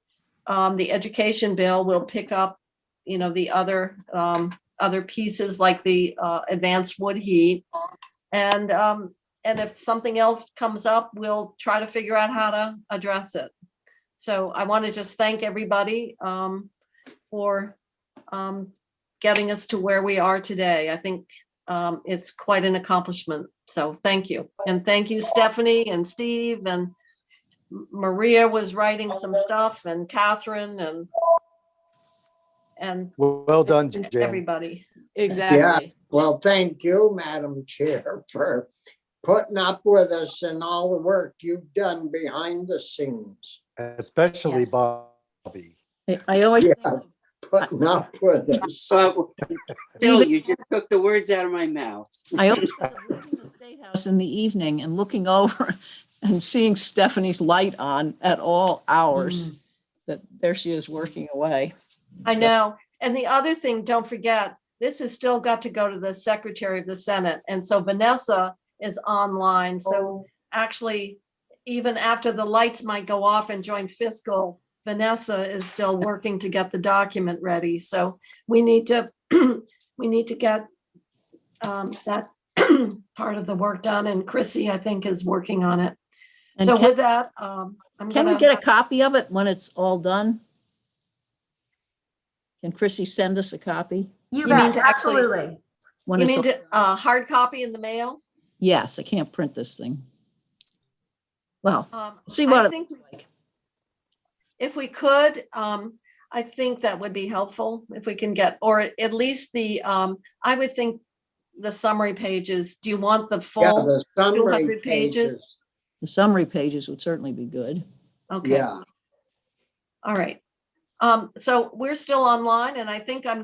the education bill will pick up, the other pieces like the advanced wood heat. And if something else comes up, we'll try to figure out how to address it. So I want to just thank everybody for getting us to where we are today. I think it's quite an accomplishment. So thank you. And thank you, Stephanie and Steve, and Maria was writing some stuff, and Catherine and Well done, and Jan. everybody. Exactly. Well, thank you, Madam Chair, for putting up with us and all the work you've done behind the scenes. Especially Yes. Bobby. I always, Yeah, putting up with us. Phil, you just took the words out of my mouth. I always love leaving the State House in the evening and looking over and seeing Stephanie's light on at all hours, that there she is working away. I know. And the other thing, don't forget, this has still got to go to the Secretary of the Senate. And so Vanessa is online. So actually, even after the lights might go off and join fiscal, Vanessa is still working to get the document ready. So we need to, we need to get that part of the work done. And Chrissy, I think, is working on it. And So can- with that, I'm Can we gonna, get a copy of it when it's all done? Can Chrissy send us a copy? You mean to actually- Absolutely. When you it's mean all- to hard copy in the mail? Yes, I can't print this thing. Well, see I what it's think like. if we could, I think that would be helpful if we can get, or at least the, I would think the summary pages. Do you want the Yeah, full the summary 200 pages? The summary pages would certainly be good. Okay, Yeah. all right. So we're still online, and I think I'm